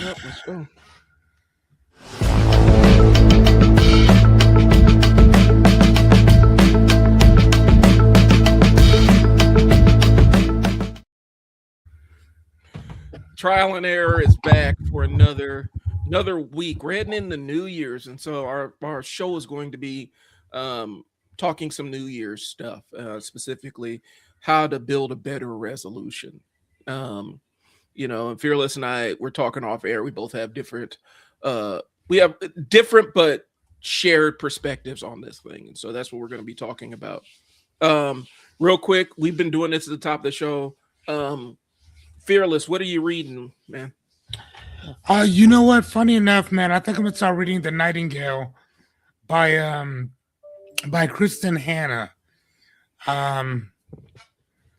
Yep, let's go. Trial and Error is back for another week. We're heading into New Year's, and so our show is going to be um, talking some New Year's stuff, specifically how to build a better resolution. Um, and Fearless and I we're talking off air. We both have uh, different but shared perspectives on this thing, and so that's what we're going to be talking about. Um, Real quick, we've been doing this at the top of the show. Um, Fearless, what are you reading, man? You know what? Funny enough, man, I think I'm gonna start reading The Nightingale by Kristen Hanna. Um,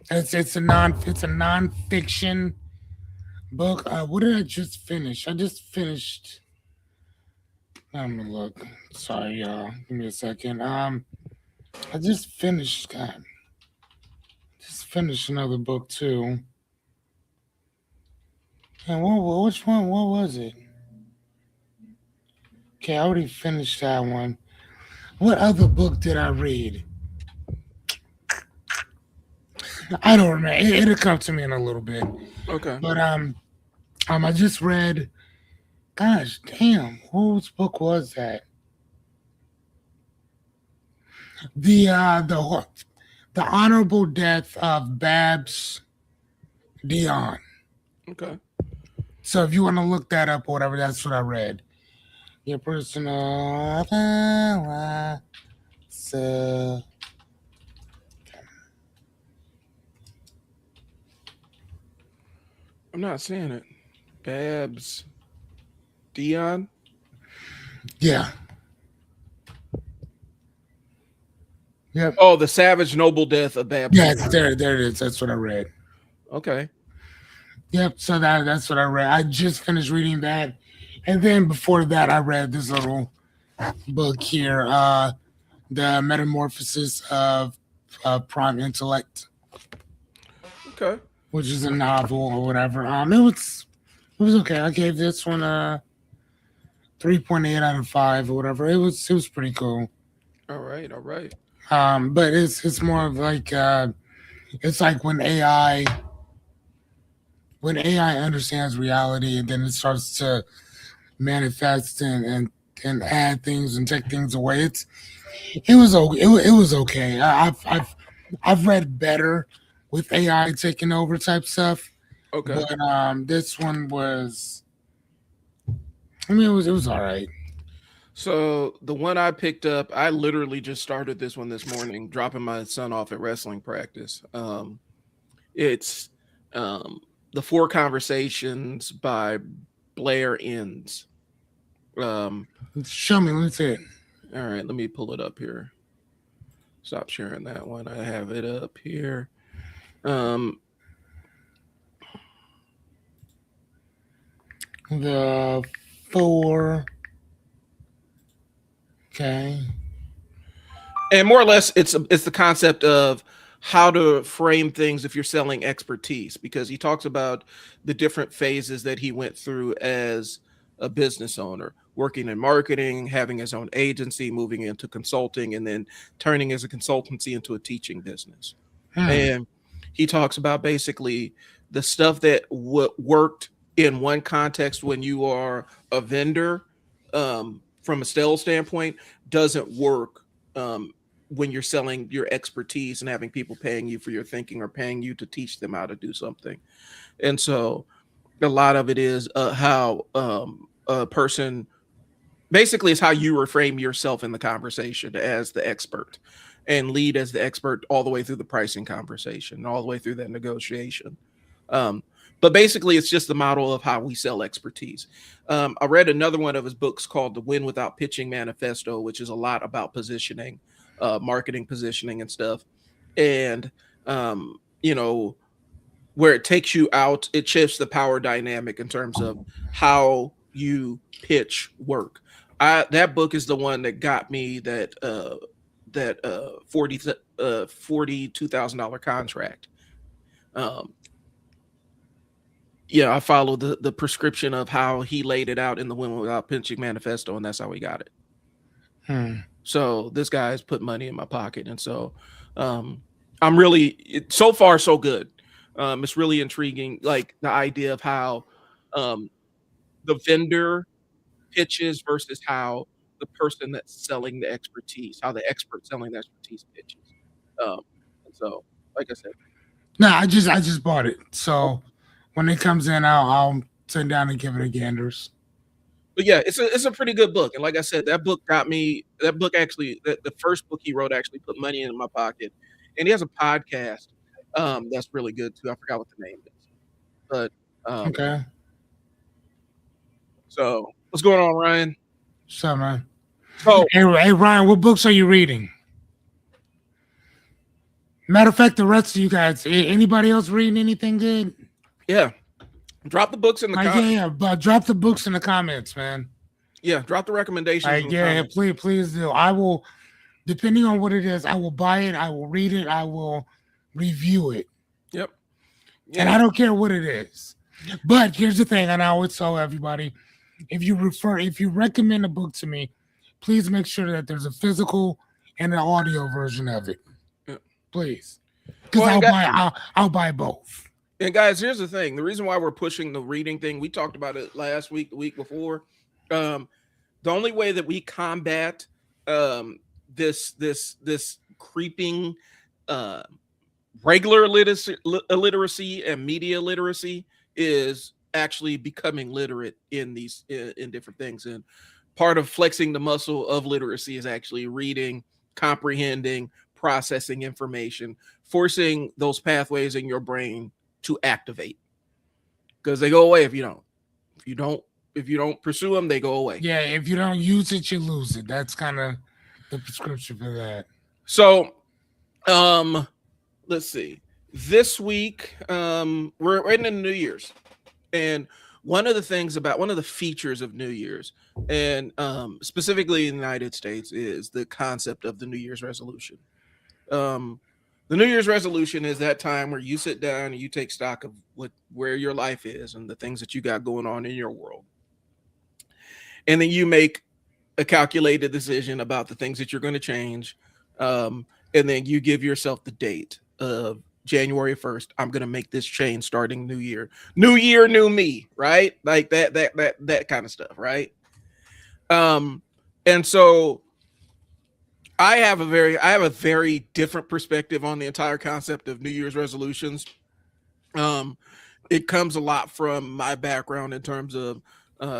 it's a nonfiction book. What did I just finish? I just finished. I'm gonna look. Sorry, y'all. Give me a second. I just finished. God, just finished another book too. And which one? What was it? Okay, I already finished that one. What other book did I read? I don't remember. It'll come to me in a little bit. Okay. But I just read. Gosh, damn, whose book was that? The honorable death of Babs Dion. Okay. So if you want to look that up or whatever, that's what I read. Your personal. So I'm not seeing it. Babs Dion. yeah, yep, Oh, the Savage Noble Death of Babs yeah. Dion. There it is. That's what I read. Okay. Yep. So that's what I read. I just finished reading that, and then before that, I read this little book here, "The Metamorphosis of Prime Intellect," Okay. which is a novel or whatever. It was okay. I gave this one a 3.8 out of 5 or whatever. It was pretty cool. All right. All right. But it's more of like it's like when AI understands reality and then it starts to manifest and add things and take things away. It was okay. I've read better with AI taking over type stuff, Okay. but this one was. I mean, it was all right. So the one I picked up, I literally just started this one this morning, dropping my son off at wrestling practice. It's um, the Four Conversations by Blair Enns. Um, Show me. Let me see it. all right, let me pull it up here. Stop sharing that one. I have it up here. Um, The four. Okay. and more or less, it's the concept of how to frame things if you're selling expertise, because he talks about the different phases that he went through as a business owner, working in marketing, having his own agency, moving into consulting, and then turning as a consultancy into a teaching business. Hmm. And he talks about basically the stuff that worked in one context when you are a vendor, from a sales standpoint, doesn't work um, when you're selling your expertise and having people paying you for your thinking or paying you to teach them how to do something. And so a lot of it is how a person basically is how you reframe yourself in the conversation as the expert and lead as the expert all the way through the pricing conversation, all the way through that negotiation. Um, but basically, it's just the model of how we sell expertise. I read another one of his books called The Win Without Pitching Manifesto, which is a lot about positioning, marketing positioning and stuff. And, you know, where it takes you out, it shifts the power dynamic in terms of how you pitch work. That book is the one that got me that 42,000 contract. Um, Yeah, I followed the prescription of how he laid it out in the Women Without Pinching manifesto, and that's how we got it. Hmm. So this guy's put money in my pocket, and so um, I'm really so far so good. It's really intriguing, like the idea of how um, the vendor pitches versus how the person that's selling the expertise, how the expert selling the expertise pitches. Um, and so, like I said, No, I just bought it. oh, So when it comes in, I'll sit down and give it a ganders. but yeah, it's a pretty good book. And like I said, that book got me. That book actually, the first book he wrote actually put money in my pocket. And he has a podcast that's really good too. I forgot what the name is, but um, Okay. so what's going on, Ryan? So man. So Hey Ryan, what books are you reading? Matter of fact, the rest of you guys, anybody else reading anything good? yeah, drop the books in the Like, yeah, but drop the books in the comments, man. yeah, drop the recommendations in Like, the yeah, comments. please do. I will, depending on what it is, I will buy it, I will read it, I will review it, Yep. and Yeah. I don't care what it is. But here's the thing, and I always tell everybody: if you recommend a book to me, please make sure that there's a physical and an audio version of it, Yeah. please, because Well, I'll buy both. and guys, here's the thing. The reason why we're pushing the reading thing, we talked about it last week, the week before. Um, the only way that we combat um, this creeping uh, regular illiteracy and media literacy is actually becoming literate in these in different things. And part of flexing the muscle of literacy is actually reading, comprehending, processing information, forcing those pathways in your brain to activate, because they go away if you don't. If you don't, if you don't pursue them, they go away. Yeah, if you don't use it, you lose it. That's kind of the prescription for that. So, um, let's see. This week, we're in the New Year's, and one of the features of New Year's, and specifically in the United States, is the concept of the New Year's resolution. Um, the New Year's resolution is that time where you sit down and you take stock of where your life is and the things that you got going on in your world, and then you make a calculated decision about the things that you're going to change, and then you give yourself the date of January 1st. I'm going to make this change starting new year, new me, right? Like that kind of stuff, right? Um, and so I have a very different perspective on the entire concept of New Year's resolutions. Um, it comes a lot from my background in terms of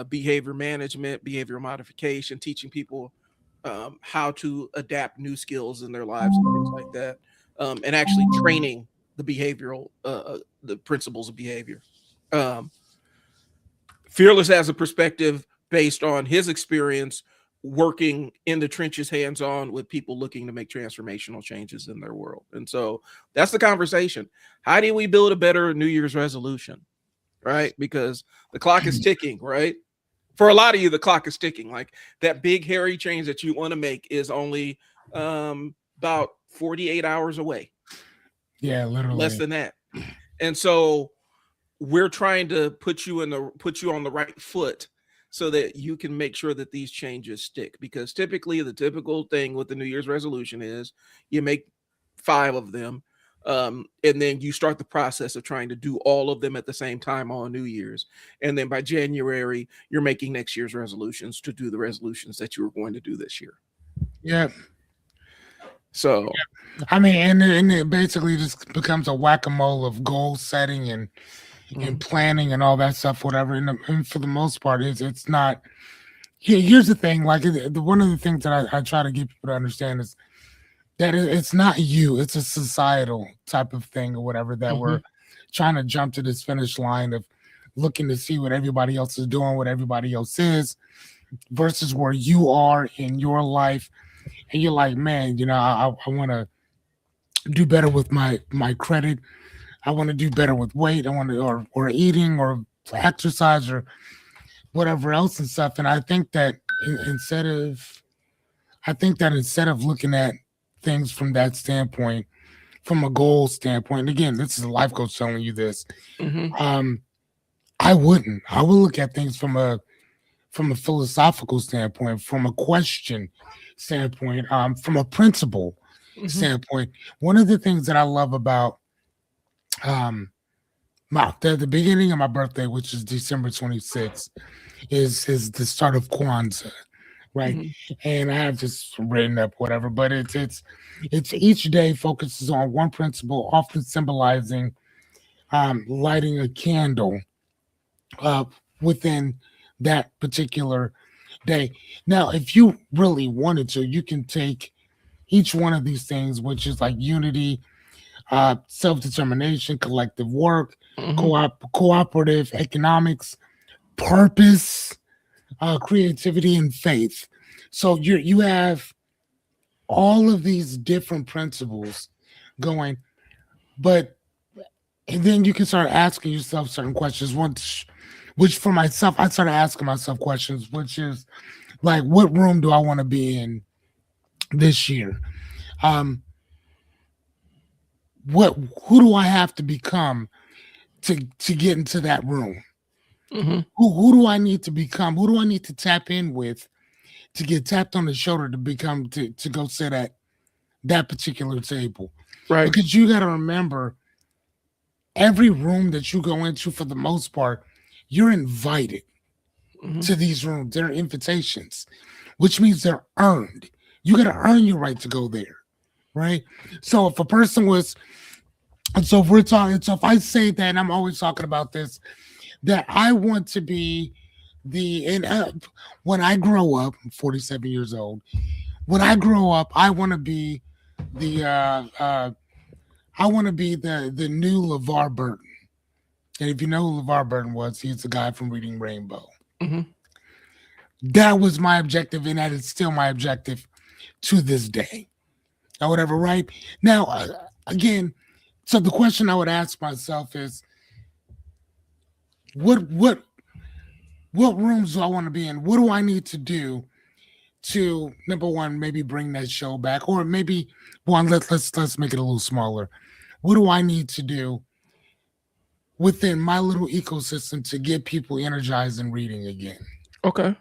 behavior management, behavior modification, teaching people how to adapt new skills in their lives and things like that, and actually training the the principles of behavior. Um, Fearless has a perspective based on his experience working in the trenches hands on with people looking to make transformational changes in their world. And so that's the conversation. How do we build a better New Year's resolution? Right? Because the clock is ticking, right? For a lot of you, the clock is ticking. Like that big hairy change that you want to make is only about 48 hours away, Yeah, less literally. than that. And so we're trying to put you on the right foot so that you can make sure that these changes stick, because typically the typical thing with the New Year's resolution is you make 5 of them, and then you start the process of trying to do all of them at the same time on New Year's, and then by January you're making next year's resolutions to do the resolutions that you were going to do this year. Yeah, So I mean, and it basically just becomes a whack a mole of goal setting and planning and all that stuff, whatever. And for the most part, it's not. Here's the thing: like one of the things that I try to get people to understand is that it's not you; it's a societal type of thing or whatever that mm-hmm. we're trying to jump to this finish line of looking to see what everybody else is doing, what everybody else is, versus where you are in your life, and you're like, man, I want to do better with my credit. I want to do better with weight. I want to or eating or exercise or whatever else and stuff. And I think that instead of looking at things from that standpoint, from a goal standpoint, and again, this is a life coach telling you this. Mm-hmm. Um, I wouldn't. I would look at things from a philosophical standpoint, from a question standpoint, from a principle Hmm. standpoint. One of the things that I love about um the beginning of my birthday, which is December 26th, is the start of Kwanzaa, right? Hmm. And I have this written up, whatever, but it's each day focuses on one principle, often symbolizing lighting a candle uh, within that particular day. Now, if you really wanted to, you can take each one of these things, which is like unity, self determination, collective work, Hmm. cooperative economics, purpose, creativity, and faith. So you have all of these different principles going, but and then you can start asking yourself certain questions. Which for myself, I started asking myself questions, which is like, what room do I want to be in this year? Um, what who do I have to become to get into that room? Hmm. Who do I need to become? Who do I need to tap in with to get tapped on the shoulder to become to go sit at that particular table? Right. Because you got to remember, every room that you go into, for the most part, you're invited Hmm. to these rooms. They're invitations, which means they're earned. You got to earn your right to go there, right? So if a person was, so if we're talking, so if I say that, and I'm always talking about this, that I want to be and when I grow up, I'm 47 years old. When I grow up, I want to be the the new LeVar Burton. And if you know who LeVar Burton was, he's the guy from Reading Rainbow. Hmm. That was my objective, and that is still my objective to this day. Or whatever, right? Now, again, so the question I would ask myself is, what what what rooms do I want to be in? What do I need to do to, number one, maybe bring that show back, or maybe one, let's make it a little smaller. What do I need to do within my little ecosystem to get people energized and reading again? Okay.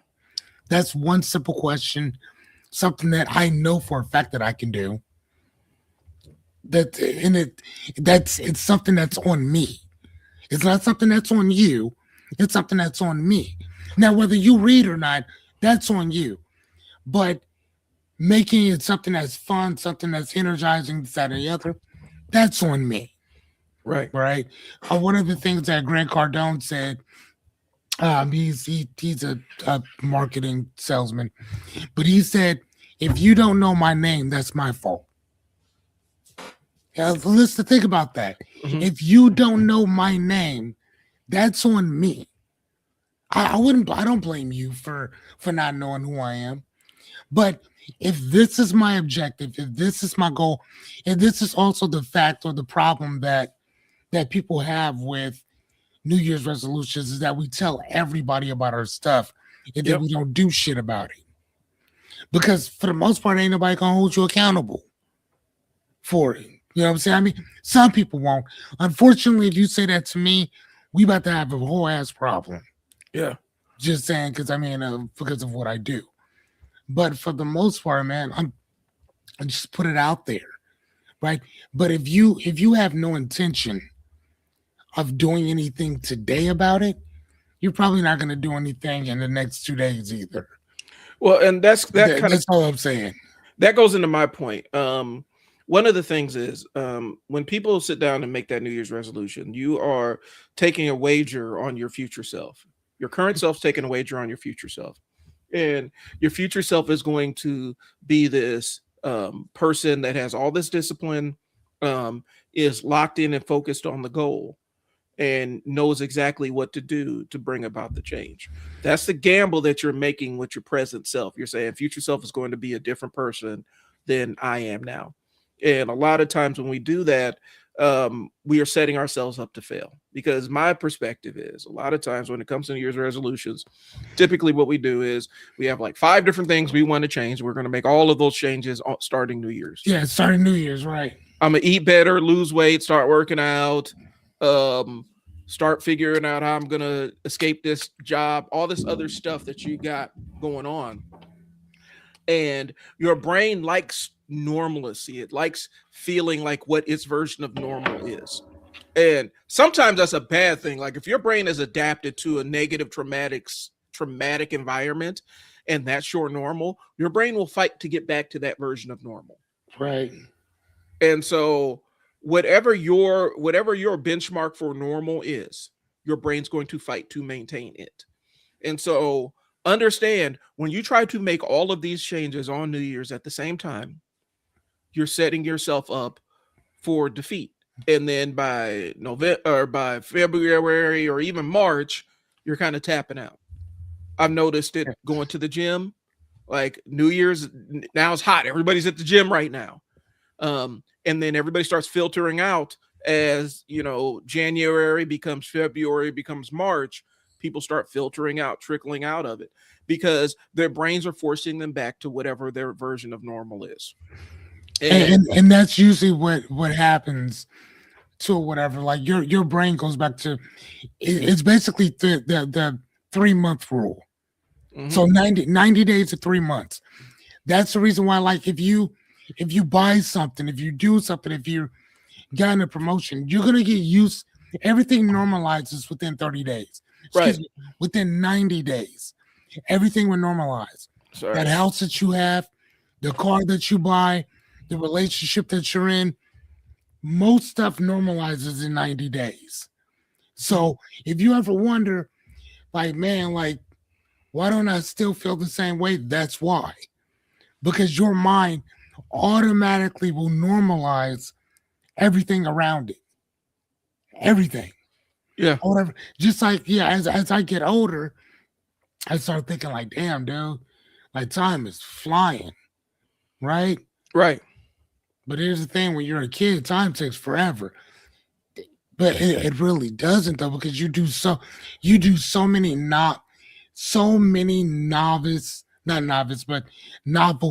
That's one simple question, something that I know for a fact that I can do. That and it's something that's on me. It's not something that's on you. It's something that's on me. Now, whether you read or not, that's on you. But making it something that's fun, something that's energizing, this, that, and the other, that's on me. Right. Right. One of the things that Grant Cardone said, he's a marketing salesman, but he said, if you don't know my name, that's my fault. Yeah, let's think about that. Hmm. If you don't know my name, that's on me. I wouldn't. I don't blame you for not knowing who I am. But if this is my objective, if this is my goal, and this is also the fact or the problem that people have with New Year's resolutions, is that we tell everybody about our stuff and then Yep. we don't do shit about it. Because for the most part, ain't nobody gonna hold you accountable for it. You know what I'm saying? I mean, some people won't. Unfortunately, if you say that to me, we about to have a whole ass problem. Yeah. Just saying, because I mean, because of what I do. But for the most part, man, I just put it out there, right? But if you have no intention of doing anything today about it, you're probably not going to do anything in the next 2 days either. Well, and that kind of That's all I'm saying. that goes into my point. One of the things is when people sit down and make that New Year's resolution, you are taking a wager on your future self. Your current self's taking a wager on your future self, and your future self is going to be this person that has all this discipline, is locked in and focused on the goal, and knows exactly what to do to bring about the change. That's the gamble that you're making with your present self. You're saying future self is going to be a different person than I am now. And a lot of times when we do that, we are setting ourselves up to fail, because my perspective is a lot of times when it comes to New Year's resolutions, typically what we do is we have like 5 different things we want to change. We're going to make all of those changes starting New Year's. Yeah, starting New Year's, right? I'm gonna eat better, lose weight, start working out, um, start figuring out how I'm gonna escape this job, all this other stuff that you got going on. And your brain likes normalcy. It likes feeling like what its version of normal is. And sometimes that's a bad thing. Like if your brain is adapted to a negative traumatic environment and that's your normal, your brain will fight to get back to that version of normal. Right. And so whatever your benchmark for normal is, your brain's going to fight to maintain it. And so understand when you try to make all of these changes on New Year's at the same time, you're setting yourself up for defeat. And then by November or by February or even March, you're kind of tapping out. I've noticed it going to the gym. Like New Year's now it's hot. Everybody's at the gym right now. And then everybody starts filtering out as January becomes February, becomes March. People start filtering out, trickling out of it because their brains are forcing them back to whatever their version of normal is. And that's usually what happens to whatever. Like your brain goes back to it's basically the 3-month rule. Mm-hmm. So 90 days to 3 months. That's the reason why, like, if you buy something, if you do something, if you're getting a promotion, you're gonna get used. Everything normalizes within 30 days. Right. Within 90 days, everything will normalize. Sorry. That house that you have, the car that you buy, the relationship that you're in, most stuff normalizes in 90 days. So if you ever wonder, like, man, like, why don't I still feel the same way? That's why. Because your mind automatically will normalize everything around it. Everything. Yeah. Whatever. Just like, yeah, as I get older, I start thinking like, damn, dude, like time is flying. Right? Right. But here's the thing, when you're a kid, time takes forever. But it really doesn't though, because you do so many novel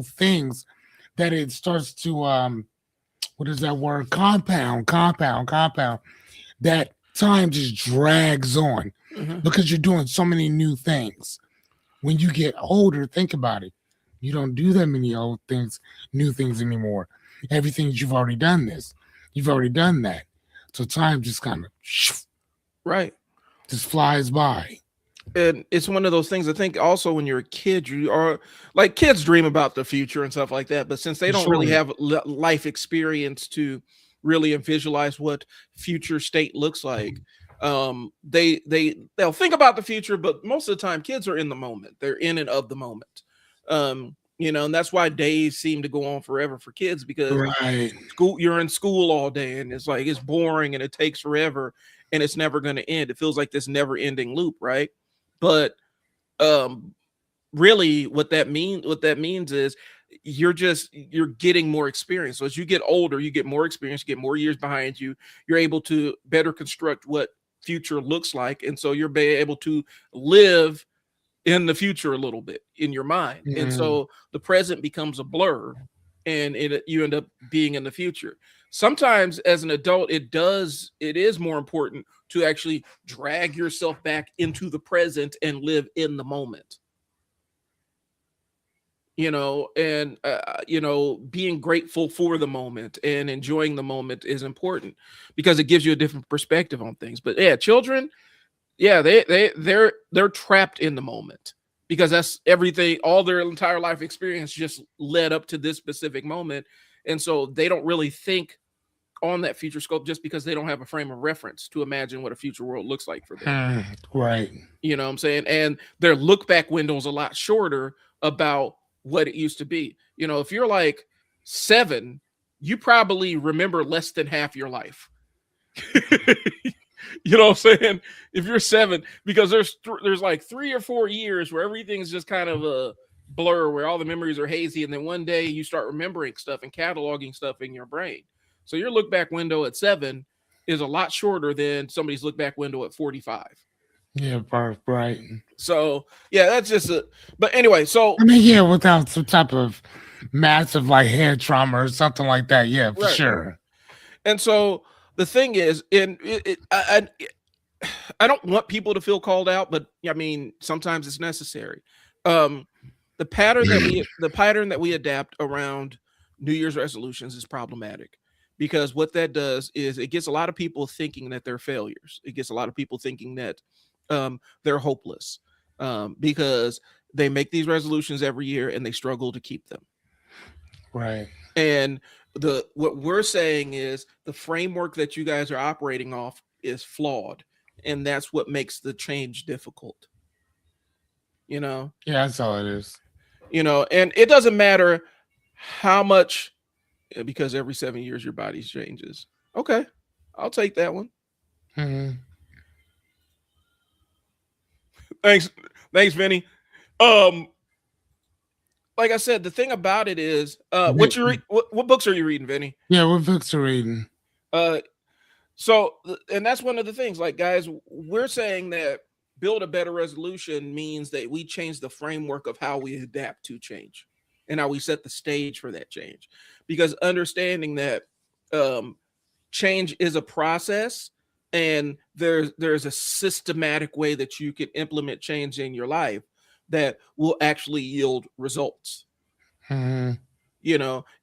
things that it starts to what is that word? Compound. That time just drags on because you're doing so many new things. When you get older, think about it. You don't do that many new things anymore. Everything you've already done this. You've already done that. So time just kind of just flies by. And it's one of those things. I think also when you're a kid, you are like kids dream about the future and stuff like that. But since they don't really have life experience to really visualize what future state looks like, they'll think about the future. But most of the time, kids are in the moment. They're in and of the moment. And that's why days seem to go on forever for kids because you're in school all day and it's like it's boring and it takes forever and it's never going to end. It feels like this never-ending loop, right? But really what that means is you're getting more experience. So as you get older, you get more experience, you get more years behind you, you're able to better construct what future looks like. And so you're able to live in the future a little bit in your mind. Yeah. And so the present becomes a blur and you end up being in the future. Sometimes as an adult, it is more important to actually drag yourself back into the present and live in the moment. And being grateful for the moment and enjoying the moment is important because it gives you a different perspective on things. But yeah, children, yeah, they're trapped in the moment because that's everything, all their entire life experience just led up to this specific moment. And so they don't really think on that future scope just because they don't have a frame of reference to imagine what a future world looks like for them. Right. You know what I'm saying? And their look back window is a lot shorter about what it used to be. If you're like 7, you probably remember less than half your life. You know what I'm saying? If you're 7, because there's like 3 or 4 years where everything's just kind of a blur, where all the memories are hazy, and then one day you start remembering stuff and cataloging stuff in your brain. So your look back window at 7 is a lot shorter than somebody's look back window at 45. Yeah, right. So yeah, that's just but anyway, so I mean, yeah, without some type of massive like head trauma or something like that, yeah, for sure. And so the thing is, I don't want people to feel called out, but I mean, sometimes it's necessary. Um, the pattern that we adapt around New Year's resolutions is problematic because what that does is it gets a lot of people thinking that they're failures. It gets a lot of people thinking that they're hopeless because they make these resolutions every year and they struggle to keep them. Right. And the what we're saying is the framework that you guys are operating off is flawed, and that's what makes the change difficult. You know, Yeah, that's all it is. and it doesn't matter how much because every 7 years your body changes. Okay, I'll take that one. Mm-hmm. Thanks, thanks, Vinny. Um, like I said, the thing about it is, what you read, what books are you reading, Vinny? Yeah, we're Victor reading. Uh, So, and that's one of the things, like, guys, we're saying that build a better resolution means that we change the framework of how we adapt to change and how we set the stage for that change. Because understanding that um, change is a process and there's a systematic way that you can implement change in your life that will actually yield results. Mm-hmm.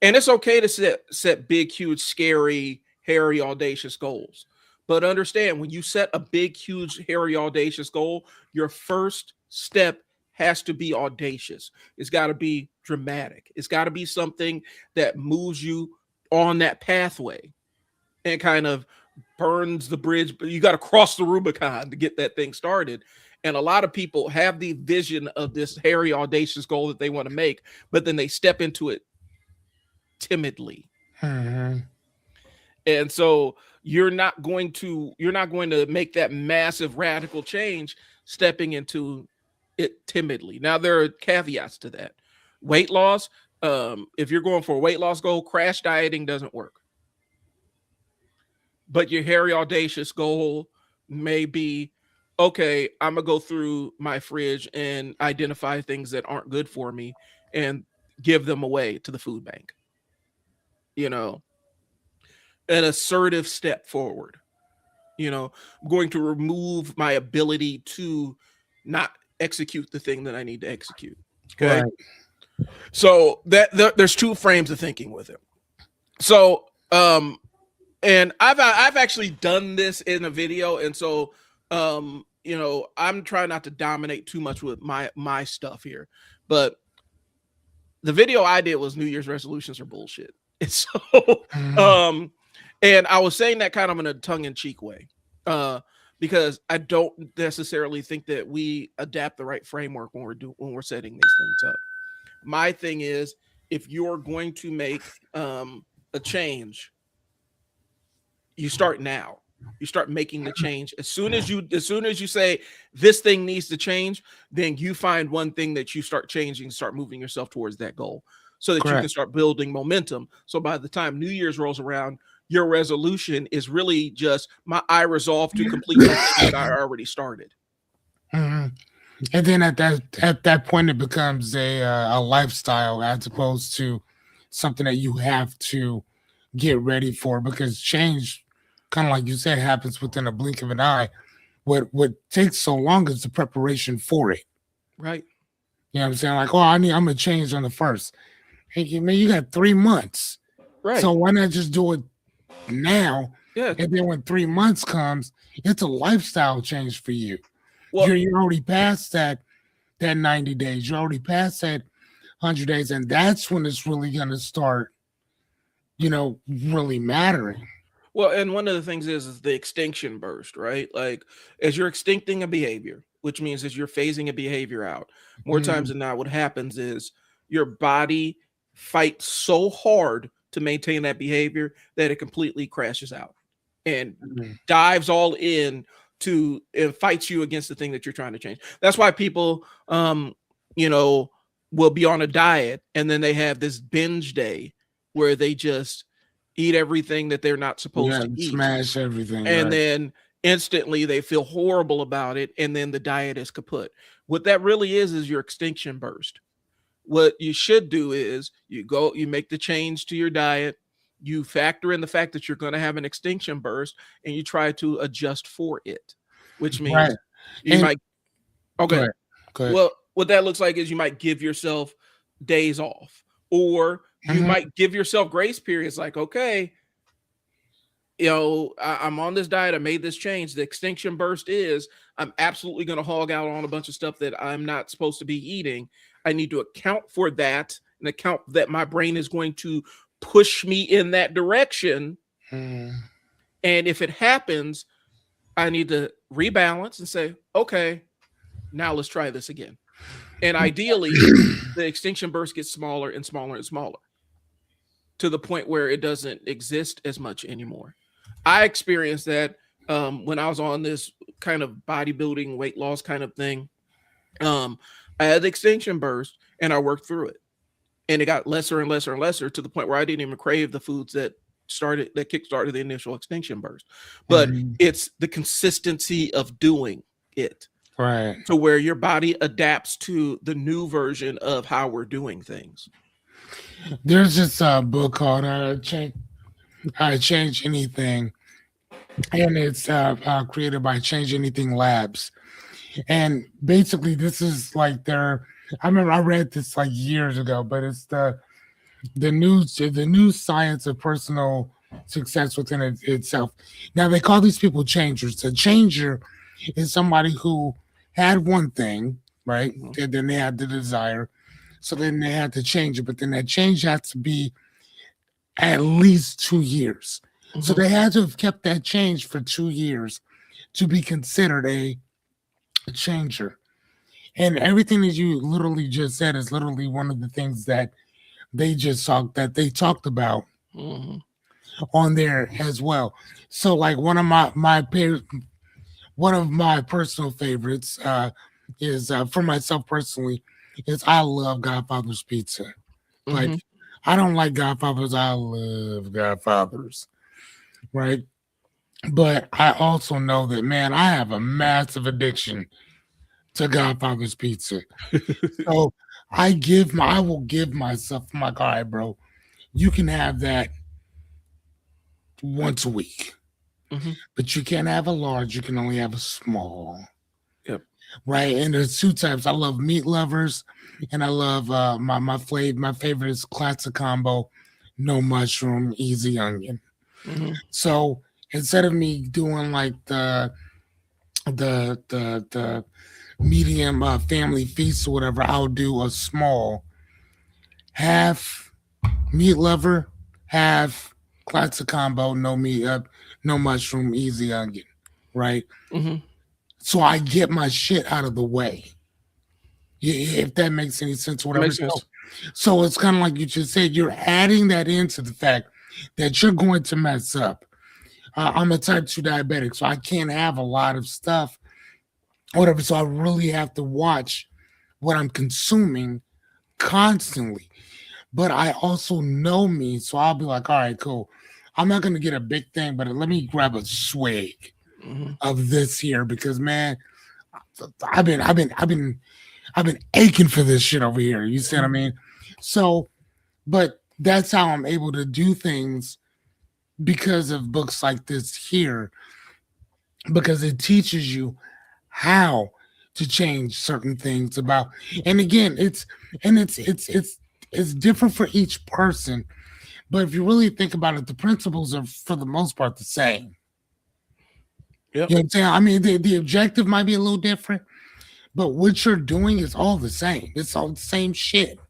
And it's okay to set big, huge, scary, hairy, audacious goals, but understand when you set a big, huge, hairy, audacious goal, your first step has to be audacious. It's got to be dramatic. It's got to be something that moves you on that pathway and kind of burns the bridge. But you got to cross the Rubicon to get that thing started. And a lot of people have the vision of this hairy, audacious goal that they want to make, but then they step into it timidly. Mm-hmm. And so you're not going to make that massive radical change stepping into it timidly. Now there are caveats to that. Weight loss, if you're going for a weight loss goal, crash dieting doesn't work. But your hairy audacious goal may be, okay, I'm gonna go through my fridge and identify things that aren't good for me and give them away to the food bank. You know, an assertive step forward. I'm going to remove my ability to not execute the thing that I need to execute. Okay. Right. So there's two frames of thinking with it. So, and I've actually done this in a video. And so, I'm trying not to dominate too much with my stuff here, but the video I did was New Year's resolutions are bullshit. And so, Mm-hmm. um, and I was saying that kind of in a tongue in cheek way, because I don't necessarily think that we adapt the right framework when we're setting these things up. My thing is, if you're going to make a change, you start now. You start making the change as soon as you say this thing needs to change, then you find one thing that you start changing, start moving yourself towards that goal so that you can Correct. start building momentum. So by the time New Year's rolls around, your resolution is really just I resolve to complete something that I already started. Mm-hmm. And then at that point, it becomes a lifestyle as opposed to something that you have to get ready for because change, kind of like you said, happens within a blink of an eye. What takes so long is the preparation for it. Right. You know what I'm saying? Like, oh, I'm gonna change on the first. Hey, man, you got 3 months, so Right. why not just do it now? Yeah. And then when 3 months comes, it's a lifestyle change for you. Well, You're already past that 90 days. You're already past that 100 days, and that's when it's really gonna start, really mattering. Well, and one of the things is the extinction burst, right? Like as you're extincting a behavior, which means as you're phasing a behavior out, more times Mhm. than not, what happens is your body fights so hard to maintain that behavior that it completely crashes out and Mhm. dives all in to and fights you against the thing that you're trying to change. That's why people you know will be on a diet and then they have this binge day where they just eat everything that they're not supposed Yeah, to eat, smash everything, and right? then instantly they feel horrible about it and then the diet is kaput. What that really is your extinction burst. What you should do is you make the change to your diet, you factor in the fact that you're going to have an extinction burst and you try to adjust for it. which Right. means you And might, go okay. ahead. Go ahead. Well, what that looks like is you might give yourself days off, or you Hmm. might give yourself grace periods like, okay, I'm on this diet. I made this change. The extinction burst is I'm absolutely going to hog out on a bunch of stuff that I'm not supposed to be eating. I need to account for that and account that my brain is going to push me in that direction. Mm. And if it happens, I need to rebalance and say, okay, now let's try this again. And ideally, the extinction burst gets smaller and smaller and smaller to the point where it doesn't exist as much anymore. I experienced that when I was on this kind of bodybuilding weight loss kind of thing. Um, I had the extinction burst and I worked through it, and it got lesser and lesser and lesser to the point where I didn't even crave the foods that kickstarted the initial extinction burst. But Mhm. it's the consistency of doing it Right. to where your body adapts to the new version of how we're doing things. There's this book called Change Anything, and it's created by Change Anything Labs. And basically, this is like their. I remember I read this like years ago, but it's the new science of personal success within itself. Now they call these people changers. A changer is somebody who had one thing, right? Mhm. And then they had the desire, so then they had to change it. But then that change had to be at least 2 years. So Mhm. they had to have kept that change for 2 years to be considered a changer. And everything that you literally just said is literally one of the things that they talked about Mhm. on there as well. So like one of my personal favorites is for myself personally is I love Godfather's pizza. Like Mhm. I don't like Godfather's, I love Godfather's, right? But I also know that man, I have a massive addiction to Godfather's pizza. So I will give myself my all right, bro. You can have that once a week, Mhm. but you can't have a large. You can only have a small, Yep. right? And there's two types. I love meat lovers, and I love my favorite is classic combo, no mushroom, easy onion. Mhm. So instead of me doing like the medium family feast or whatever, I'll do a small half meat lover, half classic combo, no meat up, no mushroom, easy onion, right? Mhm. So I get my shit out of the way. If that makes any sense, or That whatever. makes So, sense. so it's kind of like you just said, you're adding that into the fact that you're going to mess up. I'm a type 2 diabetic, so I can't have a lot of stuff, whatever. So I really have to watch what I'm consuming constantly. But I also know me, so I'll be like, all right, cool. I'm not gonna get a big thing, but let me grab a swig Mhm. of this here because man, I've been aching for this shit over here. You see what I Mhm. mean? So, but that's how I'm able to do things because of books like this here, because it teaches you how to change certain things about. And again, it's different for each person. But if you really think about it, the principles are for the most part the same. Yep. You know what I'm saying? I mean, the objective might be a little different, but what you're doing is all the same. It's all the same shit.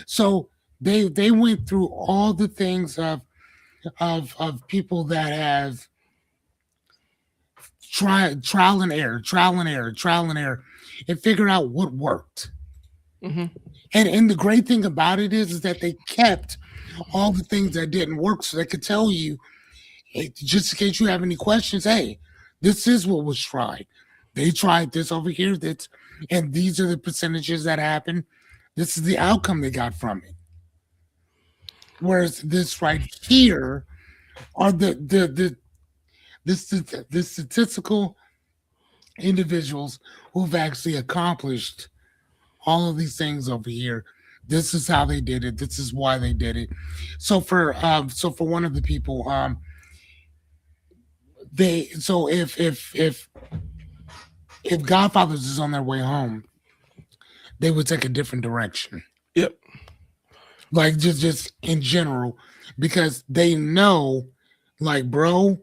So they went through all the things of people that have trial and error, trial and error, trial and error, and figure out what worked. Mhm. And the great thing about it is that they kept all the things that didn't work so they could tell you, hey, just in case you have any questions, hey, this is what was tried. They tried this over here, that's and these are the percentages that happened. This is the outcome they got from it. Whereas this right here are the statistical individuals who've actually accomplished all of these things over here. This is how they did it. This is why they did it. So for one of the people, they so if if Godfathers is on their way home, they would take a different direction. Yep. Like just in general, because they know, like, bro,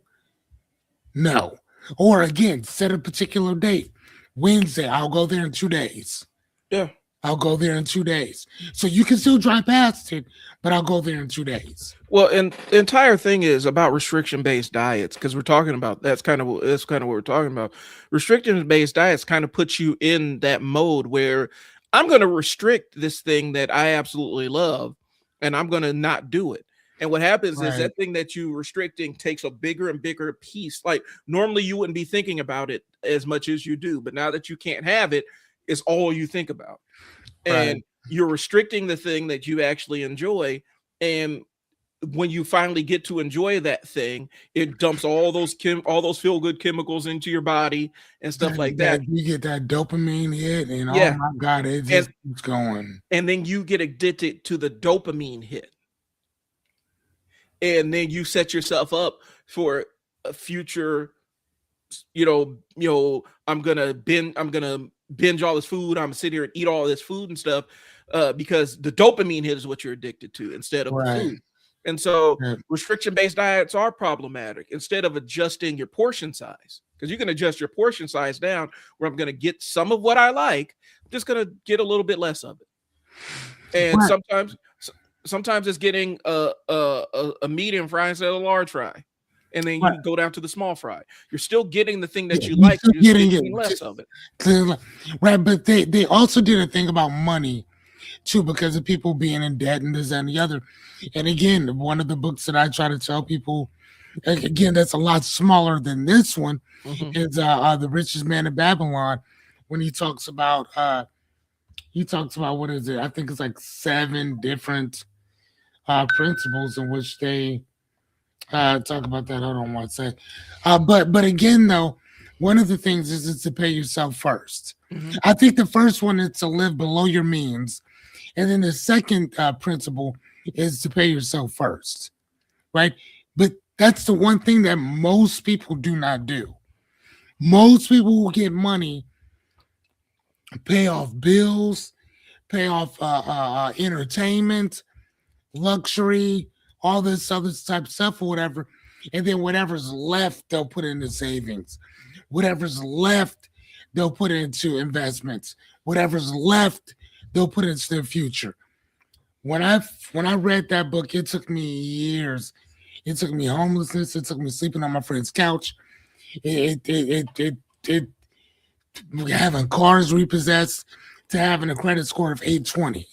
no. Or again, set a particular date. Wednesday, I'll go there in 2 days. Yeah. I'll go there in 2 days. So you can still drive past it, but I'll go there in 2 days. Well, and the entire thing is about restriction based diets because we're talking about that's kind of what we're talking about. Restriction based diets kind of puts you in that mode where I'm going to restrict this thing that I absolutely love, and I'm going to not do it. And what happens is Right. that thing that you restricting takes a bigger and bigger piece. Like normally you wouldn't be thinking about it as much as you do, but now that you can't have it, it's all you think about. Right. And you're restricting the thing that you actually enjoy. And when you finally get to enjoy that thing, it dumps all those feel good chemicals into your body and stuff like that. That you get that dopamine hit, and oh Yeah. my god, it And just keeps going. and then you get addicted to the dopamine hit. And then you set yourself up for a future, I'm gonna binge all this food. I'm gonna sit here and eat all this food and stuff, because the dopamine hit is what you're addicted to instead of the Right. food. And so Yeah. restriction-based diets are problematic instead of adjusting your portion size. Because you can adjust your portion size down where I'm gonna get some of what I like, I'm just gonna get a little bit less of it. And Right. sometimes it's getting a medium fry instead of a large fry. And then Right. you go down to the small fry. You're still getting the thing that Yeah, you you like, still you're just getting getting it. less of it. Right, but they also did a thing about money too, because of people being in debt and this and the other. And again, one of the books that I try to tell people, again, that's a lot smaller than this one, Mhm. is The Richest Man in Babylon, when he talks about what is it? I think it's like 7 different principles in which they talk about that. Hold on one sec. But again, though, one of the things is to pay yourself first. Mhm. I think the first one is to live below your means, and then the second principle is to pay yourself first, right? But that's the one thing that most people do not do. Most people who get money pay off bills, pay off entertainment, luxury, all this other type of stuff or whatever. And then whatever's left, they'll put into savings. Whatever's left, they'll put into investments. Whatever's left, they'll put into their future. When I read that book, it took me years. It took me homelessness. It took me sleeping on my friend's couch. It having cars repossessed to having a credit score of 820.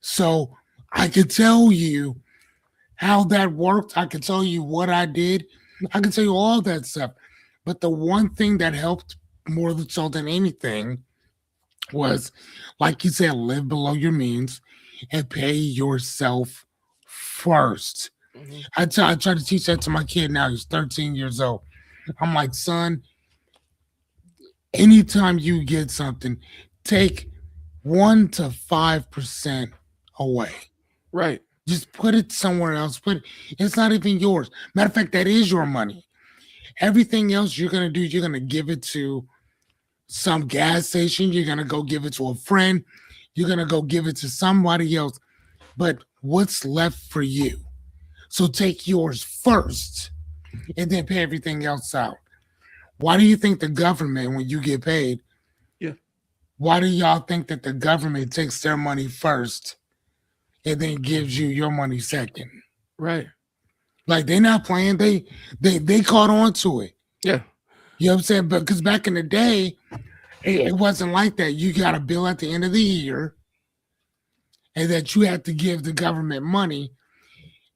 So I could tell you how that worked. I can tell you what I did. I can tell you all that stuff. But the one thing that helped more so than anything was, like you said, live below your means and pay yourself first. Mhm. I try to teach that to my kid now. He's 13 years old. I'm like, son, anytime you get something, take 1 to 5% away. Right. Just put it somewhere else. It's not even yours. Matter of fact, that is your money. Everything else you're gonna do, you're gonna give it to some gas station. You're gonna go give it to a friend. You're gonna go give it to somebody else. But what's left for you? So take yours first, and then pay everything else out. Why do you think the government, when you get paid, Yeah. why do y'all think that the government takes their money first and then gives you your money second? Right. Like they're not playing. They caught on to it. Yeah. You know what I'm saying? But because back in the day, it wasn't like that. You got a bill at the end of the year, and that you had to give the government money,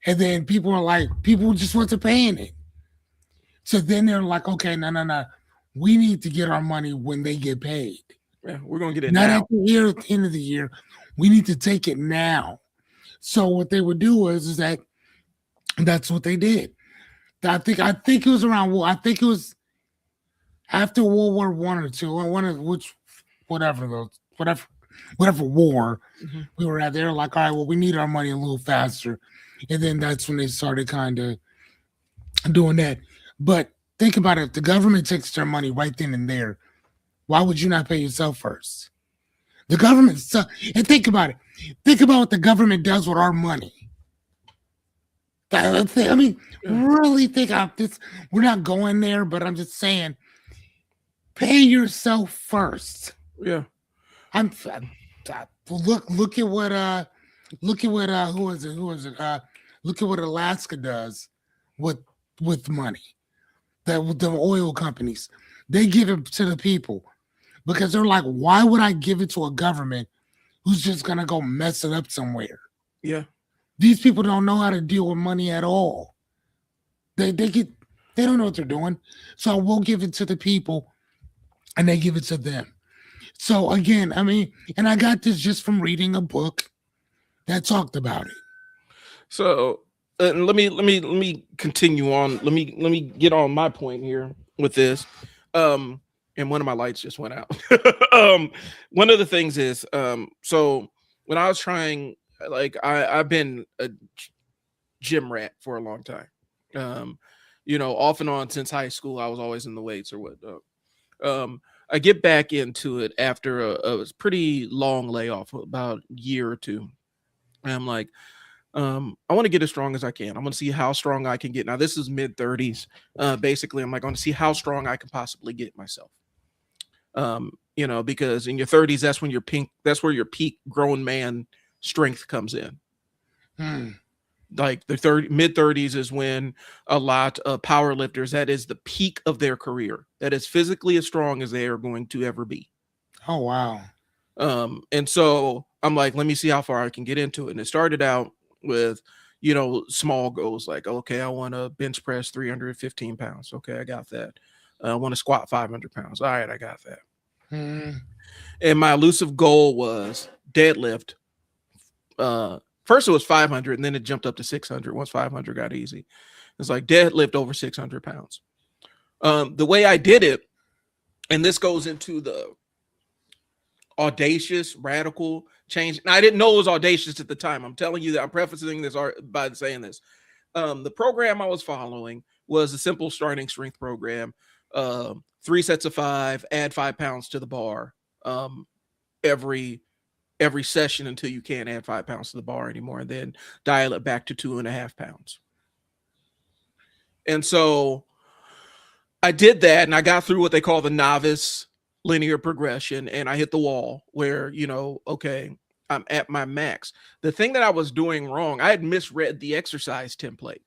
and then people just wasn't paying it. So then they're like, okay, no, we need to get our money when they get paid. Yeah. We're gonna get it Not now. at the end of the year. We need to take it now. So what they would do is that that's what they did. I think it was around. I think it was after World War I or II, or one of which whatever war Mhm. we were at. They were like, all right, well, we need our money a little faster, and then that's when they started kind of doing that. But think about it: if the government takes their money right then and there, Why would you not pay yourself first? The government, and think about it. Think about what the government does with our money. I mean, Yeah. really think about this. We're not going there, but I'm just saying, pay yourself first. Yeah. Look at what who is it look at what Alaska does with money. The oil companies, they give it to the people because they're like, why would I give it to a government who's just gonna go mess it up somewhere? Yeah. These people don't know how to deal with money at all. They don't know what they're doing. So we'll give it to the people and they give it to them. So again, I mean, and I got this just from reading a book that talked about it. So let me continue on. Let me get on my point here with this. Um, and one of my lights just went out. One of the things is, so when I was trying, like I've been a gym rat for a long time. Um, off and on since high school, I was always in the weights or what. I get back into it after a pretty long layoff, about a year or two. And I'm like, I want to get as strong as I can. I want to see how strong I can get. Now, this is mid 30s. Basically, I'm like, going to see how strong I can possibly get myself. Because in your 30s, that's where your peak grown man strength comes in. Hmm. Like mid 30s is when a lot of power lifters, that is the peak of their career, that is physically as strong as they are going to ever be. Oh wow. And so I'm like, let me see how far I can get into it. And it started out with, small goals like, okay, I want to bench press 315 pounds. Okay, I got that. I want to squat 500 pounds. All right, I got that. Hmm. And my elusive goal was deadlift. First it was 500, and then it jumped up to 600 once 500 got easy. It's like deadlift over 600 pounds. The way I did it, and this goes into the audacious, radical change. Now, I didn't know it was audacious at the time. I'm telling you that. I'm prefacing this by saying this. The program I was following was a simple starting strength program. 3 sets of 5, add 5 pounds to the bar every session until you can't add 5 pounds to the bar anymore, and then dial it back to 2.5 pounds. And so I did that, and I got through what they call the novice linear progression, and I hit the wall where, okay, I'm at my max. The thing that I was doing wrong, I had misread the exercise template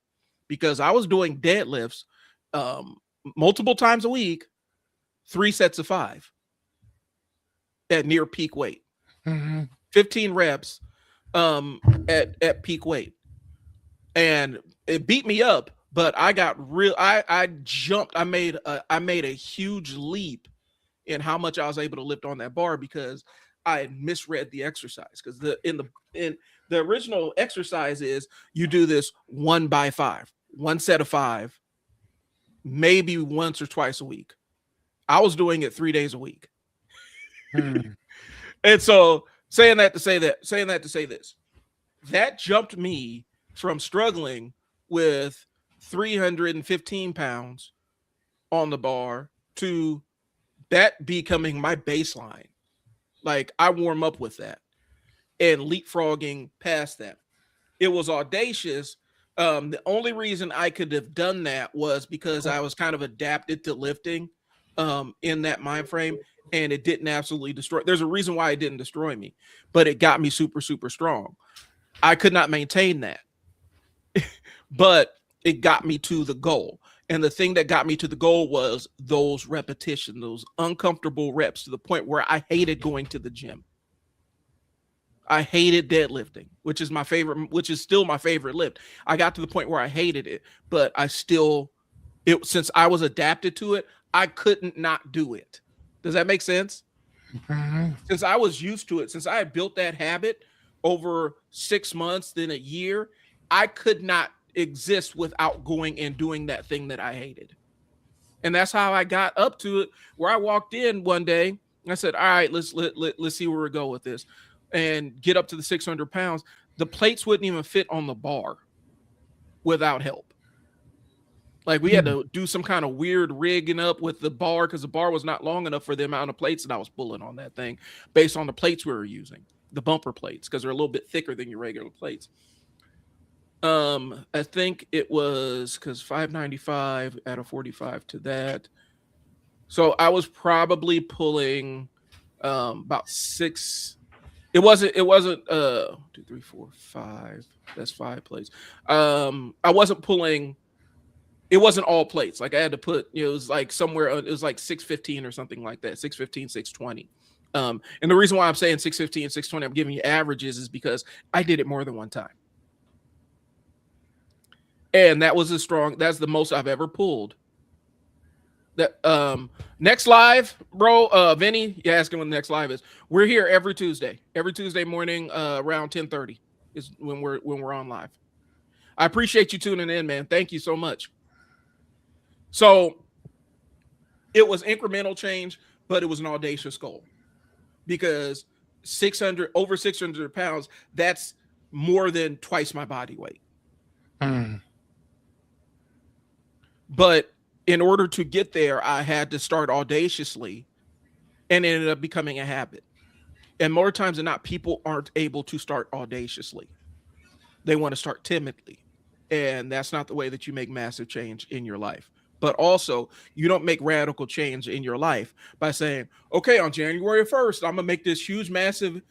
because I was doing deadlifts multiple times a week, 3 sets of 5 at near peak weight, Hmm. 15 reps at peak weight. And it beat me up, but I got I jumped. I made a huge leap in how much I was able to lift on that bar because I had misread the exercise. Because in the original exercise is you do this 1 by 5, 1 set of 5, maybe once or twice a week. I was doing it 3 days a week. Hmm. And so saying that to say this, that jumped me from struggling with 315 pounds on the bar to that becoming my baseline. Like I warm up with that and leapfrogging past that. It was audacious. The only reason I could have done that was because I was kind of adapted to lifting in that mind frame, and it didn't absolutely destroy. There's a reason why it didn't destroy me, but it got me super, super strong. I could not maintain that, but it got me to the goal. And the thing that got me to the goal was those repetitions, those uncomfortable reps to the point where I hated going to the gym. I hated deadlifting, which is my favorite, which is still my favorite lift. I got to the point where I hated it, but since I was adapted to it, I couldn't not do it. Does that make sense? Hmm. Since I was used to it, since I had built that habit over 6 months, then a year, I could not exist without going and doing that thing that I hated. And that's how I got up to it. Where I walked in one day, and I said, "All right, let's see where we go with this," and get up to the 600 pounds. The plates wouldn't even fit on the bar without help. Like we had to do some kind of weird rigging up with the bar because the bar was not long enough for the amount of plates that I was pulling on that thing based on the plates we were using, the bumper plates, because they're a little bit thicker than your regular plates. I think it was because 595 out of 45 to that. So I was probably pulling about six. It wasn't 2, 3, 4, 5. That's 5 plates. I wasn't pulling, it wasn't all plates. Like I had to put, it was like somewhere, it was like 615 or something like that. 615, 620. And the reason why I'm saying 615, 620, I'm giving you averages is because I did it more than one time. And that was that's the most I've ever pulled. That next live, bro, Vinny, you asking when the next live is. We're here every Tuesday. Every Tuesday morning, around 10:30 is when we're on live. I appreciate you tuning in, man. Thank you so much. So it was incremental change, but it was an audacious goal because 600 over 600 pounds, that's more than twice my body weight. But in order to get there, I had to start audaciously, and it ended up becoming a habit. And more times than not, people aren't able to start audaciously. They want to start timidly. And that's not the way that you make massive change in your life. But also, you don't make radical change in your life by saying, okay, on January 1st, I'm going to make this huge, massive,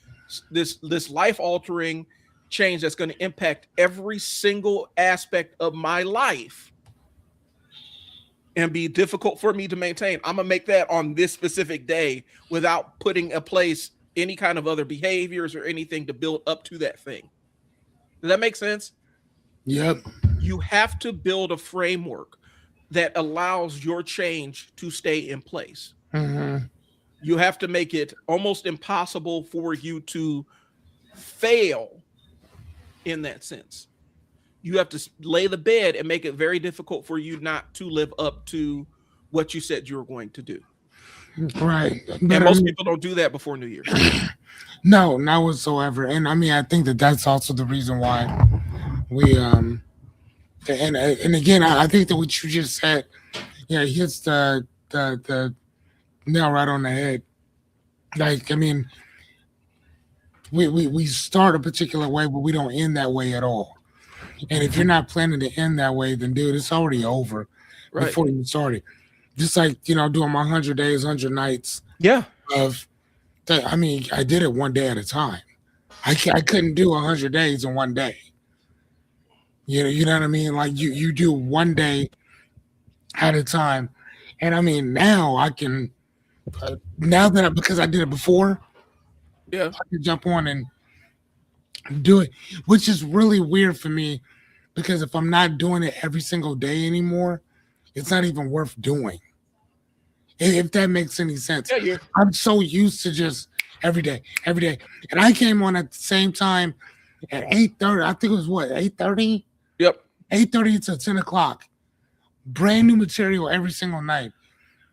this life-altering change that's going to impact every single aspect of my life and be difficult for me to maintain. I'm going to make that on this specific day without putting in place any kind of other behaviors or anything to build up to that thing. Does that make sense? Yep. You have to build a framework that allows your change to stay in place. Mm-hmm. You have to make it almost impossible for you to fail in that sense. You have to lay the bed and make it very difficult for you not to live up to what you said you were going to do. Right. And most people don't do that before New Year's. No, not whatsoever. And I mean, I think that's also the reason why we and again, I think that what you just said, hits the nail right on the head. Like, I mean, we start a particular way, but we don't end that way at all. And if you're not planning to end that way, then dude, it's already over before you started. Just like, doing my 100 days, 100 nights. Yeah. I mean, I did it one day at a time. I couldn't do 100 days in one day. You know what I mean? Like you do one day at a time. And I mean, now I can, because I did it before, I can jump on and do it, which is really weird for me because if I'm not doing it every single day anymore, it's not even worth doing. If that makes any sense. Yeah. I'm so used to just every day. And I came on at the same time at 8:30. I think it was 8:30? Yep. 8:30 to 10 o'clock. Brand new material every single night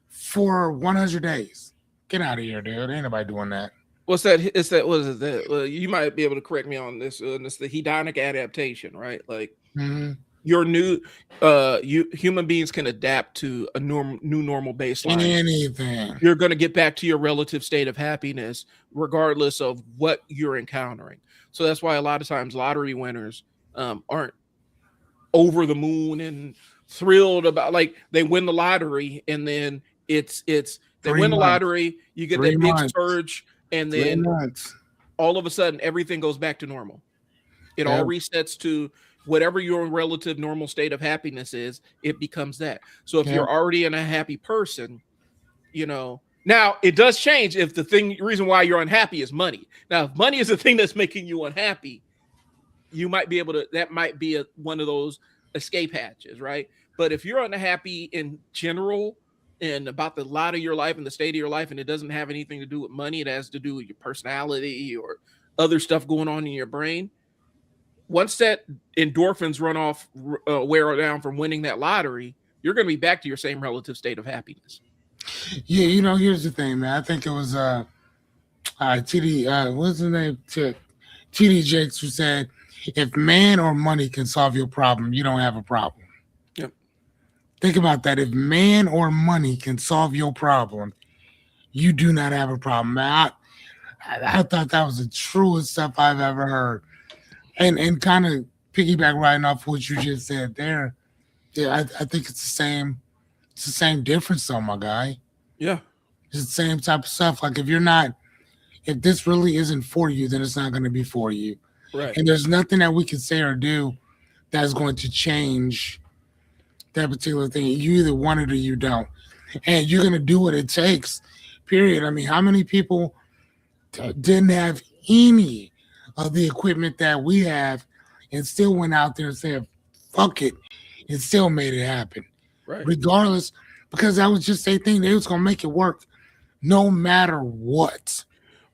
for 100 days. Get out of here, dude. Ain't nobody doing that. What's that? It's that. What is that? You might be able to correct me on this. It's the hedonic adaptation, right? Like your new, human beings can adapt to a new normal baseline. Anything. You're going to get back to your relative state of happiness, regardless of what you're encountering. So that's why a lot of times lottery winners aren't over the moon and thrilled about, like, they win the lottery and then they win the lottery, you get that big surge. And then all of a sudden, everything goes back to normal. It all resets to whatever your relative normal state of happiness is. It becomes that. So if you're already in a happy person, now it does change if the reason why you're unhappy is money. Now, if money is the thing that's making you unhappy, you might be able to, that might be one of those escape hatches, right? But if you're unhappy in general, and about the lot of your life and the state of your life, and it doesn't have anything to do with money, it has to do with your personality or other stuff going on in your brain. Once that endorphins run off, wear down from winning that lottery, you're going to be back to your same relative state of happiness. Yeah, here's the thing, man. I think it was TD, what's his name? TD Jakes, who said, if man or money can solve your problem, you don't have a problem. Yep. Think about that. If man or money can solve your problem, you do not have a problem. I thought that was the truest stuff I've ever heard. And kind of piggyback right off what you just said there. Yeah, I think it's the same. It's the same difference, though, my guy. Yeah, It's the same type of stuff. Like if this really isn't for you, then it's not going to be for you. right. And there's nothing that we can say or do that's going to change that particular thing. You either want it or you don't, and you're going to do what it takes. Period. I mean, how many people didn't have any of the equipment that we have, and still went out there and said, "Fuck it," and still made it happen, Right. regardless, because that was just their thing. They was gonna make it work, no matter what.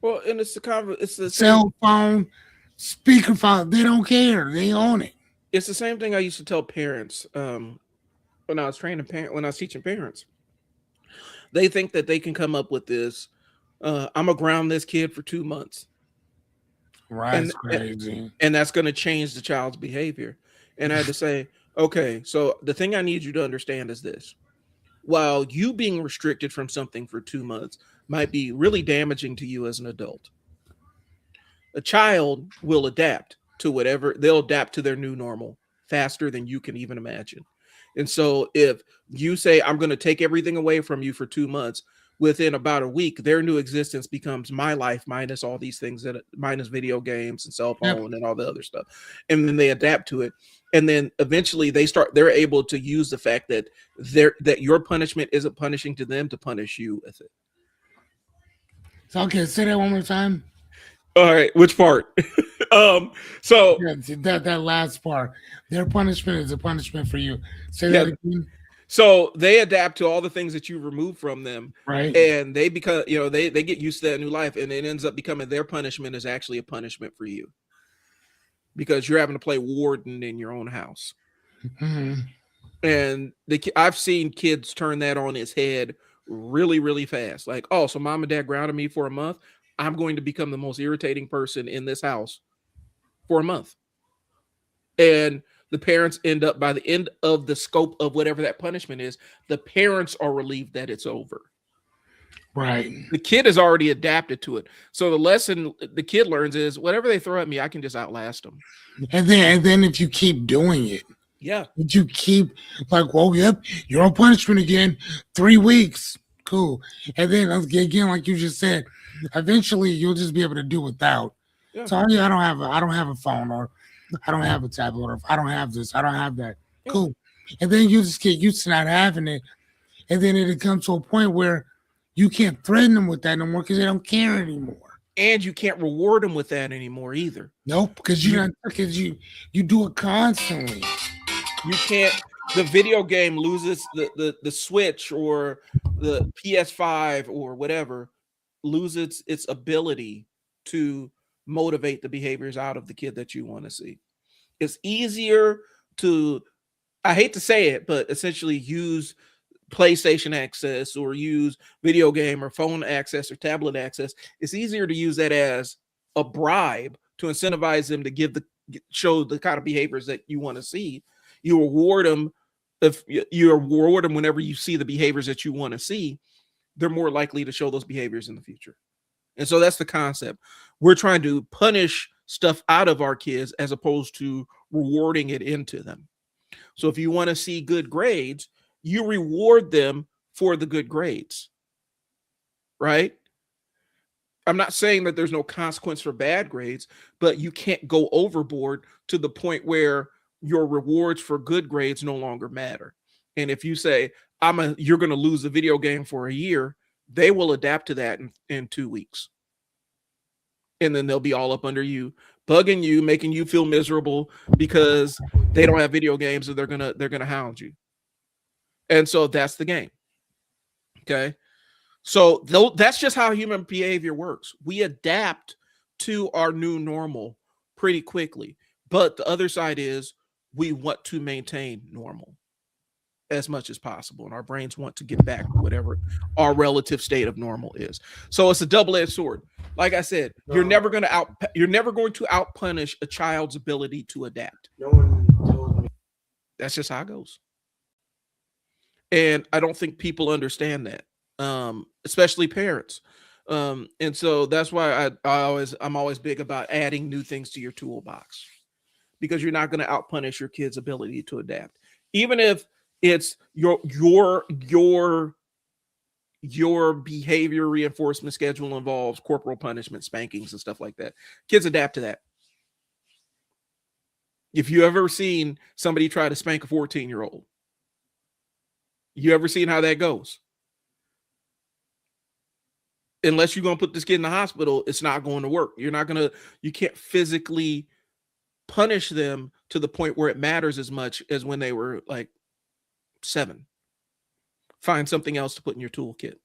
Well, and it's the same. Cell phone, speakerphone, they don't care. They own it. It's the same thing I used to tell parents when I was when I was teaching parents. They think that they can come up with this. I'm gonna ground this kid for 2 months, Right, and it's crazy. and that's going to change the child's behavior. And I had to say, okay, so the thing I need you to understand is this: while you being restricted from something for 2 months might be really damaging to you as an adult, a child will adapt to whatever, they'll adapt to their new normal faster than you can even imagine. And so if you say, I'm going to take everything away from you for 2 months, within about a week, their new existence becomes my life minus all these things, that minus video games and cell Yep. phone and all the other stuff. And then they adapt to it. And then eventually they're able to use the fact that that your punishment isn't punishing to them to punish you with it. So okay, say that one more time. All right, which part? So Yeah, that last part. Their punishment is a punishment for you. Say yeah, that again. so they adapt to all the things that you remove from them, Right. and they become, they get used to that new life, and it ends up becoming their punishment is actually a punishment for you because you're having to play warden in your own house. Hmm. And I've seen kids turn that on its head really, really fast. Like, oh, so mom and dad grounded me for a month. I'm going to become the most irritating person in this house for a month. And the parents end up, by the end of the scope of whatever that punishment is, the parents are relieved that it's over. Right. The kid has already adapted to it. So the lesson the kid learns is whatever they throw at me, I can just outlast them. And then if you keep doing it, Yeah. if you keep like, well, yep, you're on punishment again, 3 weeks, cool. And then again, like you just said, eventually you'll just be able to do without. Yeah. So yeah, I don't have a phone, or I don't have a tablet, or I don't have this, I don't have that. Yeah. Cool. And then you just get used to not having it, and then it comes to a point where you can't threaten them with that no more because they don't care anymore. And you can't reward them with that anymore either. Nope, because you do it constantly. You can't, the video game loses the Switch or the PS5 or whatever loses its ability to motivate the behaviors out of the kid that you want to see. It's easier to, I hate to say it, but essentially use PlayStation access or use video game or phone access or tablet access. It's easier to use that as a bribe to incentivize them to show the kind of behaviors that you want to see. You reward them if you reward them whenever you see the behaviors that you want to see, they're more likely to show those behaviors in the future. And so that's the concept. We're trying to punish stuff out of our kids as opposed to rewarding it into them. So if you want to see good grades, you reward them for the good grades, right? I'm not saying that there's no consequence for bad grades, but you can't go overboard to the point where your rewards for good grades no longer matter. And if you say, you're going to lose the video game for a year, they will adapt to that in 2 weeks. And then they'll be all up under you, bugging you, making you feel miserable because they don't have video games, and they're going to hound you. And so that's the game. Okay. So that's just how human behavior works. We adapt to our new normal pretty quickly. But the other side is we want to maintain normal as much as possible. And our brains want to get back to whatever our relative state of normal is. So it's a double-edged sword. Like I said, you're never going to outpunish a child's ability to adapt. No one told me. That's just how it goes. And I don't think people understand that, especially parents. And so that's why I'm always big about adding new things to your toolbox, because you're not going to outpunish your kid's ability to adapt, even if it's your behavior reinforcement schedule involves corporal punishment, spankings, and stuff like that. Kids adapt to that. If you ever seen somebody try to spank a 14-year-old, you ever seen how that goes? Unless you're going to put this kid in the hospital, it's not going to work. You can't physically punish them to the point where it matters as much as when they were like 7. Find something else to put in your toolkit.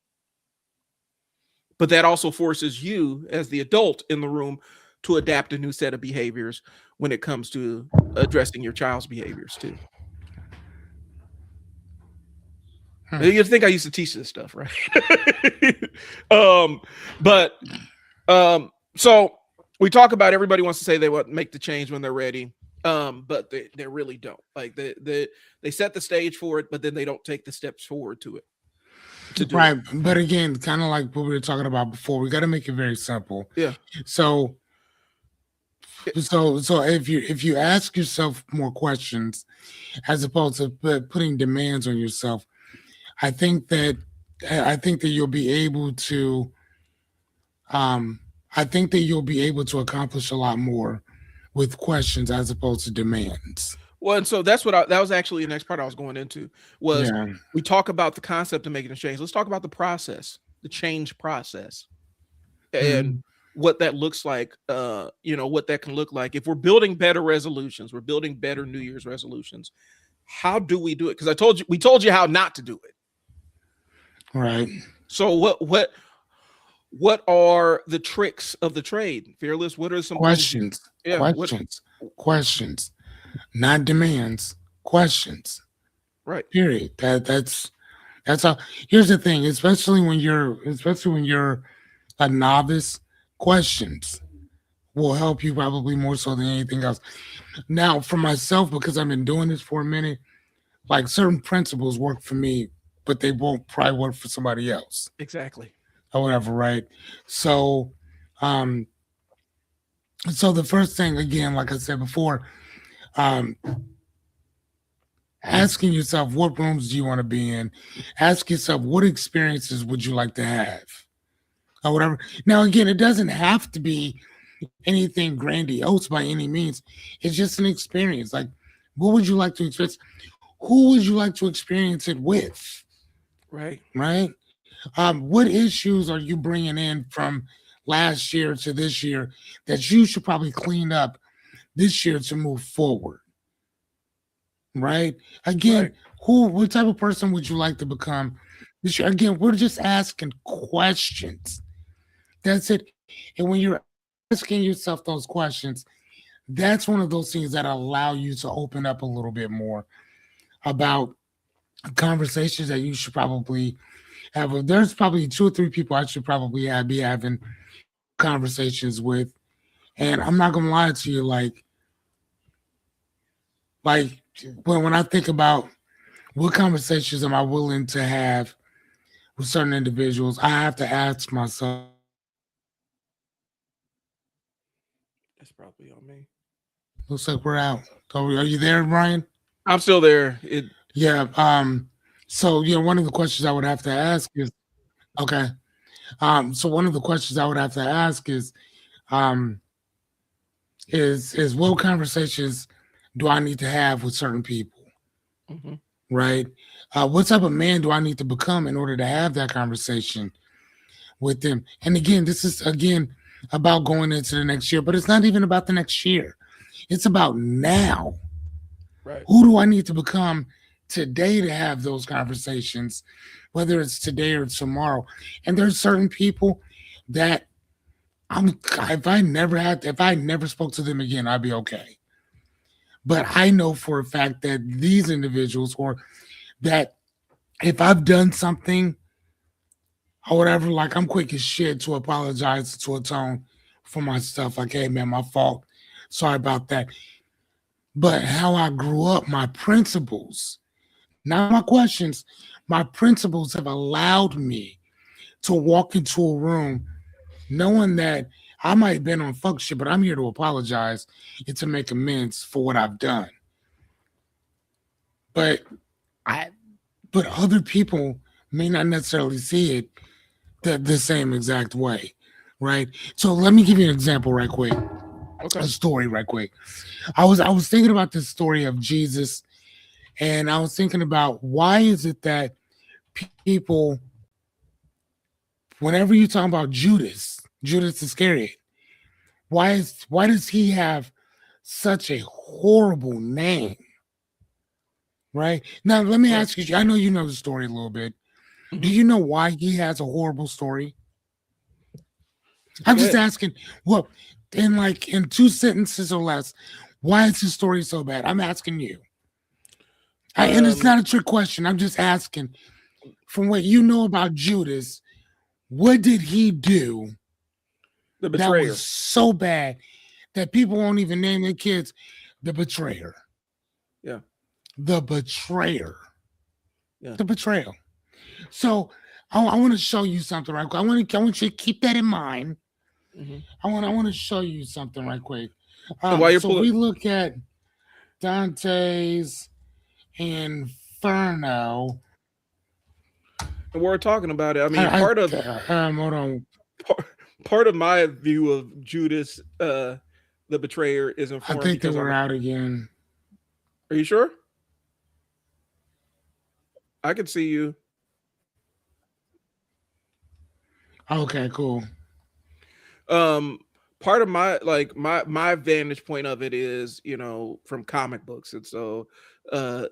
But that also forces you as the adult in the room to adapt a new set of behaviors when it comes to addressing your child's behaviors too. You think I used to teach this stuff, right? But so we talk about everybody wants to say they want to make the change when they're ready, but they really don't. Like they set the stage for it, but then they don't take the steps forward to it. Right, but again, kind of like what we were talking about before, we got to make it very simple. Yeah. So if you ask yourself more questions as opposed to putting demands on yourself, I think that you'll be able to accomplish a lot more with questions as opposed to demands. Well, and so that was actually the next part I was going into was we talk about the concept of making a change. Let's talk about the process, the change process, and what that looks like. What that can look like if we're building better resolutions, we're building better New Year's resolutions. How do we do it? Because we told you how not to do it. Right. So what are the tricks of the trade, Fearless? What are some questions? Questions, not demands. Questions. Right. Period. That's how. Here's the thing, especially when you're a novice, questions will help you probably more so than anything else. Now, for myself, because I've been doing this for a minute, like certain principles work for me, but they won't probably work for somebody else. Exactly. Or whatever, right? So the first thing, again, like I said before, asking yourself what rooms do you want to be in? Ask yourself what experiences would you like to have? Or whatever. Now, again, it doesn't have to be anything grandiose by any means. It's just an experience. Like, what would you like to experience? Who would you like to experience it with? Right. Right? What issues are you bringing in from last year to this year that you should probably clean up this year to move forward? Right? Again, what type of person would you like to become this year? Again, we're just asking questions. That's it. And when you're asking yourself those questions, that's one of those things that allow you to open up a little bit more about conversations that you should probably have. There's probably 2 or 3 people I should probably be having conversations with. And I'm not gonna lie to you, like when I think about what conversations am I willing to have with certain individuals, I have to ask myself. That's probably on me. Looks like we're out. Are you there, Brian? I'm still there. Yeah. So one of the questions I would have to ask is, okay. So one of the questions I would have to ask is what conversations do I need to have with certain people? Mm-hmm. Right? What type of man do I need to become in order to have that conversation with them? And again, this is about going into the next year, but it's not even about the next year. It's about now. Right. Who do I need to become today to have those conversations, whether it's today or tomorrow? And there's certain people that if I never spoke to them again, I'd be okay. But I know for a fact that these individuals, or that if I've done something or whatever, like I'm quick as shit to apologize, to atone for my stuff. Like, hey man, my fault. Sorry about that. But how I grew up, my principles, not my questions. My principles have allowed me to walk into a room knowing that I might have been on fuck shit, but I'm here to apologize and to make amends for what I've done. But I but other people may not necessarily see it the same exact way. Right. So let me give you an example right quick. Okay. A story right quick. I was thinking about this story of Jesus, and I was thinking about why is it that people, whenever you talk about Judas Iscariot, why does he have such a horrible name? Right now, let me Right. ask you. I know you know the story a little bit. Do Hmm. you know why he has a horrible story? I'm Go just ahead. asking. Well, in two sentences or less, why is his story so bad? I'm asking you. And it's Um, not a trick question. I'm just asking. From what you know about Judas, what did he do the that was betrayer. so bad that people won't even name their kids the betrayer? Yeah. The betrayer. Yeah. The betrayal. So I want to show you something right quick. I want you to keep that in mind. Hmm. I want to show you something right quick. And while you're So pulling, we look at Dante's Inferno. and we're talking about it. I mean, I hold on. part, part of my view of Judas, the betrayer, is I informed think they because were I'm. out again. Are you sure? I can see you. Okay, cool. um Part of my, like, my vantage point of it is, from comic books. And so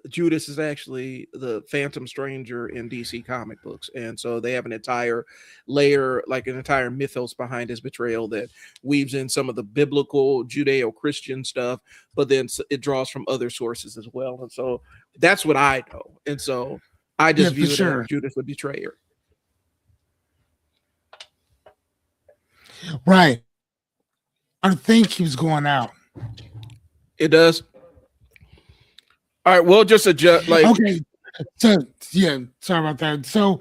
Judas is actually the Phantom Stranger in DC comic books, and so they have an entire layer, like an entire mythos behind his betrayal that weaves in some of the biblical Judeo-Christian stuff, but then it draws from other sources as well. And so that's what I know, and so I Yeah, just for view it as sure. Judas the betrayer. Right. I think he was going out. It does. All right, we'll just adjust, like. Okay. So yeah, sorry about that. So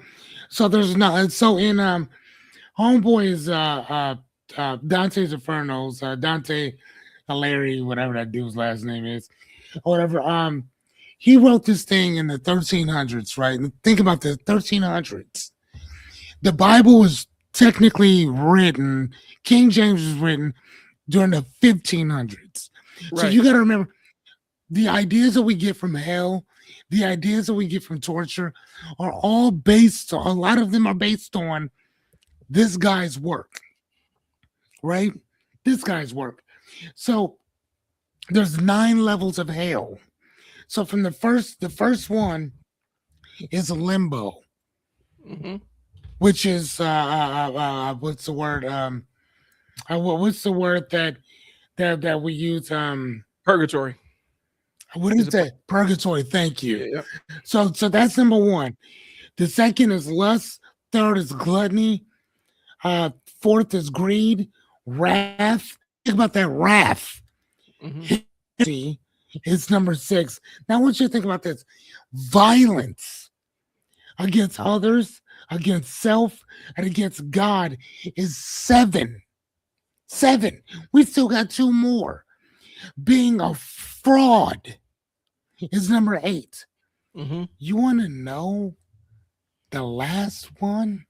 there's not so in Homeboy is Dante's Infernos, Dante Alighieri, whatever that dude's last name is, or whatever. He wrote this thing in the 1300s, right? And think about the 1300s. The Bible was technically written, King James was written during the 1500s. So Right. you got to remember the ideas that we get from hell, the ideas that we get from torture are all based on, a lot of them are based on this guy's work, right? This guy's work. So there's 9 levels of hell. So from the first one is limbo, Hmm. which is what's the word? What's the word that we use? Purgatory What is is a that? Purgatory. Thank you. yeah. So that's number one. The second is lust. Third is gluttony. Fourth is greed, wrath. Think about that wrath. Hmm. Hypocrisy is number six. Now, I want you to think about this: violence against others, against self, and against God is seven. Seven. We still got two more. Being a fraud is number eight. Hmm. You want to know the last one?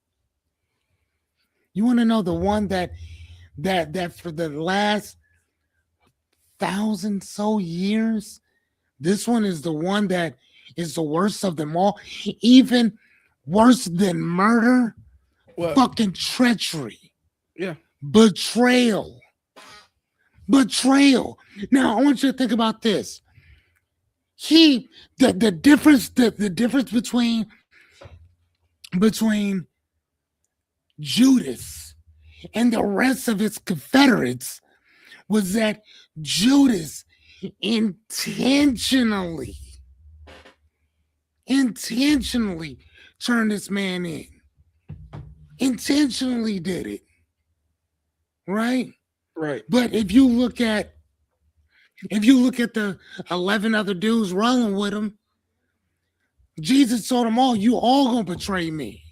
You want to know the one that for the last thousand so years, this one is the one that is the worst of them all, even worse than murder, What? fucking treachery, Yeah. betrayal, betrayal. Now I want you to think about this. He the difference between Judas and the rest of his confederates was that Judas intentionally intentionally turned this man in. Intentionally did it, right? Right. But if you look at the 11 other dudes rolling with him, Jesus told them all, you all gonna betray me.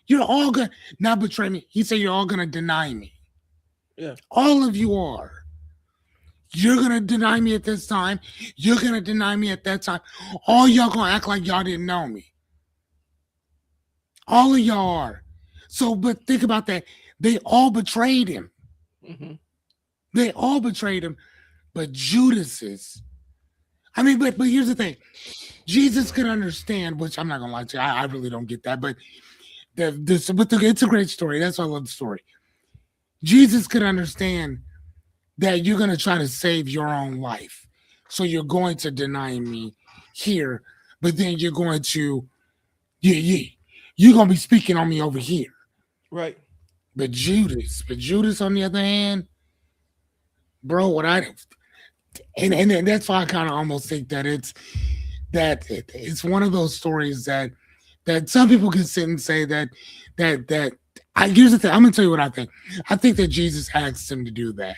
You're all gonna not betray me. He said you're all gonna deny me. Yeah. All of you are. You're gonna deny me at this time. You're gonna deny me at that time. All y'all gonna act like y'all didn't know me. All of y'all are. So, but think about that. They all betrayed him. Hmm. They all betrayed him. But Judas's. I mean, but here's the thing. Jesus could understand, which I'm not gonna lie to you. I really don't get that, but it's a great story. That's why I love the story. Jesus could understand that you're gonna try to save your own life, so you're going to deny me here, but then you're going to yeah, you're gonna be speaking on me over here. Right. But Judas, on the other hand, bro, what I and that's why I kind of almost think that it's one of those stories that some people can sit and say that here's the thing. I'm gonna tell you what I think. I think that Jesus asked him to do that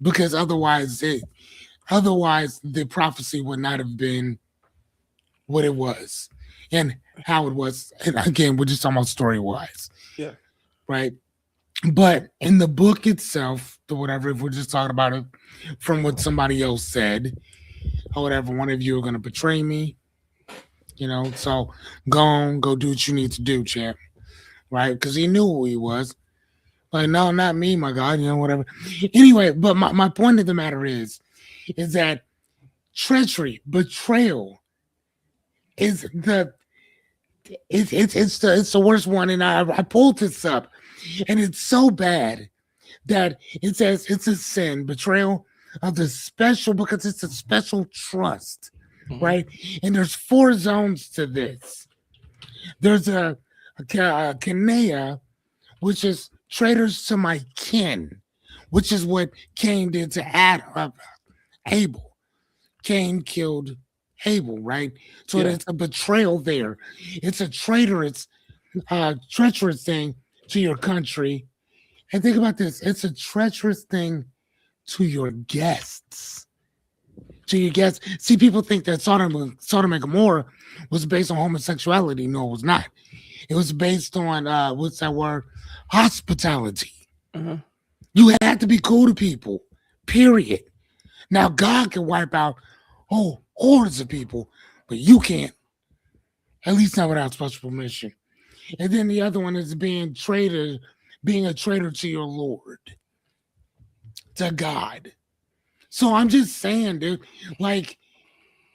because otherwise the prophecy would not have been what it was and how it was. And again, we're just talking about story wise, Yeah. right? But in the book itself, or whatever, if we're just talking about it from what somebody else said, or whatever, one of you are gonna betray me, so go on, go do what you need to do, champ, right? Because he knew who he was. Like, no, not me, my God, whatever. Anyway, but my point of the matter is that treachery, betrayal is the worst one. And I pulled this up, and it's so bad that it says it's a sin, betrayal of the special, because it's a special trust, Hmm. right? And there's 4 zones to this. There's a Kanea, which is traitors to my kin, which is what Cain did to Abel. Cain killed Abel, right? So Yeah. it's a betrayal there. It's a traitorous, treacherous thing to your country. And think about this: it's a treacherous thing to your guests. To your guests. See, people think that Sodom and Gomorrah was based on homosexuality. No, it was not. It was based on what's that word? Hospitality. Uh-huh. You had to be cool to people. Period. Now God can wipe out hordes of people, but you can't. At least not without special permission. And then the other one is being a traitor to your Lord, to God. So I'm just saying, dude, like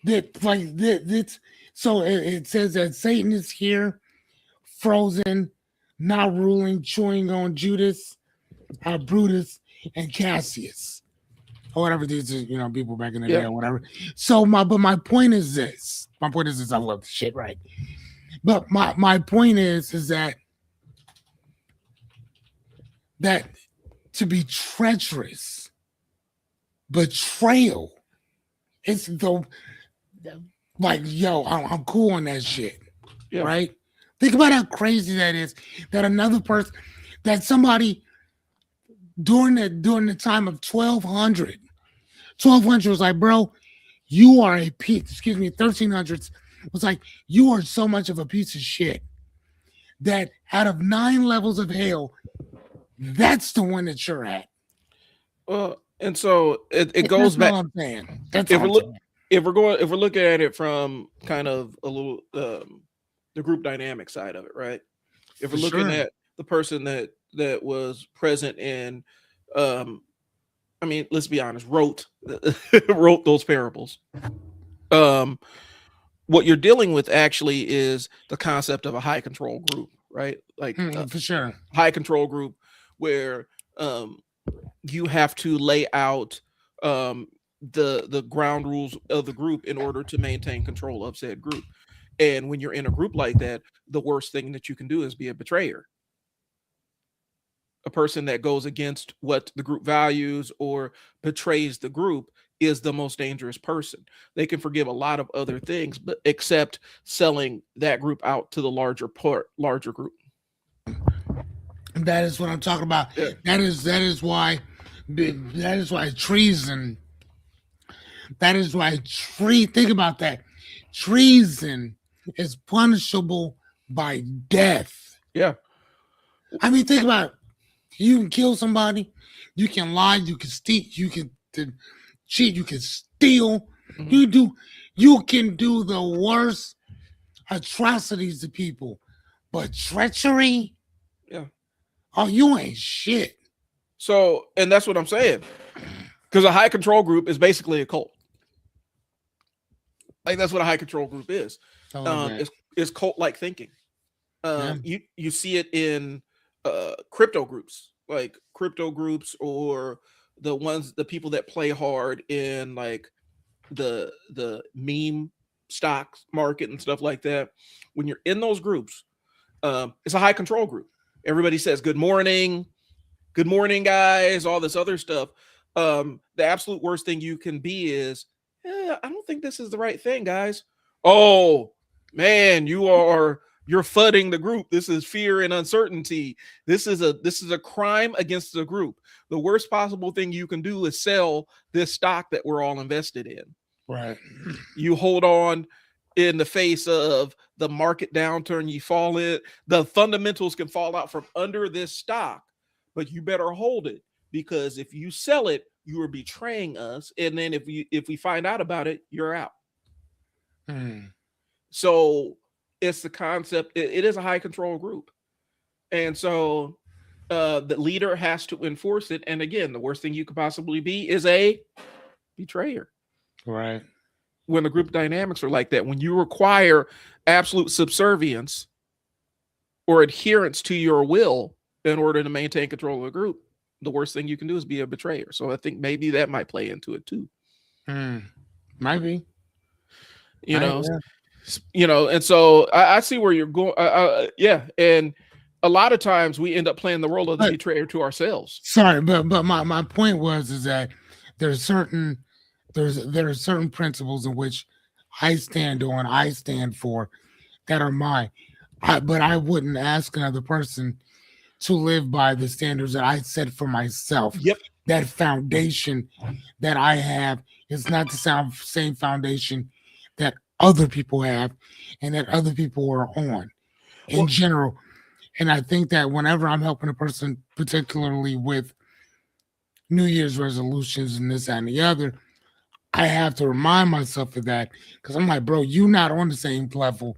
it's so it says that Satan is here, frozen, not ruling, chewing on Judas, Brutus, and Cassius, or whatever these are, people back in the day Yeah. or whatever. So my point is this. My point is this. I love the shit, right? But my point is that to be treacherous, betrayal, it's the like, yo, I'm cool on that shit, Yeah. right? Think about how crazy that is. That another person, that somebody during the time of 1200 was like, bro, you are a piece. Excuse me, 1300s was like, you are so much of a piece of shit that out of 9 levels of hell, that's the one that you're at. Well, and so it goes That's back. all I'm saying. That's If all we're I'm look saying. if we're looking at it from kind of a little the group dynamic side of it, right? If For we're looking sure. at the person that was present in, um, I mean, let's be honest, wrote wrote those parables. Um, what you're dealing with actually is the concept of a high control group, right? Like a For sure. high control group where um, you have to lay out um, the ground rules of the group in order to maintain control of said group. And when you're in a group like that, the worst thing that you can do is be a betrayer, a person that goes against what the group values or betrays the group is the most dangerous person. They can forgive a lot of other things, but except selling that group out to the larger group. That is what I'm talking about. Yeah. That is why treason. That is why think about that. treason is punishable by death. Yeah. I mean, think about it. You can kill somebody, you can lie, you can steal, you can cheat, you can steal, Mhm. you do, you can do the worst atrocities to people, but treachery, Yeah. oh, you ain't shit. So, and that's what I'm saying. Because a high control group is basically a cult. Like that's what a high control group is. A little bit, It's cult like thinking. yeah, You see it in crypto groups, like crypto groups, or the people that play hard in like the meme stocks market and stuff like that. When you're in those groups, it's a high control group. Everybody says good morning, guys, all this other stuff. The absolute worst thing you can be is, I don't think this is the right thing, guys. Oh man, you're fudding the group. This is fear and uncertainty. This is a crime against the group. The worst possible thing you can do is sell this stock that we're all invested in. right. You hold on in the face of the market downturn, you fall in, the fundamentals can fall out from under this stock, but you better hold it, because if you sell it, you are betraying us. And then if we find out about it, you're out. Mm, So it's the concept, it is a high control group. And so the leader has to enforce it. And again, the worst thing you could possibly be is a betrayer. right. When the group dynamics are like that, when you require absolute subservience or adherence to your will in order to maintain control of the group, the worst thing you can do is be a betrayer. So I think maybe that might play into it too. Mm, might be. You know, Yeah. and so I see where you're going. Yeah, and a lot of times we end up playing the role of the But betrayer to ourselves. sorry, but my point was is that there's certain there are certain principles in which I stand on, I stand for, that are mine. But I wouldn't ask another person to live by the standards that I set for myself. Yep. That foundation that I have is not the same foundation that other people have and that other people are on in Well, general. And I think that whenever I'm helping a person, particularly with New Year's resolutions and this that, and the other, I have to remind myself of that because I'm like, bro, you not on the same level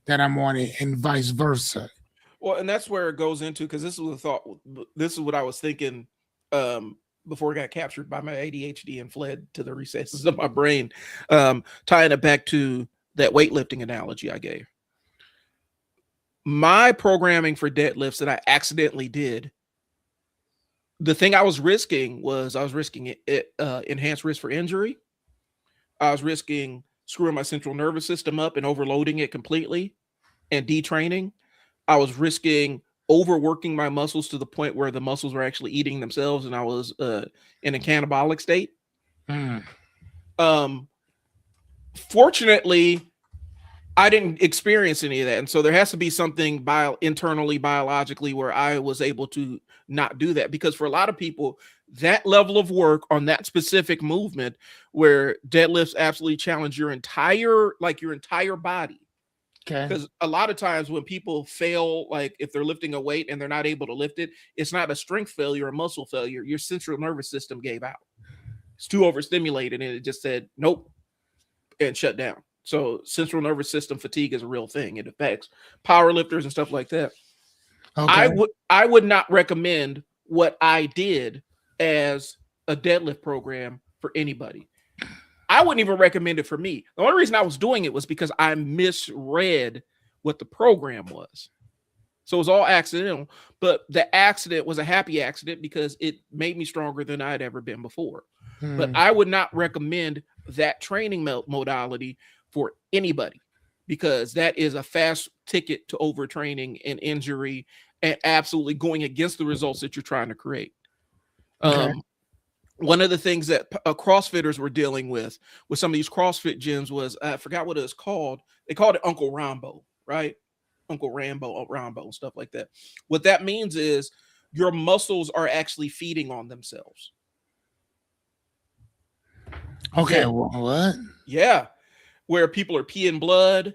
that I'm on it, and vice versa. well, and that's where it goes into, because this is what this is what I was thinking before it got captured by my ADHD and fled to the recesses of my brain. Tying it back to that weightlifting analogy I gave. My programming for deadlifts that I accidentally did, the thing I was risking enhanced risk for injury. I was risking screwing my central nervous system up and overloading it completely and detraining. I was risking overworking my muscles to the point where the muscles were actually eating themselves and I was in a catabolic state. Mm, Um, Fortunately, I didn't experience any of that. And so there has to be something internally, biologically, where I was able to not do that. Because for a lot of people, that level of work on that specific movement where deadlifts absolutely challenge your entire body. okay. Because a lot of times when people fail, like if they're lifting a weight and they're not able to lift it, it's not a strength failure or muscle failure. Your central nervous system gave out. It's too overstimulated and it just said, nope, and shut down. So central nervous system fatigue is a real thing. It affects power lifters and stuff like that. Okay. I would not recommend what I did as a deadlift program for anybody. I wouldn't even recommend it for me. The only reason I was doing it was because I misread what the program was. So it was all accidental, but the accident was a happy accident because it made me stronger than I'd ever been before. But Mm, I would not recommend that training modality for anybody because that is a fast ticket to overtraining and injury and absolutely going against the results that you're trying to create. okay. One of the things that CrossFitters were dealing with some of these CrossFit gyms was, I forgot what it was called. They called it Uncle Rambo, right? Uncle Rambo, and stuff like that. What that means is your muscles are actually feeding on themselves. Okay. Yeah, What? yeah. where people are peeing blood,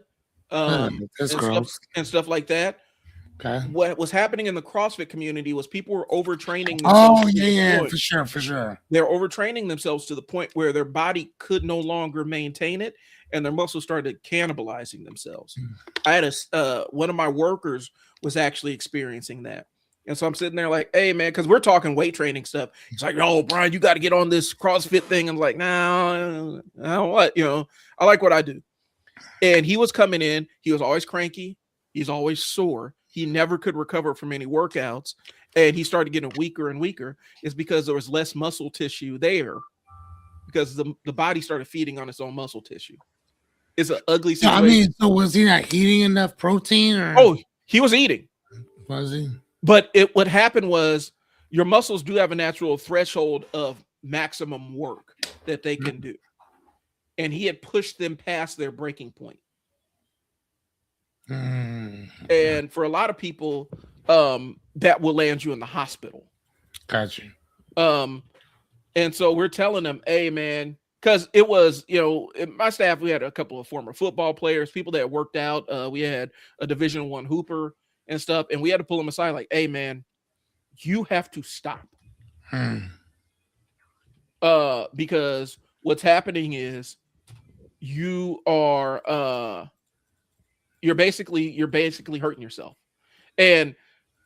Ugh, um, that's and stuff gross. and stuff like that. Okay. What was happening in the CrossFit community was people were overtraining themselves Oh to yeah, the yeah, point. for sure, for sure. They're overtraining themselves to the point where their body could no longer maintain it, and their muscles started cannibalizing themselves. I had one of my workers was actually experiencing that. And so I'm sitting there like, hey man, because we're talking weight training stuff. He's like, oh Brian, you got to get on this CrossFit thing. I'm like, no, I don't what, I like what I do. And he was coming in, he was always cranky, he's always sore. He never could recover from any workouts. And he started getting weaker and weaker. It's because there was less muscle tissue there because the body started feeding on its own muscle tissue. It's an ugly Yeah, I situation. mean, so was he not eating enough protein, or Oh, he was eating. was he? But what happened was your muscles do have a natural threshold of maximum work that they can do. And he had pushed them past their breaking point. And for a lot of people, that will land you in the hospital. Gotcha. And so we're telling them, hey man, because it was, in my staff, we had a couple of former football players, people that worked out. We had a Division I hooper and stuff, and we had to pull them aside like, hey man, you have to stop. Because what's happening is you're basically hurting yourself. And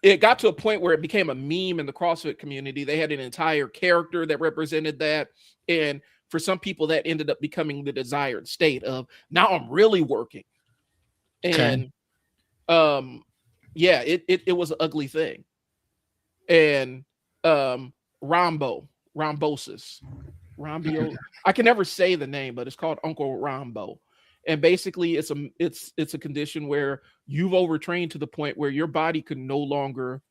it got to a point where it became a meme in the CrossFit community. They had an entire character that represented that. And for some people, that ended up becoming the desired state of now I'm really working. And yeah, it was an ugly thing. And Rhombosis. I can never say the name, but it's called Uncle Rombo. And basically it's a condition where you've overtrained to the point where your body can no longer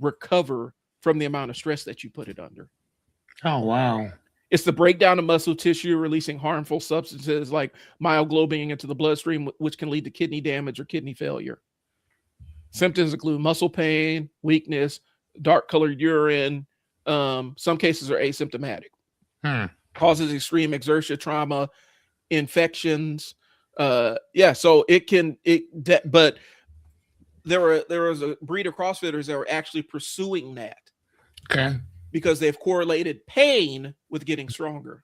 recover from the amount of stress that you put it under. Oh wow. It's the breakdown of muscle tissue, releasing harmful substances like myoglobin into the bloodstream, which can lead to kidney damage or kidney failure. Symptoms include muscle pain, weakness, dark colored urine. Some cases are asymptomatic. Causes extreme exertion, trauma, infections. So but there was a breed of CrossFitters that were actually pursuing that. Okay. Because they've correlated pain with getting stronger.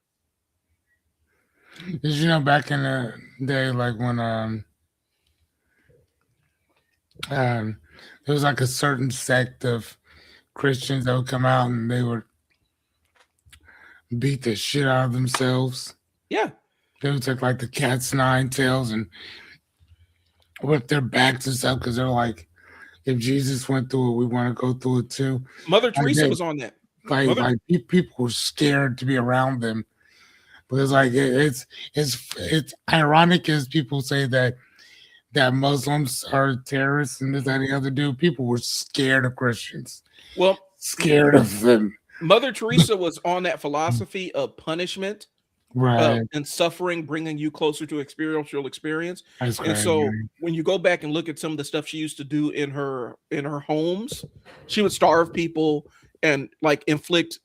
Did you know back in the day, like when there was like a certain sect of Christians that would come out and they would beat the shit out of themselves. Yeah. They would take like the cat's nine tails and whip their backs and stuff because they're like, if Jesus went through it, we want to go through it too. Mother Teresa was on that. Like people were scared to be around them because like it's ironic as people say that Muslims are terrorists and this and the other dude. People were scared of Christians. Well, scared of them. Mother Teresa was on that philosophy of punishment, right, and suffering, bringing you closer to experiential experience. That's and crazy. So when you go back and look at some of the stuff she used to do in her homes, she would starve people and like inflict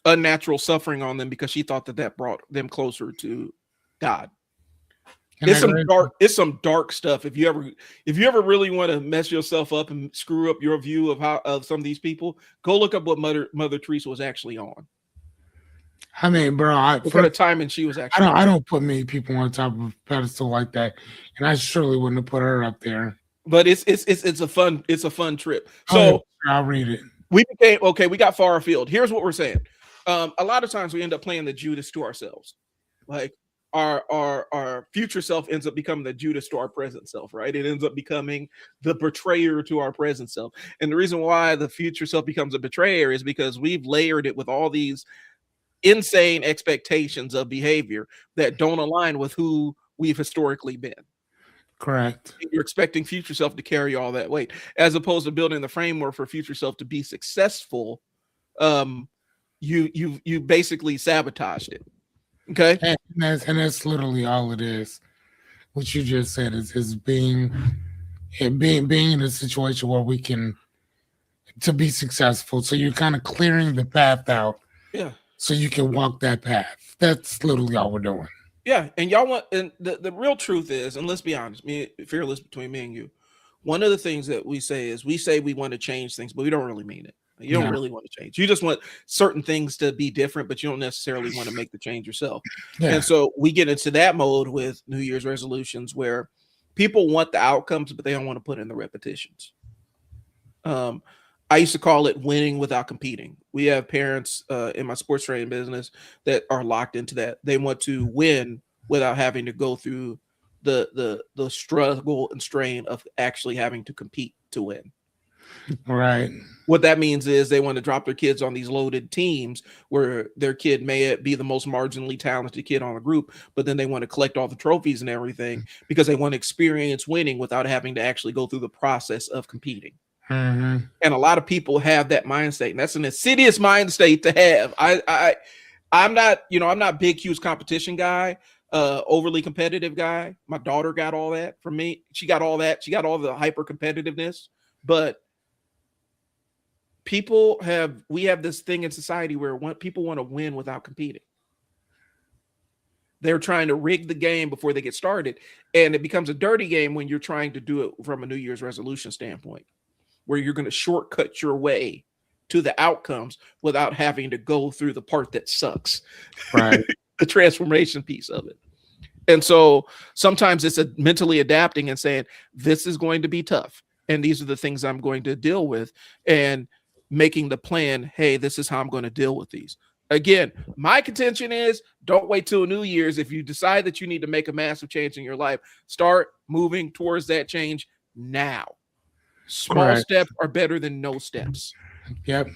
unnatural suffering on them because she thought that brought them closer to God. It's some dark stuff. If you ever really want to mess yourself up and screw up your view of some of these people, go look up what Mother Teresa was actually on. I mean, bro, for the time and she was actually. I don't put many people on top of a pedestal like that, and I surely wouldn't have put her up there. But it's a fun trip. So I'll read it. We got far afield. Here's what we're saying. A lot of times we end up playing the Judas to ourselves. Like our future self ends up becoming the Judas to our present self, right? It ends up becoming the betrayer to our present self. And the reason why the future self becomes a betrayer is because we've layered it with all these insane expectations of behavior that don't align with who we've historically been. Correct. You're expecting future self to carry all that weight, as opposed to building the framework for future self to be successful. You basically sabotaged it. Okay, and that's literally all it is. What you just said is being in a situation where we can to be successful. So you're kind of clearing the path out. Yeah. So you can walk that path. That's literally all we're doing. Yeah, and y'all want, and the real truth is, and let's be honest, me fearless between me and you. One of the things that we say is we say we want to change things, but we don't really mean it. You don't Yeah, really want to change. You just want certain things to be different, but you don't necessarily want to make the change yourself. yeah, And so we get into that mode with New Year's resolutions where people want the outcomes, but they don't want to put in the repetitions. Um, I used to call it winning without competing. We have parents in my sports training business that are locked into that. They want to win without having to go through the struggle and strain of actually having to compete to win. right, What that means is they want to drop their kids on these loaded teams where their kid may be the most marginally talented kid on the group, but then they want to collect all the trophies and everything because they want to experience winning without having to actually go through the process of competing. hmm, And a lot of people have that mind state, and that's an insidious mind state to have. I'm not, I'm not big huge competition guy, overly competitive guy. My daughter got all that from me. She got all that. She got all the hyper competitiveness. But we have this thing in society where people want to win without competing. They're trying to rig the game before they get started, and it becomes a dirty game when you're trying to do it from a New Year's resolution standpoint, where you're going to shortcut your way to the outcomes without having to go through the part that sucks, right, the transformation piece of it. And so sometimes it's mentally adapting and saying, this is going to be tough. And these are the things I'm going to deal with. And making the plan, hey, this is how I'm going to deal with these. Again, my contention is don't wait till New Year's. If you decide that you need to make a massive change in your life, start moving towards that change now. Small correct. steps are better than no steps. Yep.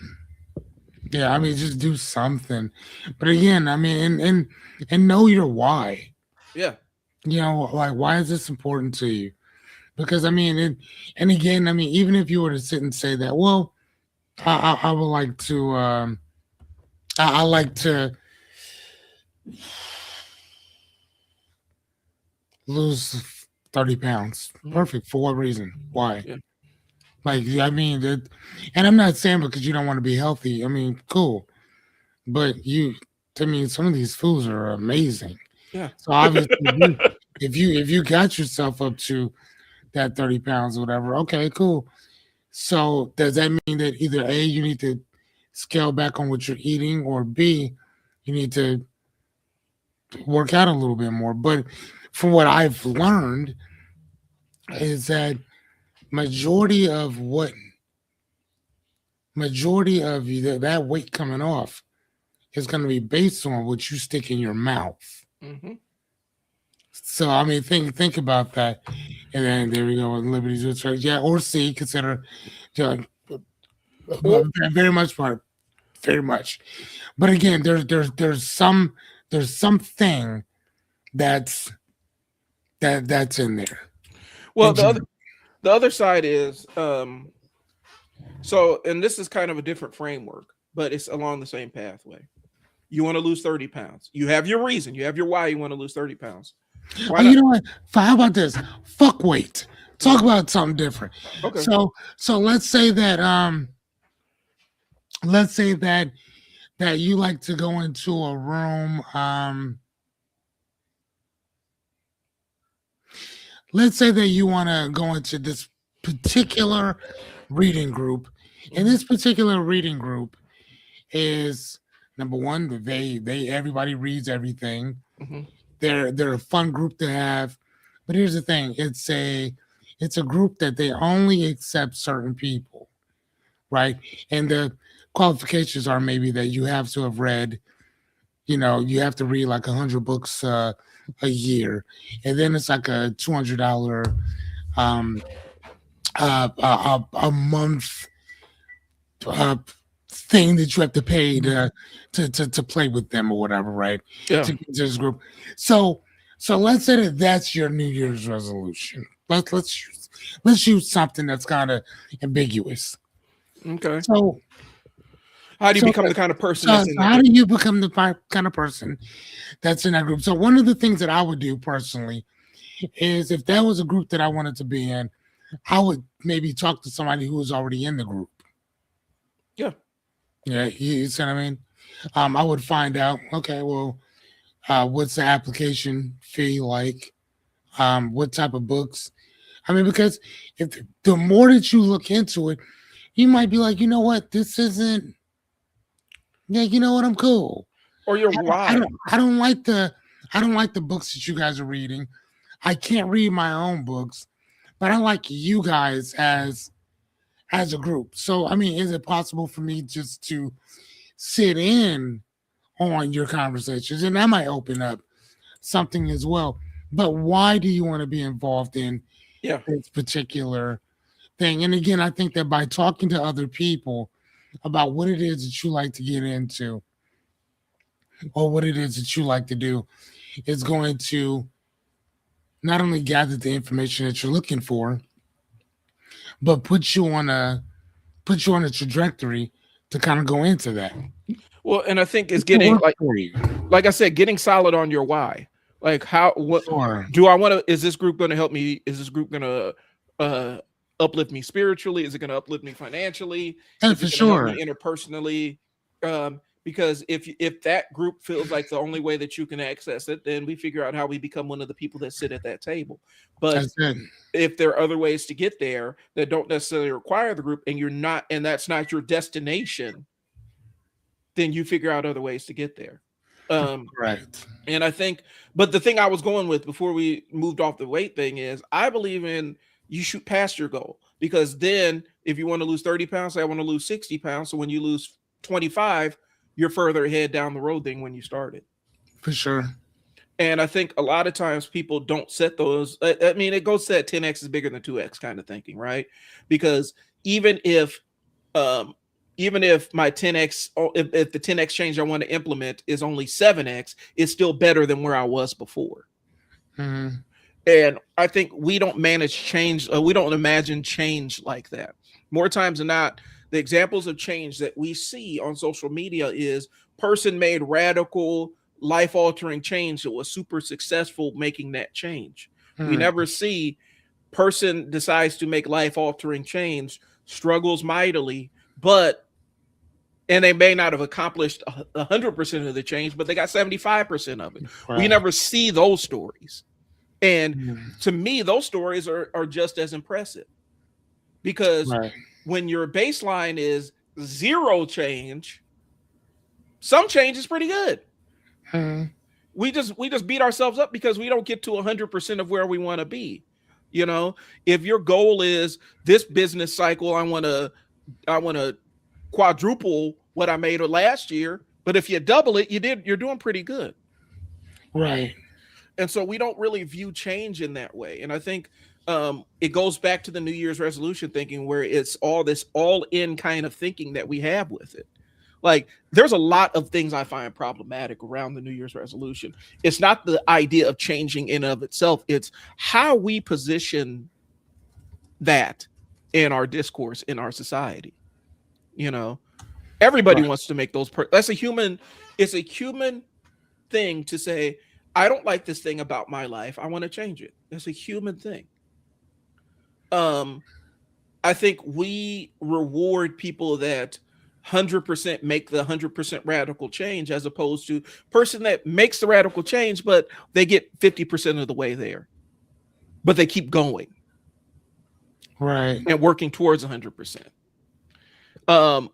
Yeah, I mean, just do something. But again, I mean, and know your why. Yeah. You know, like why is this important to you? Because I mean, and again, I mean, even if you were to sit and say that, well, I would like to, I like to lose 30 pounds. Mhm. Perfect. For what reason? Why? Yeah. Like, I mean, and I'm not saying because you don't want to be healthy. I mean, cool, but I mean, some of these foods are amazing. Yeah. So obviously, if you got yourself up to that 30 pounds or whatever, okay, cool. So does that mean that either A, you need to scale back on what you're eating, or B, you need to work out a little bit more? But from what I've learned is that majority of what majority of that weight coming off is going to be based on what you stick in your mouth. Mm-hmm. So I mean, think about that, and then there we go with Liberty's research. Yeah, or C, consider, you know, Or very much part, very much. But again, there's something that's that's in there. well, And you, the other side is so, and this is kind of a different framework, but it's along the same pathway. You want to lose 30 pounds. You have your reason. You have your why you want to lose 30 pounds. oh, Why you not? know what? How about this? Fuck weight. Talk Mhm. about something different. Okay. So let's say that you like to go into a room. Let's say that you want to go into this particular reading group, and Mhm. this particular reading group is number one that they everybody reads everything. Mhm. They're a fun group to have, but here's the thing: it's a group that they only accept certain people, right? And the qualifications are maybe that you have to have read, you have to read like 100 books a year, and then it's like a $200 um, a month uh, thing that you have to pay to play with them or whatever, right? Yeah. To get to this group. So let's say that that's your New Year's resolution. Let's use something that's kind of ambiguous. Okay. So How do you so become the kind of person so, that's in so the how group? do you become the kind of person that's in that group? So one of the things that I would do personally is if that was a group that I wanted to be in, I would maybe talk to somebody who was already in the group. Yeah. Yeah, you see what I mean? I would find out. Okay, well, What's the application fee like? What type of books? I mean, because if the more that you look into it, you might be like, you know what, this isn't. Yeah, you know what, I'm cool. Or your I why. don't. I don't like the. I don't like the books that you guys are reading. I can't read my own books, but I like you guys as a group. So, I mean, is it possible for me just to sit in on your conversations, and that might open up something as well? But why do you want to be involved in Yeah. this particular thing? And again, I think that by talking to other people about what it is that you like to get into or what it is that you like to do is going to not only gather the information that you're looking for, but put you on a trajectory to kind of go into that. Well, and I think it's It getting work for you. like I said, getting solid on your why. Like how what Sure. do I want to is this group going to help me? Is this group going to uh uplift me spiritually? Is it going to uplift me financially? And Is for it going to help sure. me interpersonally? Because if that group feels like the only way that you can access it, then we figure out how we become one of the people that sit at that table. But That's it. if there are other ways to get there that don't necessarily require the group and you're not and that's not your destination, then you figure out other ways to get there. Right. And I think, but the thing I was going with before we moved off the weight thing is I believe in you shoot past your goal, because then if you want to lose 30 pounds, say I want to lose 60 pounds. So when you lose 25, you're further ahead down the road than when you started. For sure. And I think a lot of times people don't set those. I mean, it goes to that 10x is bigger than 2x kind of thinking, right? Because even if um, even if my 10x, if the 10x change I want to implement is only 7x, it's still better than where I was before. Hmm. And I think we don't manage change. We don't imagine change like that. More times than not, the examples of change that we see on social media is person made radical, life altering change that was super successful making that change. We Hmm. never see person decides to make life altering change, struggles mightily, but and they may not have accomplished 100% of the change, but they got 75% of it. We Right. never see those stories. And Hmm. to me, those stories are just as impressive, because Right. when your baseline is zero change, some change is pretty good. Hmm. We just beat ourselves up because we don't get to 100% of where we want to be. You know, if your goal is this business cycle, I want to quadruple what I made last year, but if you double it, you're doing pretty good. Right. And so we don't really view change in that way. And I think it goes back to the New Year's resolution thinking, where it's all this all in kind of thinking that we have with it. Like there's a lot of things I find problematic around the New Year's resolution. It's not the idea of changing in and of itself. It's how we position that in our discourse, in our society. You know, everybody Right. wants to make those. That's a human. It's a human thing to say, I don't like this thing about my life. I want to change it. That's a human thing. Um, I think we reward people that 100% make the 100% radical change, as opposed to person that makes the radical change, but they get 50% of the way there, but they keep going Right. and working towards 100%. Um,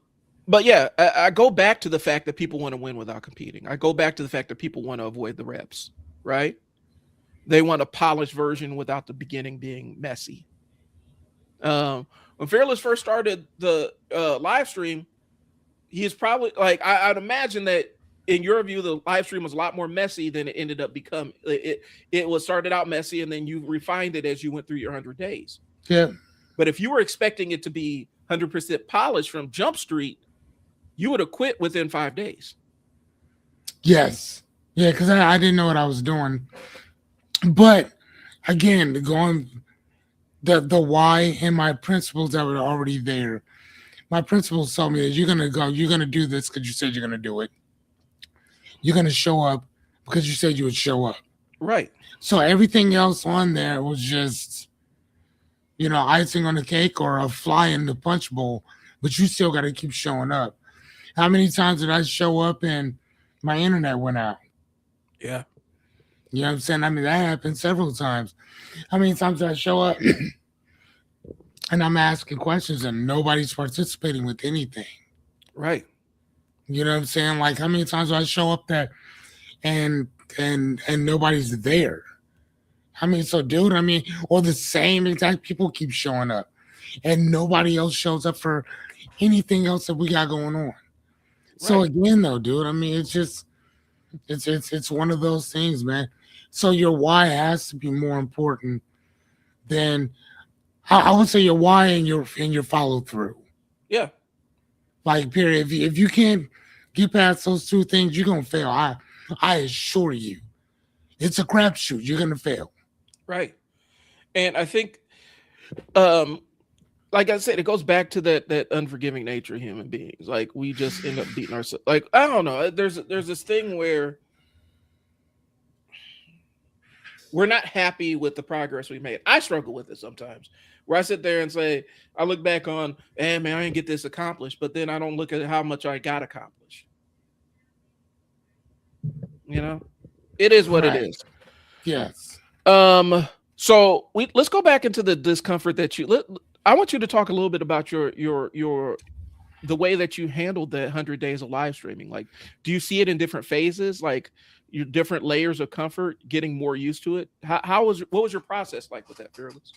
but yeah, I go back to the fact that people want to win without competing. I go back to the fact that people want to avoid the reps, right? They want a polished version without the beginning being messy. When Fearless first started the live stream, he's probably like, I'd imagine that in your view, the live stream was a lot more messy than it ended up becoming. It was started out messy, and then you refined it as you went through your 100 days. Yeah. But if you were expecting it to be 100% polished from Jump Street, you would have quit within 5 days. Yes. Yeah. Because I didn't know what I was doing. But again, going the why and my principles that were already there. My principles told me that you're gonna do this because you said you're gonna do it. You're gonna show up because you said you would show up. Right. So everything else on there was just, icing on the cake or a fly in the punch bowl, but you still got to keep showing up. How many times did I show up and my internet went out? Yeah. You know what I'm saying? I mean, that happened several times. How many times I show up and I'm asking questions and nobody's participating with anything? Right. You know what I'm saying? Like how many times do I show up there and and nobody's there? I mean, so dude, I mean, or the same exact people keep showing up and nobody else shows up for anything else that we got going on. So Right. again though, dude, I mean it's just it's one of those things, man. So your why has to be more important than I would say your why and your follow through. Yeah. Like period. If you can't get past those two things, you're gonna fail. I assure you. It's a crapshoot. You're gonna fail. Right. And I think, um, like I said, it goes back to that unforgiving nature of human beings. Like we just end up beating ourselves. Like I don't know. There's this thing where we're not happy with the progress we made. I struggle with it sometimes, where I sit there and say, I look back on, hey man, I didn't get this accomplished, but then I don't look at how much I got accomplished. You know, it is what it Right. is. Yes. So let's go back into the discomfort that I want you to talk a little bit about your the way that you handled the 100 days of live streaming. Like, do you see it in different phases, like your different layers of comfort, getting more used to it? What was your process like with that, Fearless?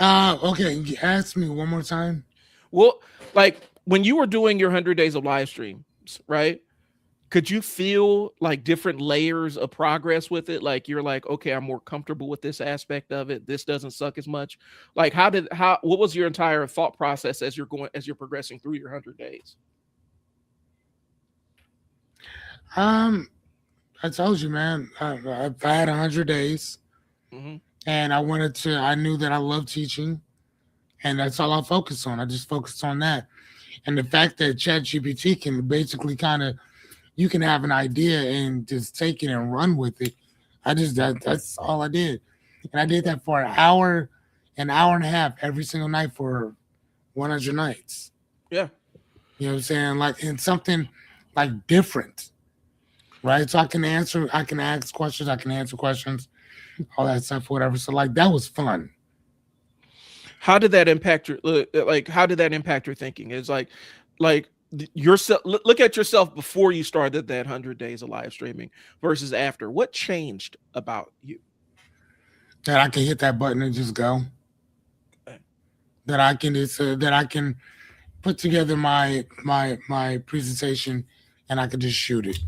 Okay, ask me one more time. Well, like when you were doing your 100 days of live streams, right? Could you feel like different layers of progress with it? Like you're like, okay, I'm more comfortable with this aspect of it. This doesn't suck as much. Like what was your entire thought process as you're progressing through your 100 days? Um, I told you, man. I had 100 days, Hmm. and I wanted to. I knew that I love teaching, and that's all I focused on. I just focused on that, and the fact that ChatGPT can basically kind of you can have an idea and just take it and run with it. That's all I did, and I did that for an hour and a half every single night for 100 nights. Yeah. You know what I'm saying? Like in something like different, right? So I can ask questions, I can answer questions, all that stuff, whatever. So like that was fun. How did that impact your like? How did that impact your thinking? It's like yourself. Look at yourself before you started that 100 days of live streaming versus after. What changed about you? That I can hit that button and just go. Okay. That I can put together my presentation and I could just shoot it.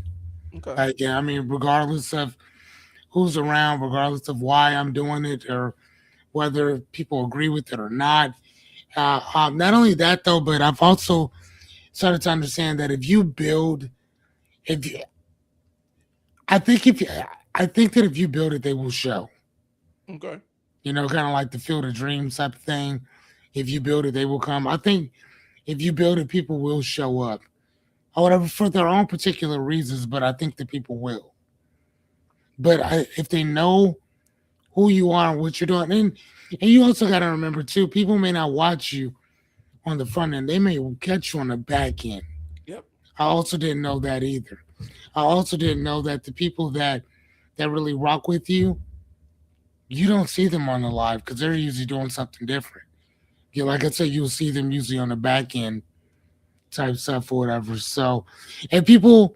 Okay. Like yeah, I mean, regardless of who's around, regardless of why I'm doing it or whether people agree with it or not. Not only that though, but I've also started to understand that if you, I think if you, I think that if you build it, they will show. Okay. You know, kind of like the field of dreams type of thing. If you build it, they will come. I think if you build it, people will show up or whatever for their own particular reasons. But I think that people will. But if they know who you are and what you're doing, and you also got to remember too, people may not watch you on the front end; they may catch you on the back end. Yep. I also didn't know that either. I also didn't know that the people that really rock with you, you don't see them on the live because they're usually doing something different. Yeah, like I said, you'll see them usually on the back end type stuff or whatever. So, and people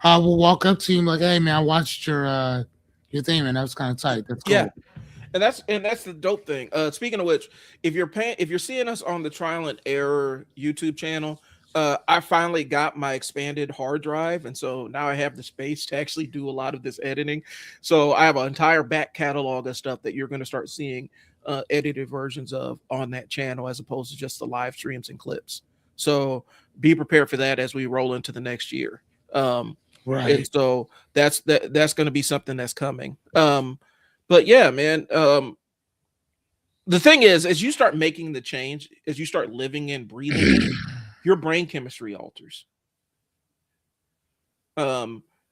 will walk up to you like, "Hey man, I watched your thing, man. That was kind of tight. That's Yeah. cool." And that's the dope thing. Speaking of which, if you're seeing us on the Trial and Error YouTube channel, I finally got my expanded hard drive, and so now I have the space to actually do a lot of this editing. So I have an entire back catalog of stuff that you're going to start seeing edited versions of on that channel, as opposed to just the live streams and clips. So be prepared for that as we roll into the next year. And Right. so that's going to be something that's coming. But yeah, man. The thing is, as you start making the change, as you start living and breathing it, your brain chemistry alters.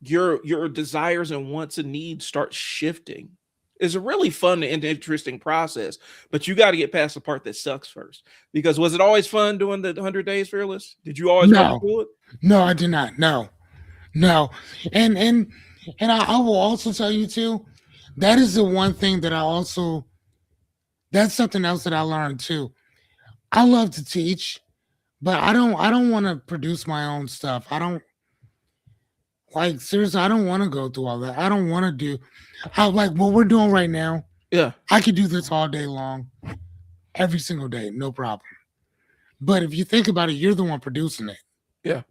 Your desires and wants and needs start shifting. It's a really fun and interesting process, but you got to get past the part that sucks first. Because was it always fun doing the 100 days fearless? Did you always want to No, do it? no, I did not. No, no, and And I will also tell you too, that is the one thing that I also, that's something else that I learned too. I love to teach, but I don't want to produce my own stuff. I don't like seriously, I don't want to go through all that. I don't want to do I like what we're doing right now. Yeah, I could do this all day long, every single day, no problem. But if you think about it, you're the one producing it. yeah.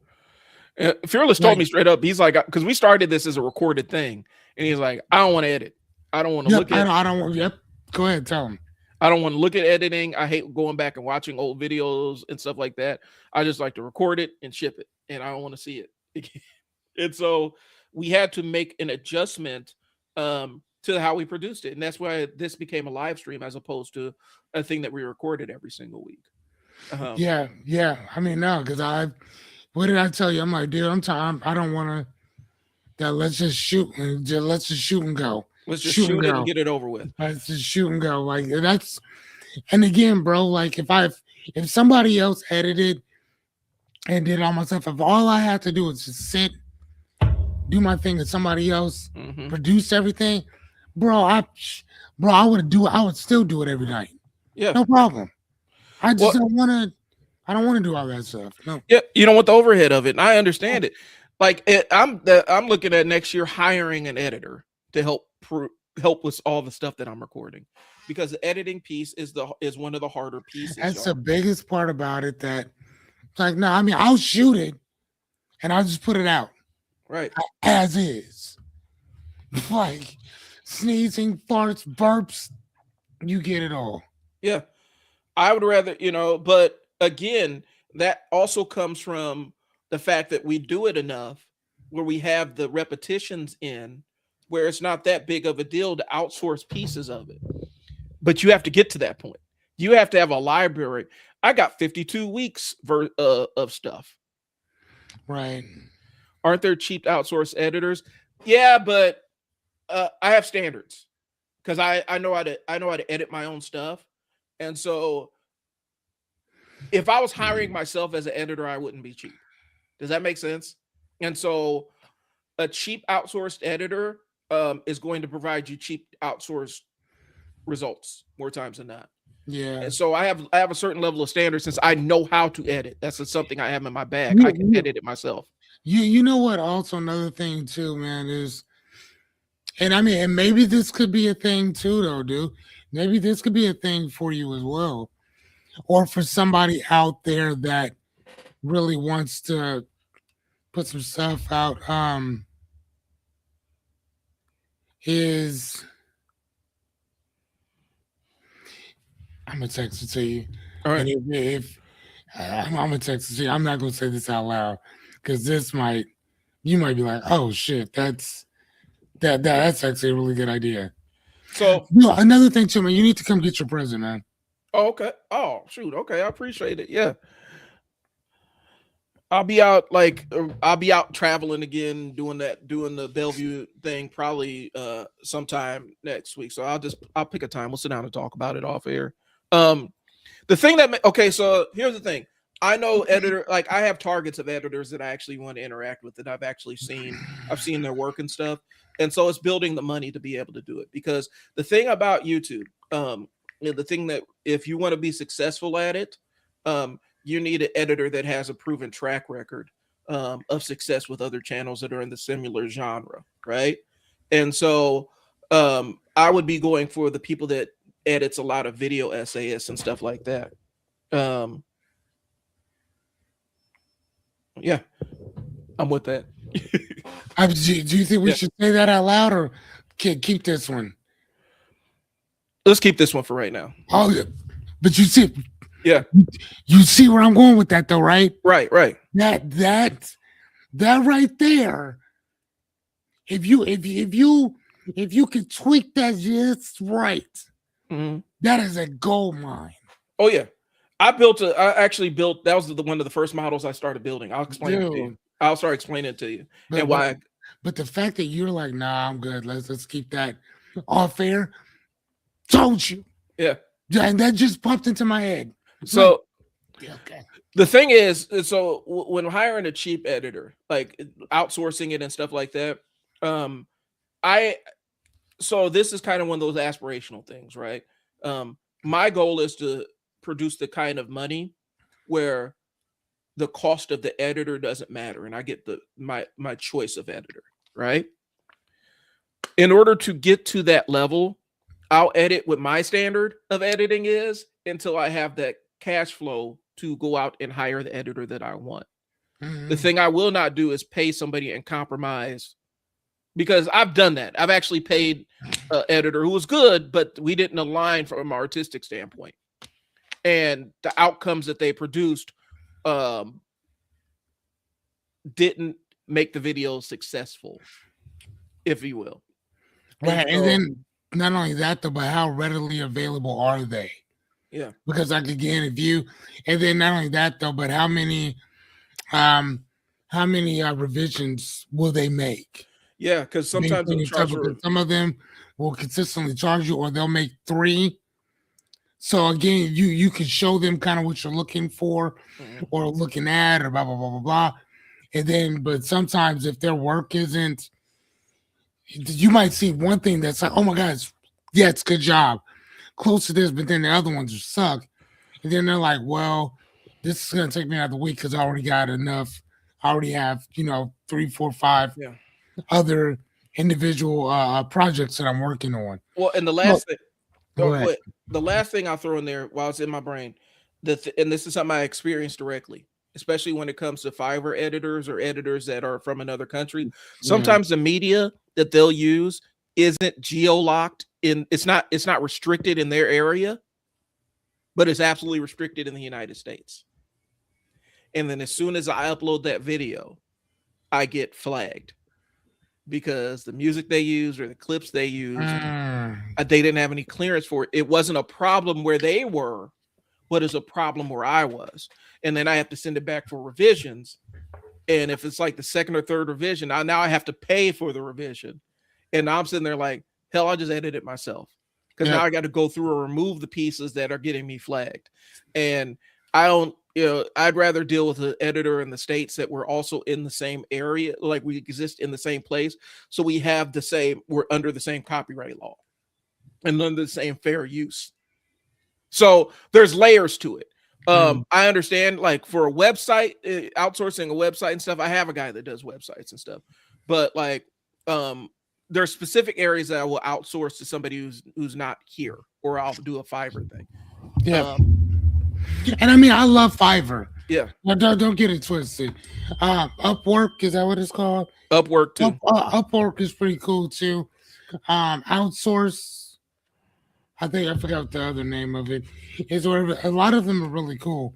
Fearless told Like, me straight up, he's like, because we started this as a recorded thing, and he's like, I don't want to edit. I don't want to yep, look at. I don't want. Yep, go ahead, tell them. I don't want to look at editing. I hate going back and watching old videos and stuff like that. I just like to record it and ship it, and I don't want to see it. And so we had to make an adjustment to how we produced it, and that's why this became a live stream as opposed to a thing that we recorded every single week. Yeah, yeah. I mean, no, because what did I tell you? I'm like, dude, I'm tired. I don't want to. That let's just shoot and let's just shoot and go, Let's just shoot and shoot it and go. get it over with. Let's just shoot and go. Like that's, and again, bro, like if somebody else edited and did it all myself, if all I had to do was just sit, do my thing, and somebody else produced everything, bro, I would do it. I would still do it every night. Yeah. No problem. I just Well, don't want to. I don't want to do all that stuff. No. yeah, you don't want the overhead of it, and I understand it. Like I'm looking at next year hiring an editor to help with all the stuff that I'm recording, because the editing piece is one of the harder pieces. That's y'all. the biggest part about it. That it's like, no, I mean, I'll shoot it, and I'll just put it out Right. as is, like sneezing, farts, burps. You get it all. Yeah. I would rather, but again, that also comes from the fact that we do it enough where we have the repetitions in where it's not that big of a deal to outsource pieces of it. But you have to get to that point. You have to have a library. I got 52 weeks of stuff. Right. Aren't there cheap outsourced editors? Yeah, but I have standards because I know how to edit my own stuff. And so if I was hiring myself as an editor, I wouldn't be cheap. Does that make sense? And so a cheap outsourced editor is going to provide you cheap outsourced results more times than not. Yeah. And so I have a certain level of standard since I know how to edit. That's something I have in my bag. I can edit it myself. You know what? Also, another thing too, man, is, and I mean, and maybe this could be a thing too, though, dude. Maybe this could be a thing for you as well, or for somebody out there that really wants to put some stuff out. Is I'm gonna text it to you, All right. and if I'm gonna text it to you, I'm not gonna say this out loud because you might be like, oh shit, that's actually a really good idea. So Another thing too, man, you need to come get your present, man. oh, okay. Oh, shoot. Okay, I appreciate it. Yeah. I'll be out traveling again, doing the Bellevue thing probably sometime next week. So I'll pick a time. We'll sit down and talk about it off air. The thing okay, so here's the thing. I know I have targets of editors that I actually want to interact with that I've seen their work and stuff. And so it's building the money to be able to do it, because the thing about YouTube, the thing that if you want to be successful at it, you need an editor that has a proven track record of success with other channels that are in the similar genre, right? And so I would be going for the people that edits a lot of video essayists and stuff like that. Yeah, I'm with that. Do you think we should say that out loud, or keep this one? Let's keep this one for right now. Oh, yeah. But you see, yeah, you see where I'm going with that, though, right? Right. That right there. If you can tweak that just right, that is a gold mine. Oh yeah, I actually built. That was one of the first models I started building. I'll explain it to you. I'll start explaining it to you and why. But the fact that you're like, nah, I'm good. Let's keep that off air. Told you. Yeah. And that just popped into my head. So okay. The thing is, so when hiring a cheap editor, like outsourcing it and stuff like that, Um, I so this is kind of one of those aspirational things, right? My goal is to produce the kind of money where the cost of the editor doesn't matter, and I get my choice of editor, right? In order to get to that level, I'll edit what my standard of editing is until I have that cash flow to go out and hire the editor that I want. The Mm-hmm. thing I will not do is pay somebody and compromise, because I've done that. I've actually paid an editor who was good, but we didn't align from an artistic standpoint. And the outcomes that they produced um, didn't make the video successful, if you will. And Right, and so, then not only that though, but how readily available are they? yeah, Because like again, if you, and then not only that though, but um how many revisions will they make? yeah, because Being sometimes they'll clean and charge stuff, for, because some of them will consistently charge you, or they'll make three. So again, you can show them kind of what you're looking for Mhm. or looking at, or blah blah blah blah blah. And then, but sometimes if their work isn't, you might see one thing that's like, oh my gosh, yeah, it's good job, close to this, but then the other ones suck. And then they're like, well, this is gonna take me another week because I already got enough. I already have, 3, 4, 5 Yeah. other individual projects that I'm working on. Well, and the Well, last thing, go ahead. what the last thing I'll throw in there while it's in my brain, and this is something I experienced directly, especially when it comes to Fiverr editors or editors that are from another country. Yeah. Sometimes the media that they'll use isn't geo-locked in, it's not restricted in their area, but it's absolutely restricted in the United States. And then as soon as I upload that video, I get flagged because the music they used or the clips they used, Mm, they didn't have any clearance for it. It wasn't a problem where they were, but it's a problem where I was. And then I have to send it back for revisions. And if it's like the second or third revision, now I have to pay for the revision. And now I'm sitting there like, hell, I just edited it myself. Because now yep. I got to go through or remove the pieces that are getting me flagged. And I don't, I'd rather deal with an editor in the States that we're also in the same area, like we exist in the same place. So we're under the same copyright law and under the same fair use. So there's layers to it. Mm, I understand, like for a website, outsourcing a website and stuff. I have a guy that does websites and stuff, but like, there are specific areas that I will outsource to somebody who's not here, or I'll do a Fiverr thing. yep. Um, And I mean, I love Fiverr. yeah, Now, don't get it twisted. Upwork, is that what it's called? Upwork too. Upwork is pretty cool too. Outsource, I think I forgot the other name of it. Is whatever. A lot of them are really cool.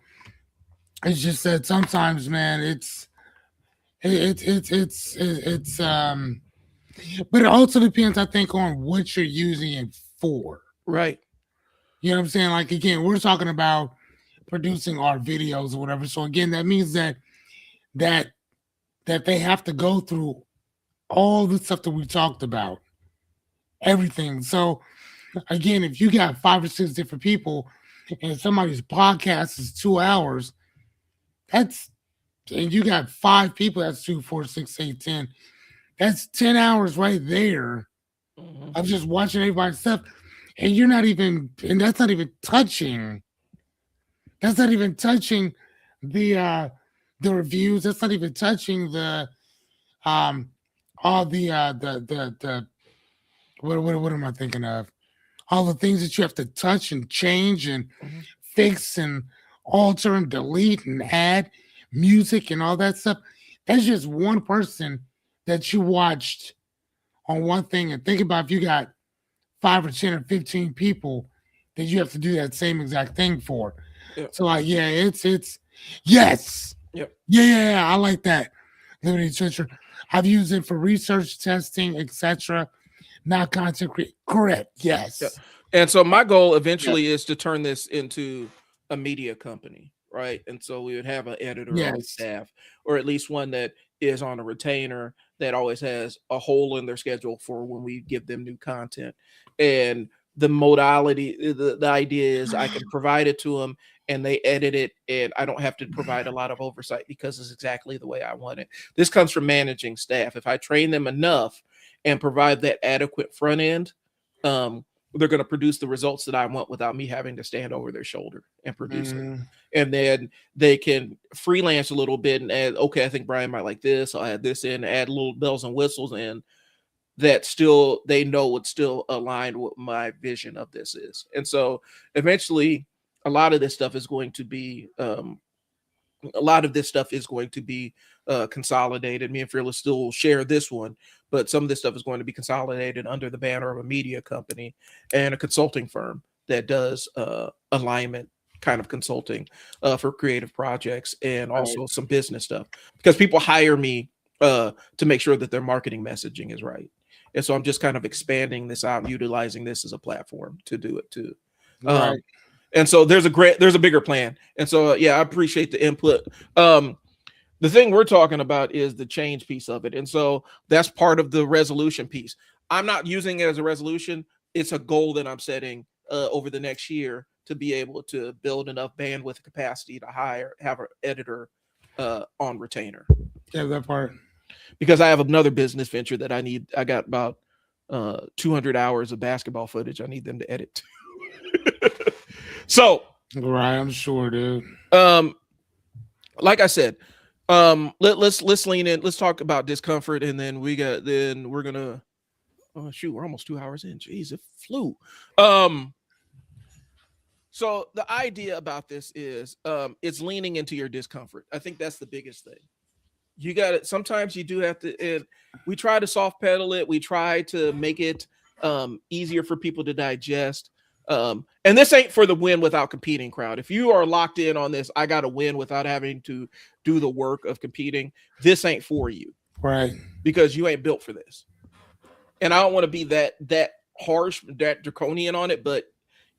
It's just that sometimes, man, it's but it also depends, I think, on what you're using it for. Right. You know what I'm saying? Like again, we're talking about producing our videos or whatever. So again, that means that that they have to go through all the stuff that we talked about, everything. So again, if you got 5 or 6 different people and somebody's podcast is 2 hours, that's and you got 5 people, that's 2, 4, 6, 8, 10. That's 10 hours right there Mhm. of just watching everybody's stuff. And you're not even, and that's not even touching the reviews. That's not even touching the um all the what am I thinking of? All the things that you have to touch and change and Mhm. fix and alter and delete and add music and all that stuff. That's just one person that you watched on one thing. And think about if you got 5 or 10 or 15 people that you have to do that same exact thing for. Yep. So like, yeah, it's yes. Yep. Yeah, I like that. Liberty Switcher. I've used it for research, testing, etc. Not content create. Correct. Yeah. Yes. And so my goal Yep. eventually is to turn this into a media company, right? And so we would have an editor on Yes. staff, or at least one that is on a retainer that always has a hole in their schedule for when we give them new content. And the modality, the idea is I can provide it to them and they edit it, and I don't have to provide a lot of oversight because it's exactly the way I want it. This comes from managing staff. If I train them enough, and provide that adequate front end, um, they're going to produce the results that I want without me having to stand over their shoulder and produce it. Mm, And then they can freelance a little bit and add, okay, I think Brian might like this. I'll add this in, add little bells and whistles in that still they know would still align with my vision of this is. And so eventually a lot of this stuff is going to be consolidated. Me and Fearless still share this one, but some of this stuff is going to be consolidated under the banner of a media company and a consulting firm that does alignment kind of consulting for creative projects and right, also some business stuff because people hire me to make sure that their marketing messaging is right. And so I'm just kind of expanding this out, utilizing this as a platform to do it too. right, Um, and so there's a bigger plan. And so yeah, I appreciate the input. The thing we're talking about is the change piece of it. And so that's part of the resolution piece. I'm not using it as a resolution. It's a goal that I'm setting over the next year to be able to build enough bandwidth capacity to have an editor on retainer. yeah, that part. Because I have another business venture that I need. I got about 200 hours of basketball footage I need them to edit. So, Right, I'm sure, dude. like I said, let's lean in. Let's talk about discomfort, and then we're gonna. Oh shoot, we're almost 2 hours in. Jeez, it flew. So the idea about this is it's leaning into your discomfort. I think that's the biggest thing. You got it. Sometimes you do have to. We try to soft pedal it. We try to make it easier for people to digest. And this ain't for the win without competing crowd. If you are locked in on this, I got to win without having to do the work of competing. This ain't for you, Right. because you ain't built for this. And I don't want to be that harsh, that draconian on it. But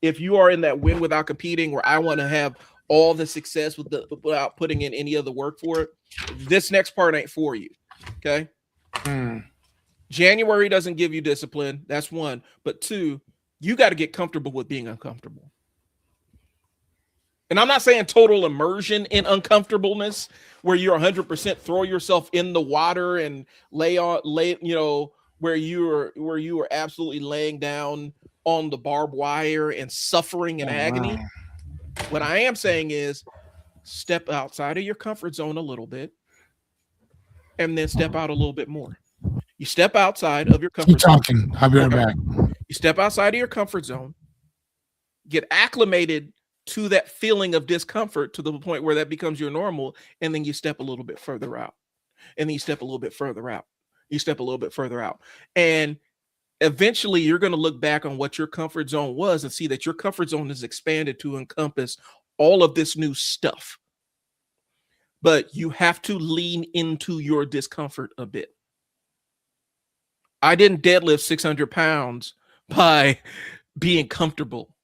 if you are in that win without competing, where I want to have all the success without putting in any other work for it, this next part ain't for you. Okay. January doesn't give you discipline. That's one. But two, you got to get comfortable with being uncomfortable. And I'm not saying total immersion in uncomfortableness where you're 100% throw yourself in the water and lay, where you are absolutely laying down on the barbed wire and suffering in agony. Wow. What I am saying is step outside of your comfort zone a little bit and then step out a little bit more. You step outside of your Keep comfort zone. talking. I'll be right back. You step outside of your comfort zone, get acclimated to that feeling of discomfort to the point where that becomes your normal, and then you step a little bit further out. And then you step a little bit further out. You step a little bit further out. And eventually you're going to look back on what your comfort zone was and see that your comfort zone is expanded to encompass all of this new stuff. But you have to lean into your discomfort a bit. I didn't deadlift 600 pounds by being comfortable.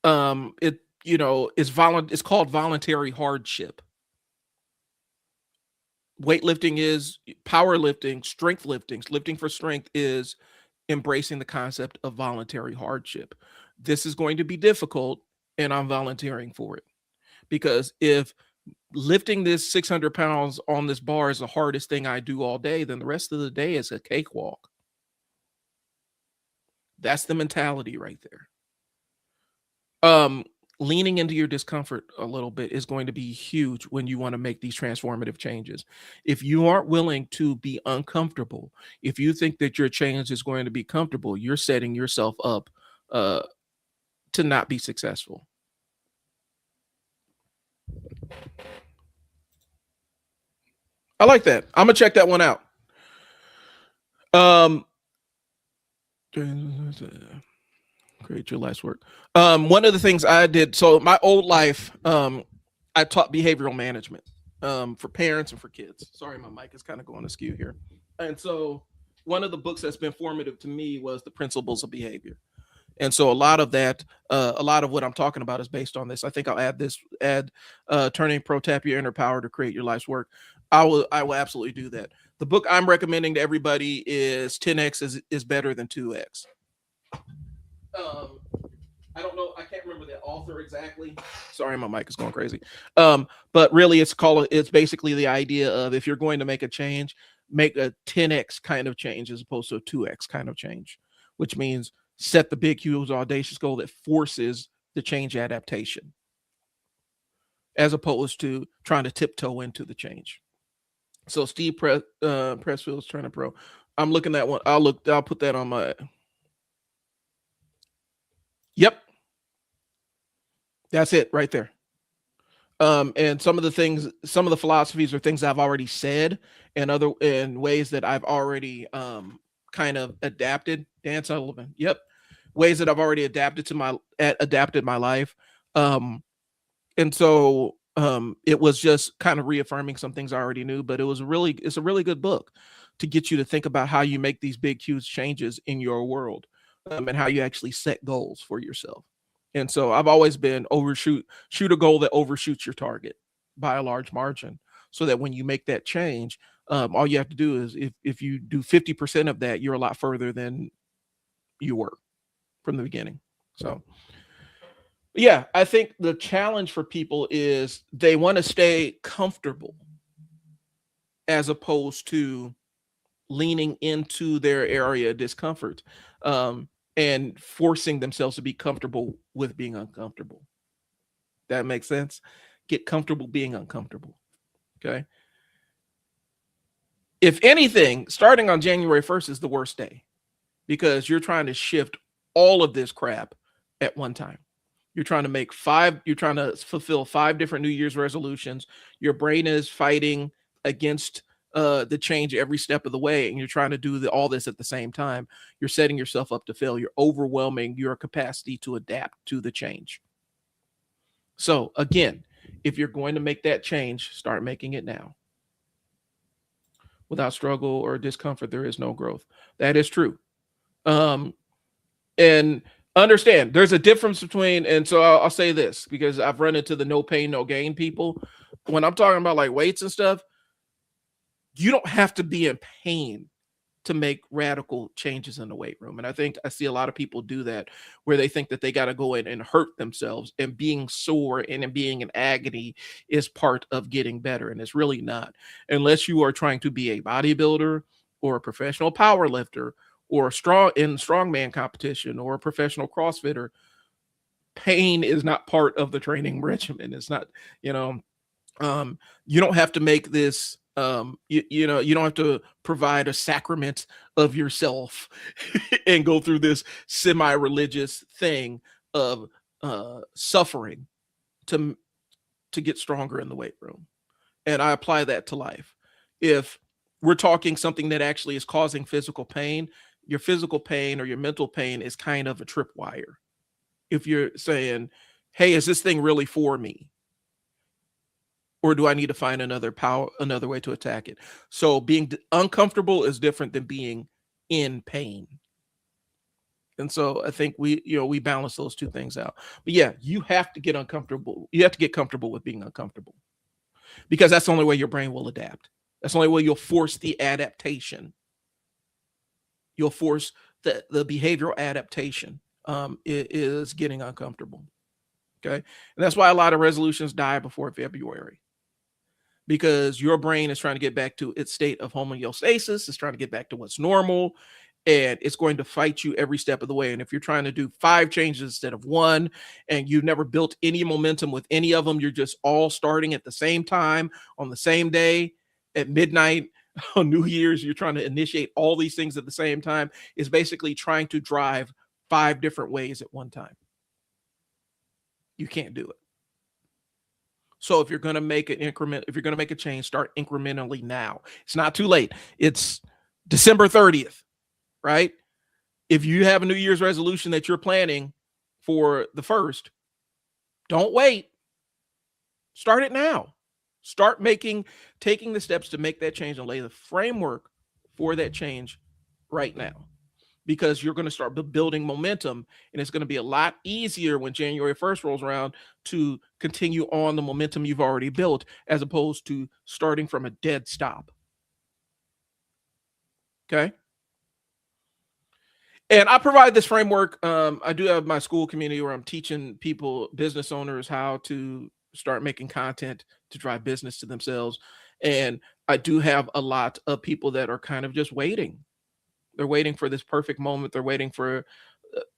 It's called voluntary hardship. Weightlifting is powerlifting, strength lifting for strength is embracing the concept of voluntary hardship. This is going to be difficult, and I'm volunteering for it. Because if lifting this 600 pounds on this bar is the hardest thing I do all day, then the rest of the day is a cakewalk. That's the mentality right there. Leaning into your discomfort a little bit is going to be huge when you want to make these transformative changes. If you aren't willing to be uncomfortable, if you think that your change is going to be comfortable, you're setting yourself up to not be successful. I like that. I'm gonna check that one out. Create your life's work. One of the things I did, so my old life, I taught behavioral management for parents and for kids. Sorry, my mic is kind of going askew here. And so one of the books that's been formative to me was The Principles of Behavior. And so a lot of what I'm talking about is based on this. I think I'll add turning pro tap your inner power to create your life's work. I will absolutely do that. The book I'm recommending to everybody is 10x is better than 2x. I don't know. I can't remember the author exactly. Sorry, my mic is going crazy. But really it's basically the idea of if you're going to make a change, make a 10x kind of change as opposed to a 2x kind of change, which means set the big, huge, audacious goal that forces the change adaptation, as opposed to trying to tiptoe into the change. So Steve Pressfield's Turner Pro. I'm looking at one. I'll put that on my. Yep, that's it right there. And some of the things, some of the philosophies are things I've already said, and other in ways that I've already kind of adapted. Dan Sullivan. Yep, ways that I've already adapted my life. And so it was just kind of reaffirming some things I already knew, but it's a really good book to get you to think about how you make these big huge changes in your world, and how you actually set goals for yourself. And so I've always been shoot a goal that overshoots your target by a large margin, so that when you make that change, all you have to do is, if you do 50% of that, you're a lot further than you were from the beginning. So yeah, I think the challenge for people is they want to stay comfortable as opposed to leaning into their area of discomfort, and forcing themselves to be comfortable with being uncomfortable. That makes sense. Get comfortable being uncomfortable. Okay. If anything, starting on January 1st is the worst day, because you're trying to shift all of this crap at one time. You're trying to fulfill 5 different New Year's resolutions. Your brain is fighting against the change every step of the way, and you're trying to do all this at the same time. You're setting yourself up to fail. You're overwhelming your capacity to adapt to the change. So again, if you're going to make that change, start making it now. Without struggle or discomfort, there is no growth. That is true. And understand there's a difference between, and so I'll say this because I've run into the no pain, no gain people. When I'm talking about like weights and stuff, you don't have to be in pain to make radical changes in the weight room. And I think I see a lot of people do that, where they think that they got to go in and hurt themselves, and being sore and being in agony is part of getting better. And it's really not, unless you are trying to be a bodybuilder or a professional power lifter or a strongman competition or a professional CrossFitter. Pain is not part of the training regimen. It's not, you know, you don't have to make this, you don't have to provide a sacrament of yourself and go through this semi-religious thing of suffering to get stronger in the weight room. And I apply that to life. If we're talking something that actually is causing physical pain, your physical pain or your mental pain is kind of a tripwire. If you're saying, hey, is this thing really for me? Or do I need to find another way to attack it? So being uncomfortable is different than being in pain. And so I think we balance those two things out. But yeah, you have to get uncomfortable. You have to get comfortable with being uncomfortable, because that's the only way your brain will adapt. That's the only way you'll force the adaptation. You'll force the behavioral adaptation, is getting uncomfortable. Okay. And that's why a lot of resolutions die before February, because your brain is trying to get back to its state of homeostasis. It's trying to get back to what's normal, and it's going to fight you every step of the way. And if you're trying to do 5 changes instead of 1, and you've never built any momentum with any of them, you're just all starting at the same time on the same day at midnight on New Year's, you're trying to initiate all these things at the same time, is basically trying to drive 5 different ways at one time. You can't do it. So if you're going to make an increment, if you're going to make a change, start incrementally now. It's not too late. It's December 30th, right? If you have a New Year's resolution that you're planning for the 1st, don't wait. Start it now. Start taking the steps to make that change and lay the framework for that change right now, because you're going to start building momentum, and it's going to be a lot easier when January 1st rolls around to continue on the momentum you've already built, as opposed to starting from a dead stop. Okay. And I provide this framework. I do have my school community where I'm teaching people, business owners, how to start making content to drive business to themselves. And I do have a lot of people that are kind of just waiting. They're waiting for this perfect moment. They're waiting for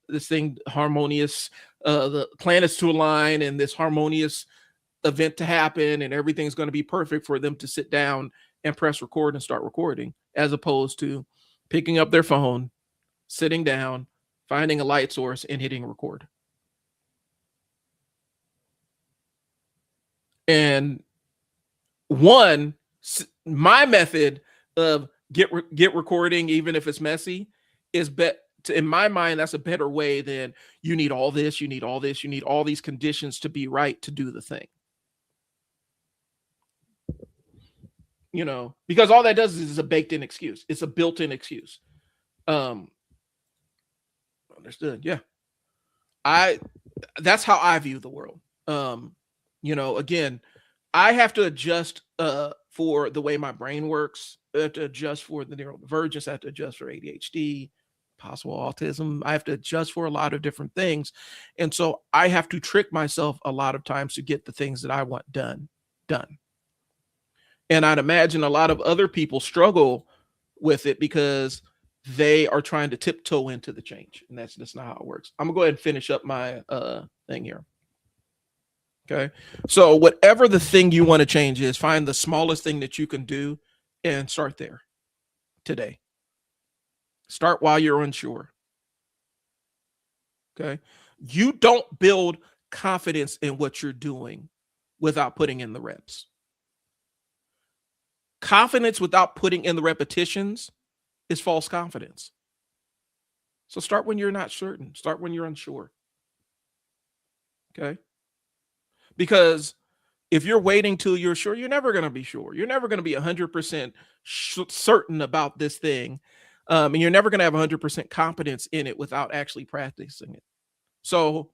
this thing harmonious, the planets to align and this harmonious event to happen, and everything's going to be perfect for them to sit down and press record and start recording, as opposed to picking up their phone, sitting down, finding a light source, and hitting record. And one, my method of get recording, even if it's messy, is in my mind, that's a better way than you need all this, you need all this, you need all these conditions to be right to do the thing. You know, because all that does is a baked-in excuse. It's a built-in excuse. Understood. Yeah. That's how I view the world. You know, again, I have to adjust for the way my brain works. I have to adjust for the neurodivergence. I have to adjust for ADHD, possible autism. I have to adjust for a lot of different things. And so I have to trick myself a lot of times to get the things that I want done. And I'd imagine a lot of other people struggle with it because they are trying to tiptoe into the change. And that's not how it works. I'm gonna go ahead and finish up my thing here. Okay. So whatever the thing you want to change is, find the smallest thing that you can do and start there today. Start while you're unsure. Okay. You don't build confidence in what you're doing without putting in the reps. Confidence without putting in the repetitions is false confidence. So start when you're not certain. Start when you're unsure. Okay. Because if you're waiting till you're sure, you're never going to be sure. You're never going to be 100% certain about this thing. And you're never going to have 100% competence in it without actually practicing it. So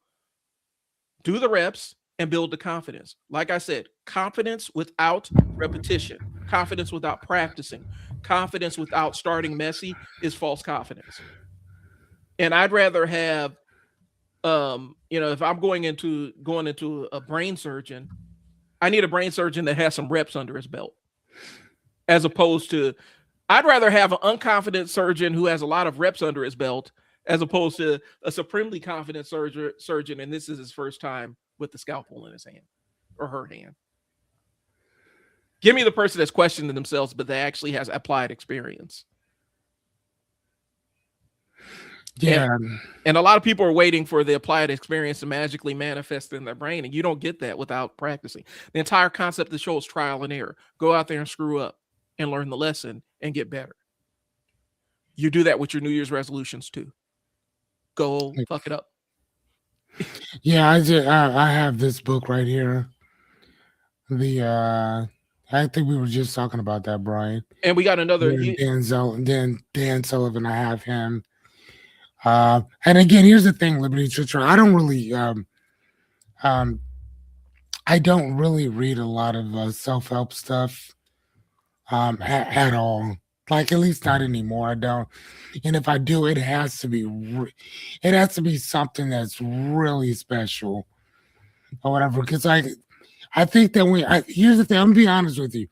do the reps and build the confidence. Like I said, confidence without repetition, confidence without practicing, confidence without starting messy is false confidence. And I'd rather have, you know, if I'm going into a brain surgeon, I need a brain surgeon that has some reps under his belt, as opposed to, I'd rather have an unconfident surgeon who has a lot of reps under his belt, as opposed to a supremely confident surgeon, and this is his first time with the scalpel in his hand or her hand. Give me the person that's questioning themselves, but that actually has applied experience. Yeah. And a lot of people are waiting for the applied experience to magically manifest in their brain, and you don't get that without practicing. The entire concept of the show is trial and error. Go out there and screw up and learn the lesson and get better. You do that with your New Year's resolutions too. Go fuck it up. Yeah, I have this book right here. I think we were just talking about that, Brian. And we got another Dan Sullivan. I have him. And again, here's the thing, Liberty Church. I don't really read a lot of self-help stuff at all. Like, at least not anymore. I don't. And if I do, it has to be something that's really special or whatever. Because I think that here's the thing. I'm gonna be honest with you.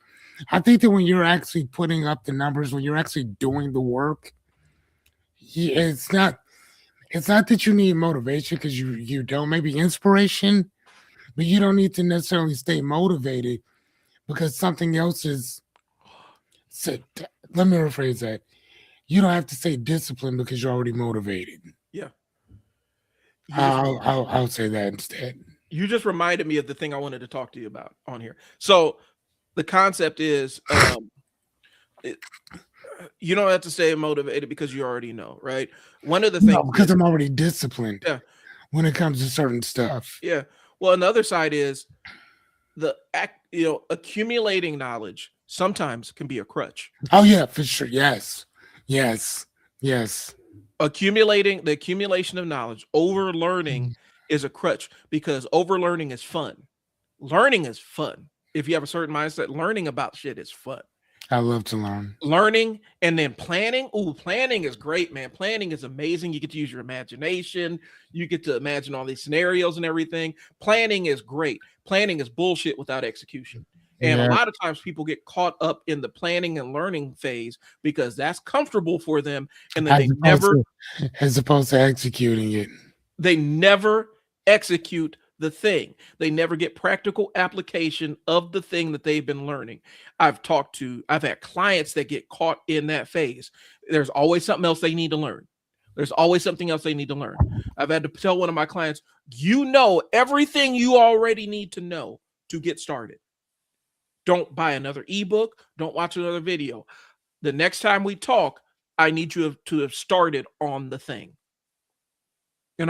I think that when you're actually putting up the numbers, when you're actually doing the work, it's not that you need motivation, because you don't. Maybe inspiration, but you don't need to necessarily stay motivated because something else is. So, let me rephrase that. You don't have to stay disciplined because you're already motivated. Yeah. I'll say that instead. You just reminded me of the thing I wanted to talk to you about on here. So the concept is, you don't have to stay motivated because you already know, right? One of the things, because I'm already disciplined. Yeah. When it comes to certain stuff. Yeah. Well, another side is accumulating knowledge sometimes can be a crutch. Oh yeah, for sure. Yes. The accumulation of knowledge, over learning is a crutch, because over learning is fun. Learning is fun. If you have a certain mindset, learning about shit is fun. I love to learn. Learning and then planning. Ooh, planning is great, man. Planning is amazing. You get to use your imagination. You get to imagine all these scenarios and everything. Planning is great. Planning is bullshit without execution. And a Yeah, lot of times people get caught up in the planning and learning phase because that's comfortable for them. And then as opposed to executing it. they never execute the thing. They never get practical application of the thing that they've been learning. I've had clients that get caught in that phase. There's always something else they need to learn. There's always something else they need to learn. I've had to tell one of my clients, you know everything you already need to know to get started. Don't buy another ebook. Don't watch another video. The next time we talk, I need you to have started on the thing. And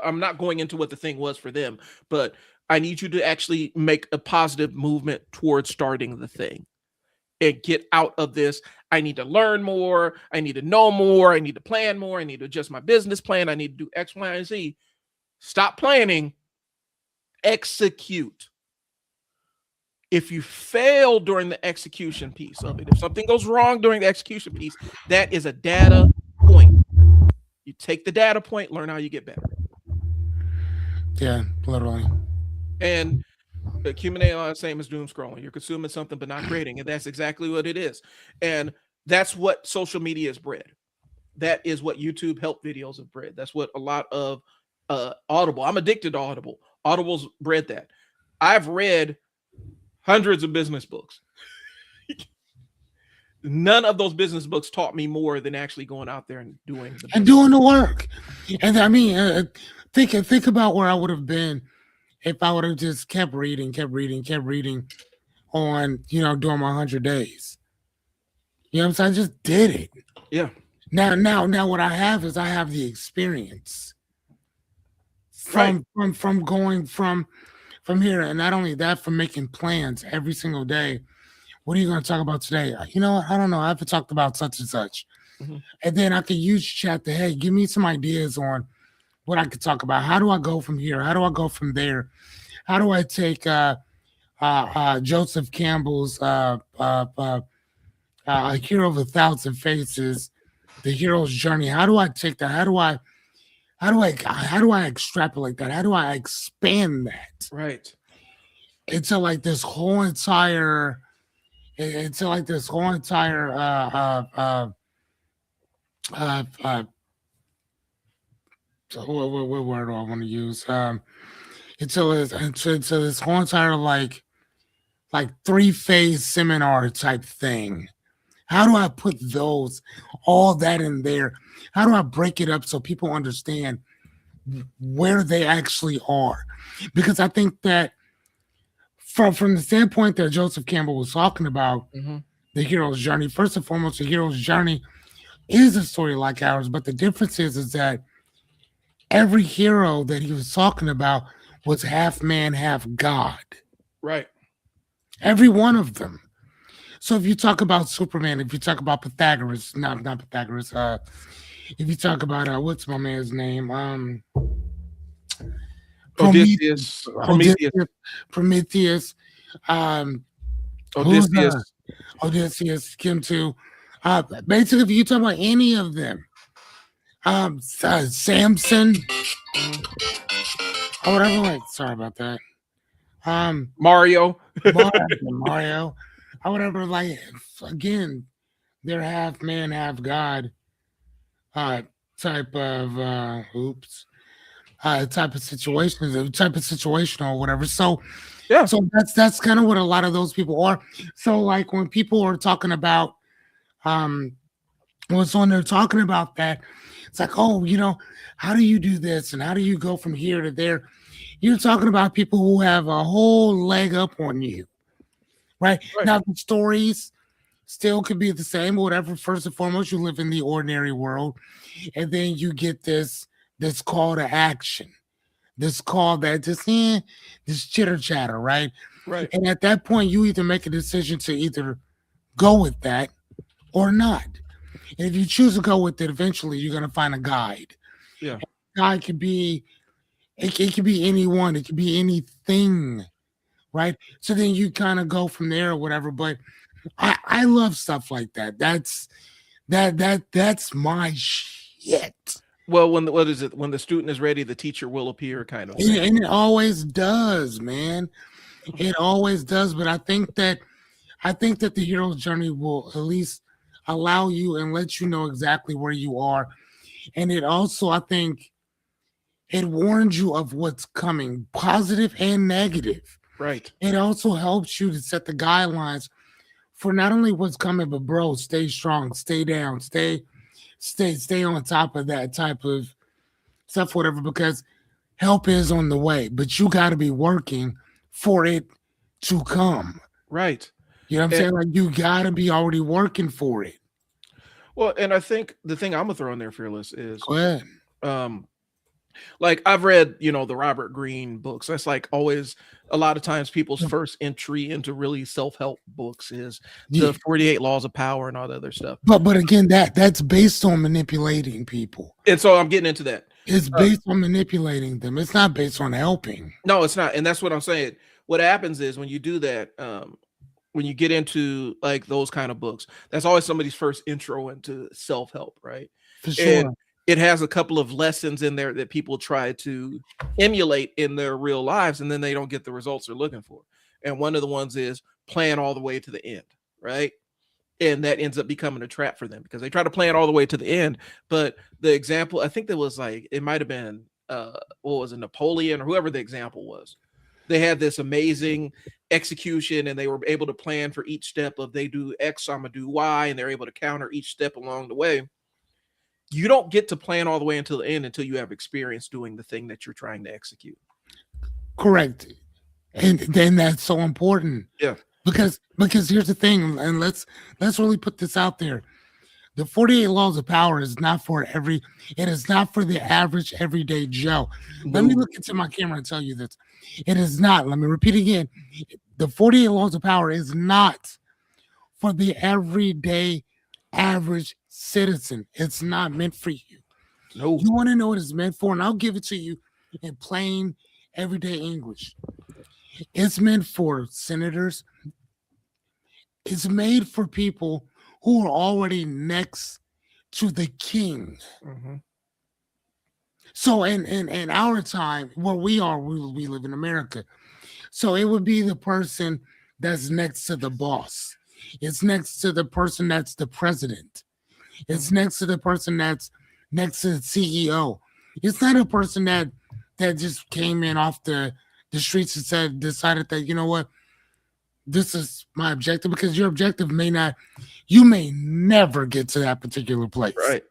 I'm not going into what the thing was for them, but I need you to actually make a positive movement towards starting the thing and get out of this. I need to learn more. I need to know more. I need to plan more. I need to adjust my business plan. I need to do X, Y, and Z. Stop planning. Execute. If you fail during the execution piece of it, if something goes wrong during the execution piece, that is a data point. You take the data point, learn how you get better. Yeah, literally. And accumulating are the same as doom scrolling. You're consuming something but not creating, and that's exactly what it is. And that's what social media has bred. That is what YouTube help videos have bred. That's what a lot of Audible. I'm addicted to Audible. Audible's bred that. I've read hundreds of business books. None of those business books taught me more than actually going out there and doing the work. And I mean, think about where I would have been if I would have just kept reading on, during my 100 days. You know what I'm saying? I just did it. Yeah. Now what I have is I have the experience from going from here, and not only that, from making plans every single day. What are you going to talk about today? You know what? I don't know. I haven't talked about such and such. Mm-hmm. And then I could use chat to, hey, give me some ideas on what I could talk about. How do I go from here? How do I go from there? How do I take Joseph Campbell's Hero of a Thousand Faces, the hero's journey? How do I take that? How do I extrapolate that? How do I expand that? Right. Into like this whole entire what word do I want to use? Into this whole entire like 3-phase seminar type thing. How do I put all that in there? How do I break it up so people understand where they actually are? Because I think that from the standpoint that Joseph Campbell was talking about, mm-hmm. the hero's journey, first and foremost, the hero's journey is a story like ours, but the difference is that every hero that he was talking about was half man, half God. Right. Every one of them. So if you talk about Superman, if you talk about Pythagoras, not Pythagoras, if you talk about what's my man's name? Prometheus. Odysseus, Kim too. Basically, if you talk about any of them, Samson, or whatever. Like, sorry about that. Mario, or whatever. Like, again, they're half man, half God. Type of type of situation or whatever. So yeah, so that's kind of what a lot of those people are. So like when people are talking about when they're talking about that, it's like, oh, how do you do this and how do you go from here to there? You're talking about people who have a whole leg up on you, right? Now the stories still could be the same, whatever. First and foremost, you live in the ordinary world, and then you get this call to action, this call that just this chitter chatter, right? Right. And at that point, you either make a decision to either go with that or not. And if you choose to go with it, eventually you're gonna find a guide. Yeah, and the guide could be it could be anyone, it could be anything, right? So then you kind of go from there or whatever. But I love stuff like that. That's my shit. Well, when the student is ready, the teacher will appear, kind of. And it always does, man. It always does, but I think that the hero's journey will at least allow you and let you know exactly where you are. And it also, I think, it warns you of what's coming, positive and negative. Right. It also helps you to set the guidelines for not only what's coming, but bro, stay strong, stay down, stay on top of that type of stuff, whatever, because help is on the way, but you got to be working for it to come. Right. You know what I'm And, saying? Like you got to be already working for it. well, and I think the thing I'm gonna throw in there, Fearless, is Go ahead. um like I've read, the Robert Greene books. That's like always a lot of times people's first entry into really self-help books is Yeah. the 48 laws of power and all the other stuff. But again, that's based on manipulating people. And so I'm getting into that. It's Uh, based on manipulating them. It's not based on helping. no, it's not. And that's what I'm saying. What happens is when you do that, when you get into like those kind of books, that's always somebody's first intro into self-help, right? For And sure. it has a couple of lessons in there that people try to emulate in their real lives, and then they don't get the results they're looking for. And one of the ones is plan all the way to the end, right? And that ends up becoming a trap for them because they try to plan all the way to the end. But the example, I think there was like it might have been what was it, Napoleon or whoever the example was. They had this amazing execution and they were able to plan for each step of they do X, I'm gonna do Y, and they're able to counter each step along the way. You don't get to plan all the way until the end until you have experience doing the thing that you're trying to execute. Correct. And then that's so important Yeah. because here's the thing, and let's really put this out there. The 48 laws of power is not for every it is not for the average everyday Joe. Let me No. look into my camera and tell you this. It is not. Let me repeat again. The 48 laws of power is not for the everyday average citizen. It's not meant for you. No. You want to know what it's meant for, and I'll give it to you in plain everyday English. It's meant for senators. It's made for people who are already next to the king. Mhm. So in our time, where we are, we live in America. So it would be the person that's next to the boss. It's next to the person that's the president. It's next to the person that's next to the CEO. It's not a person that just came in off the streets and decided that, you know what, this is my objective, because your objective you may never get to that particular place Right.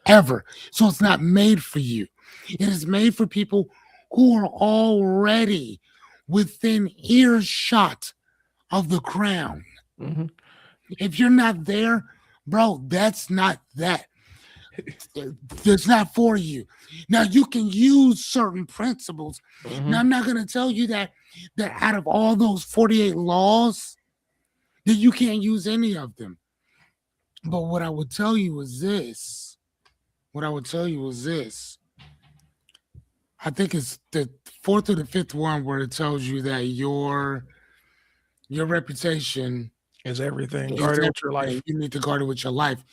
ever. So it's not made for you. It is made for people who are already within earshot of the crown. Mhm. If you're not there, bro, that's not that. That's not for you. Now you can use certain principles. Now Mhm. I'm not gonna tell you that out of all those 48 laws, that you can't use any of them. But what I would tell you is this. What I would tell you is this. I think it's the fourth or the fifth one where it tells you that your reputation Is everything. is Guard it with your everything. life. You need to guard it with your life.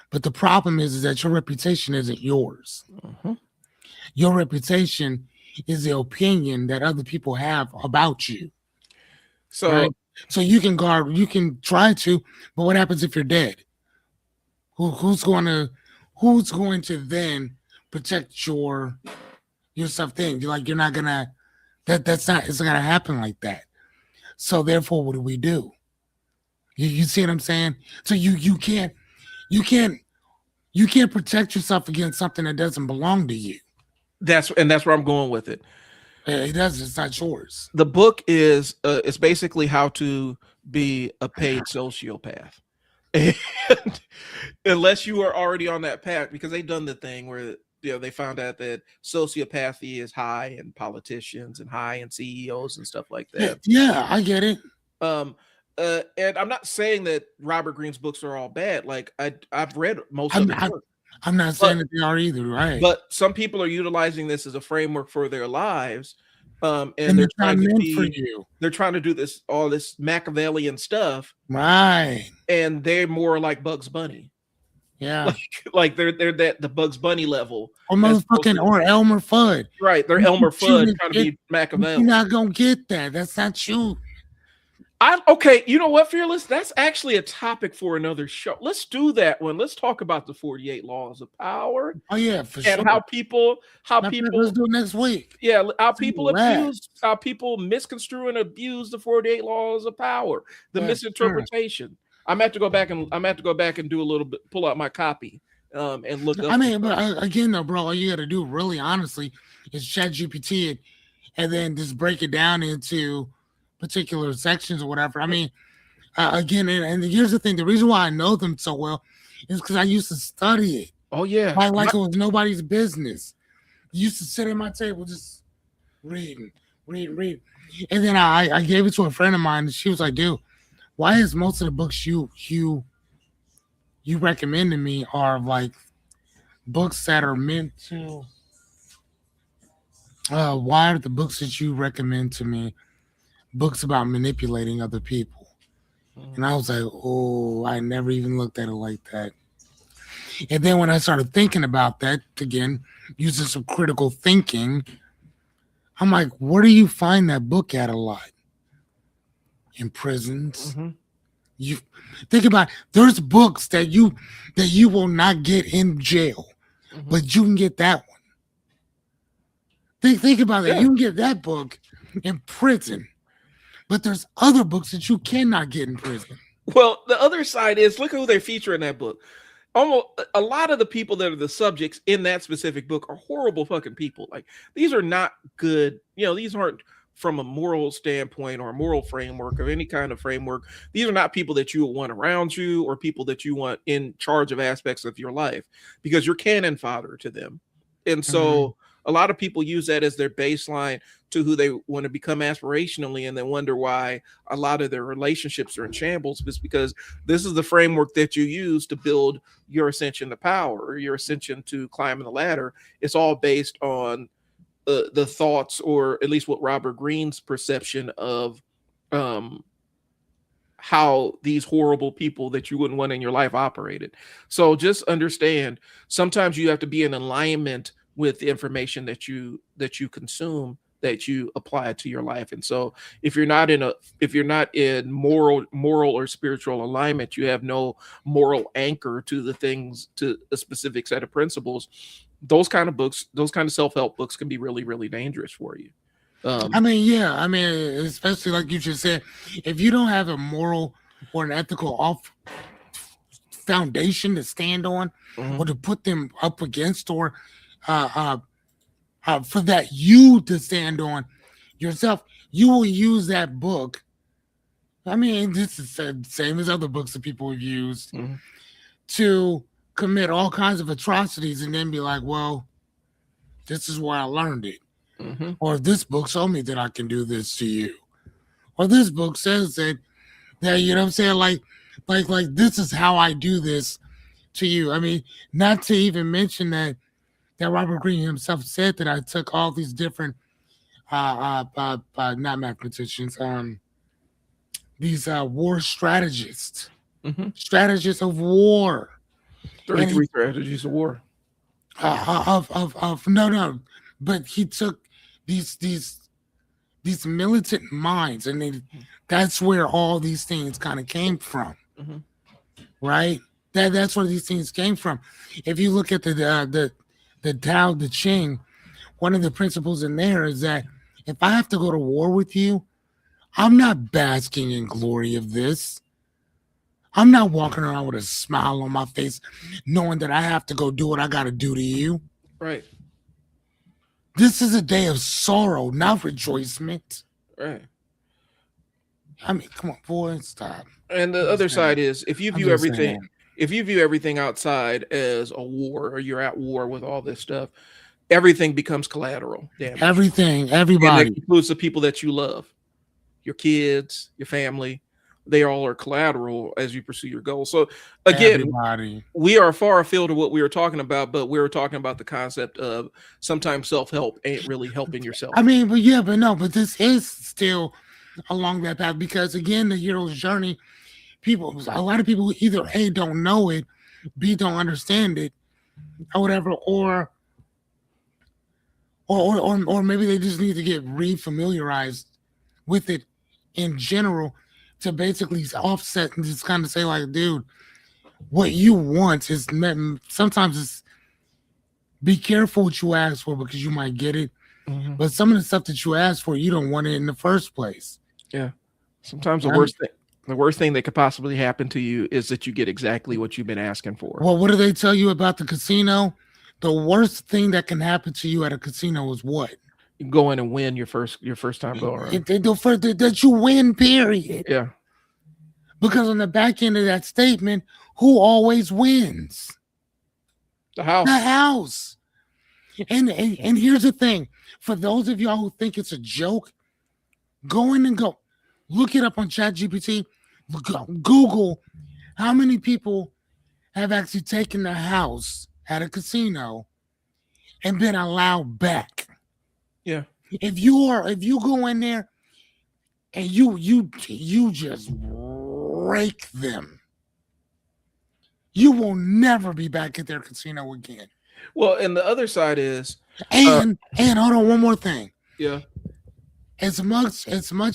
But the problem is that your reputation isn't yours. Mhm. Your reputation is the opinion that other people have about you, So right? So you can try to, but what happens if you're dead? Who's going to then protect your stuff then? You're not gonna that's not it's not gonna happen like that. So therefore, what do we do? You see what I'm saying? So you can't you can't protect yourself against something that doesn't belong to you. that's where I'm going with it. It does. It's not yours. The book is it's basically how to be a paid sociopath. And unless you are already on that path, because they've done the thing where they found out that sociopathy is high in politicians and high in CEOs and stuff like Yeah, that. yeah, I get it. Um, and I'm not saying that Robert Greene's books are all bad. Like I've read most of I'm his not, work, I'm not but saying that they are either, right? but some people are utilizing this as a framework for their lives, and And they're it's not trying to meant for be you, they're trying to do this all this Machiavellian stuff, right? and they're more like Bugs Bunny. Yeah. Like they're that the Bugs Bunny level Or as opposed motherfucking to or Elmer Fudd. right. They're You keep Elmer Fudd shooting trying to shit, be but you're Machiavelli. not gonna get that. That's not you. I'm okay. You know what, Fearless? That's actually a topic for another show. Let's do that one. Let's talk about the 48 laws of power Oh yeah, for and sure. how Matter of fact, let's people do it next week. yeah, Do that. how people misconstrue and abuse the 48 laws of power, the Yeah, for sure. misinterpretation. I'm gonna have to go back and do a little bit, pull out my copy, and look I up some mean, stuff. but again, though, bro, all you got to do, really, honestly, is chat GPT it, and then just break it down into particular sections or whatever. I mean, again, and here's the thing: the reason why I know them so well is because I used to study it, Oh yeah, like it was nobody's business. Used to sit at my table just reading, reading, and then I gave it to a friend of mine, and she was like, "Dude, why is most of the books you recommend to me are like books that are meant to?" Why are the books that you recommend to me books about manipulating other people? And I was like, oh, I never even looked at it like that. And then when I started thinking about that again, using some critical thinking, I'm like, where do you find that book at a lot? In prisons. mm-hmm. You think about it, there's books that you will not get in jail, Mm-hmm. but you can get that one. Think about that. Yeah. You can get that book in prison. But there's other books that you cannot get in prison. Well, the other side is look at who they feature in that book. Almost a lot of the people that are the subjects in that specific book are horrible fucking people. Like these are not good. These aren't from a moral standpoint or a moral framework of any kind of framework. These are not people that you would want around you or people that you want in charge of aspects of your life because you're cannon fodder to them. And so a lot of people use that as their baseline to who they want to become aspirationally and then wonder why a lot of their relationships are in shambles is because this is the framework that you use to build your ascension to power or your ascension to climbing the ladder. It's all based on the thoughts or at least what Robert Greene's perception of how these horrible people that you wouldn't want in your life operated. So just understand sometimes you have to be in alignment with the information that you consume, that you apply to your life. And so if you're not in moral or spiritual alignment, you have no moral anchor to the things, to a specific set of principles, those kind of books, those kind of self-help books can be really, really dangerous for you. I mean, yeah. I mean, especially like you just said, if you don't have a moral or an ethical foundation to stand on or to put them up against or for that you to stand on yourself, you will use that book. I mean, this is the same as other books that people have used to commit all kinds of atrocities and then be like, well, this is where I learned it. Or this book told me that I can do this to you. Or this book says that you know what I'm saying? Like this is how I do this to you. I mean, not to even mention that Robert Greene himself said that I took all these different not mathematicians, these war strategists, strategists of war. 33 strategies of war. No, but he took these militant minds, and that's where all these things kind of came from, right? That's where these things came from. If you look at the Tao Te Ching, one of the principles in there is that if I have to go to war with you, I'm not basking in glory of this. I'm not walking around with a smile on my face, knowing that I have to go do what I got to do to you. Right. This is a day of sorrow, not rejoicement. Right. I mean, come on, boy, stop. And the other side is if you view everything outside as a war or you're at war with all this stuff, everything becomes collateral damage. Everything, and everybody. that includes the people that you love, your kids, your family. They all are collateral as you pursue your goals. So again, Everybody. we are far afield of what we were talking about, but we were talking about the concept of sometimes self-help ain't really helping yourself. I mean, but this is still along that path because again, the hero's journey, a lot of people either A, don't know it, B don't understand it or whatever, or maybe they just need to get re-familiarized with it in general to basically offset and just kind of say like, dude, what you want is sometimes it's be careful what you ask for because you might get it, Hmm. but some of the stuff that you ask for, you don't want it in the first place. Yeah. Sometimes Right? the worst thing that could possibly happen to you is that you get exactly what you've been asking for. Well, what do they tell you about the casino? The worst thing that can happen to you at a casino is what? You can go in and win your first time go around. That you win, period. Yeah. Because on the back end of that statement, who always wins? The The house. house. And here's the thing: for those of y'all who think it's a joke, go in and go look it up on ChatGPT. Google how many people have actually taken the house at a casino and been allowed back. Yeah. If you go in there and you just rake them, you will never be back at their casino again. Well, and the other side is, And hold on, one more thing. yeah, As much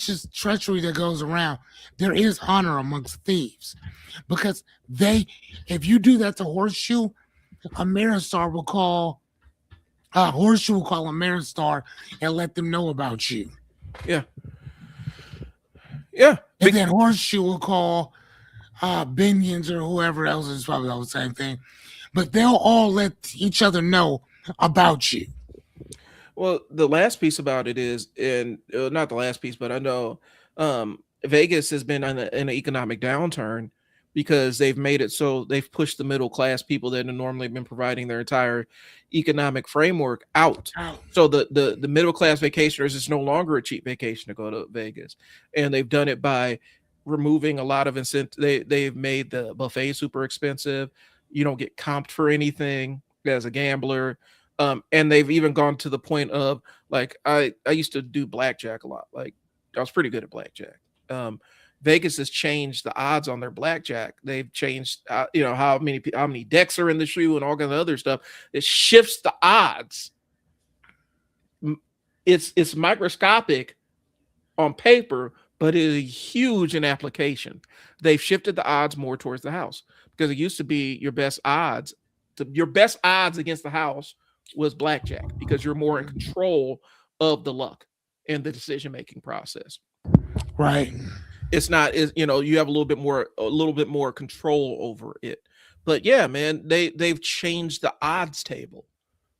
as treachery that goes around, there is honor amongst thieves, because they, if you do that to Horseshoe, Ameristar will call. Horseshoe will call Ameristar and let them know about you, yeah, yeah, and then Horseshoe will call Binions or whoever else is probably all the same thing, but they'll all let each other know about you. Well, the last piece about it is, and not the last piece, but I know Vegas has been in an economic downturn because they've made it so they've pushed the middle class people that have normally been providing their entire economic framework out. Oh, So the middle class vacationers is no longer a cheap vacation to go to Vegas, and they've done it by removing a lot of incentive. They've made the buffet super expensive. You don't get comped for anything as a gambler, and they've even gone to the point of, like, I used to do blackjack a lot. Like, I was pretty good at blackjack. um Vegas has changed the odds on their blackjack. They've changed, how many decks are in the shoe and all kind of other stuff. It shifts the odds. It's microscopic on paper, but it is huge in application. They've shifted the odds more towards the house, because it used to be your best odds. Your best odds against the house was blackjack, because you're more in control of the luck and the decision making process. right. It's not, is you have a little bit more control over it. But yeah, man, they've changed the odds table,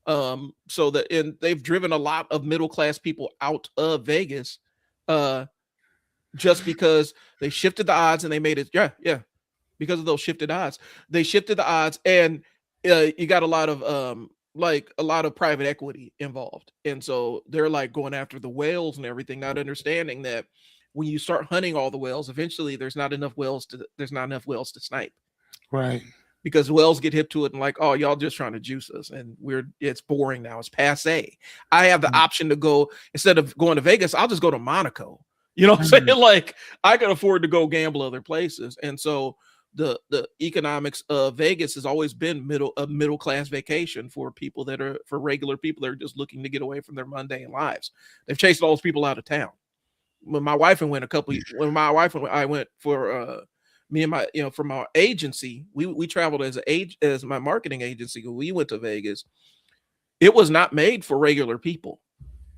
so that, and they've driven a lot of middle class people out of Vegas, uh just because they shifted the odds and they made it. Yeah, yeah, because of those shifted odds. They shifted the odds, and you got a lot of like a lot of private equity involved. And so they're like going after the whales and everything, not understanding that when you start hunting all the whales, eventually there's not enough whales to snipe, Right. because whales get hip to it and like, oh, y'all just trying to juice us, and it's boring now, it's passe. I have the option to go, instead of going to Vegas, I'll just go to Monaco. You know what I'm saying? Like, I can afford to go gamble other places. And so the economics of Vegas has always been middle class vacation for people for regular people that are just looking to get away from their mundane lives. They've chased all those people out of town. When my wife and went a couple when my wife and I went for me and my, from our agency, we traveled as my marketing agency. We went to Vegas. It was not made for regular people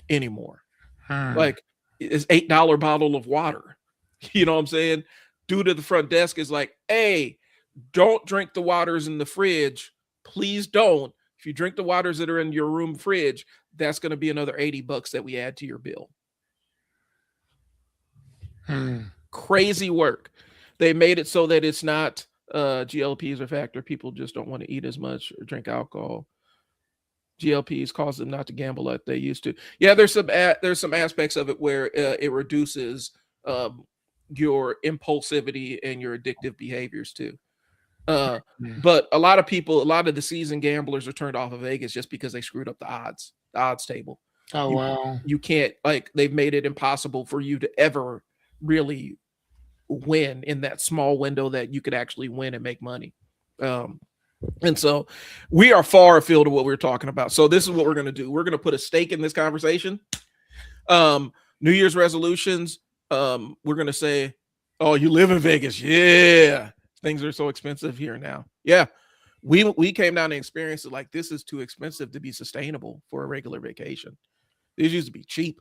anymore. Like, it's $8 bottle of water. You know what I'm saying? Dude at the front desk is like, hey, don't drink the waters in the fridge. Please don't. If you drink the waters that are in your room fridge, that's going to be another $80 that we add to your bill. Crazy work. They made it so that it's not GLPs are a factor. People just don't want to eat as much or drink alcohol. GLPs cause them not to gamble like they used to. Yeah, there's some aspects of it where it reduces your impulsivity and your addictive behaviors too. But a lot of the seasoned gamblers are turned off of Vegas just because they screwed up the odds table. Oh, You wow. you can't, like, they've made it impossible for you to ever really win in that small window that you could actually win and make money. And so we are far afield of what we're talking about. So this is what we're going to do. We're going to put a stake in this conversation. New Year's resolutions. We're going to say, oh, you live in Vegas. Yeah. Things are so expensive here now. Yeah. We came down and experienced it like this is too expensive to be sustainable for a regular vacation. These used to be cheap.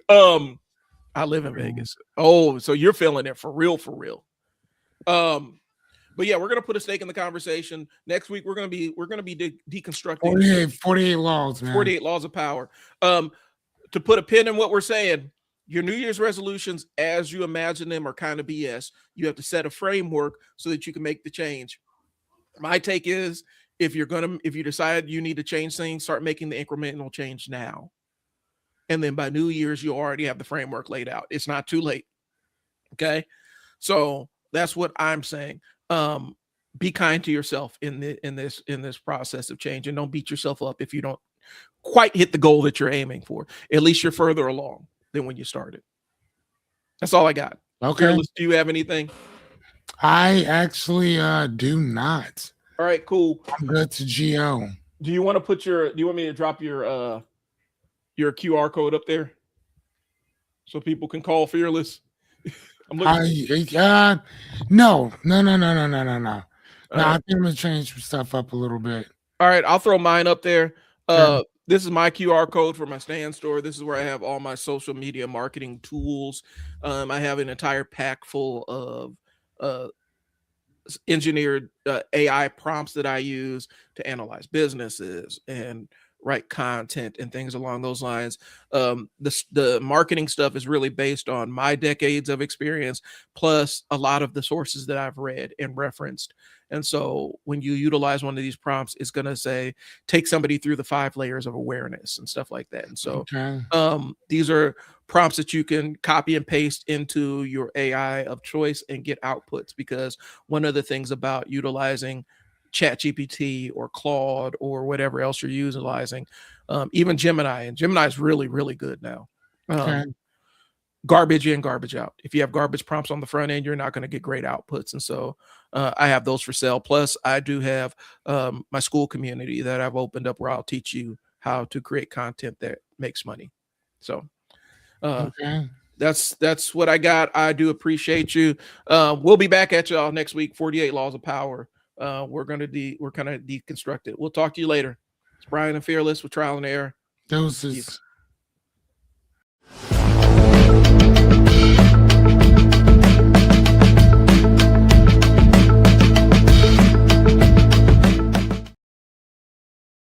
I live in Vegas. Oh, so you're feeling it for real, for real. But yeah, we're gonna put a stake in the conversation. Next week, we're gonna be deconstructing 48 laws, man. 48 laws of power. To put a pin in what we're saying, your New Year's resolutions, as you imagine them, are kind of BS. You have to set a framework so that you can make the change. My take is if you decide you need to change things, start making the incremental change now. And then by New Year's, you already have the framework laid out. It's not too late. Okay. So that's what I'm saying. Be kind to yourself in this process of change, and don't beat yourself up if you don't quite hit the goal that you're aiming for. At least you're further along than when you started. That's all I got. Okay. Fearless, do you have anything? I actually do not. All right, cool. I'm good to GO. Do you want me to drop your QR code up there so people can call Fearless? No. I think I'm gonna change some stuff up a little bit. All right, I'll throw mine up there. This is my QR code for my stand store. This is where I have all my social media marketing tools. I have an entire pack full of engineered AI prompts that I use to analyze businesses and write content and things along those lines. The marketing stuff is really based on my decades of experience, plus a lot of the sources that I've read and referenced. And so when you utilize one of these prompts, it's going to say, take somebody through the 5 layers of awareness and stuff like that. And so these are prompts that you can copy and paste into your AI of choice and get outputs, because one of the things about utilizing ChatGPT or Claude or whatever else you're utilizing, even Gemini, and Gemini is really, really good now. Garbage in, garbage out. If you have garbage prompts on the front end, you're not going to get great outputs. And so I have those for sale. Plus, I do have my school community that I've opened up where I'll teach you how to create content that makes money. So that's what I got. I do appreciate you. We'll be back at y'all next week. 48 Laws of Power. We're gonna deconstruct it. We'll talk to you later. It's Brian and Fearless with Trial and Error. Doses. Peace.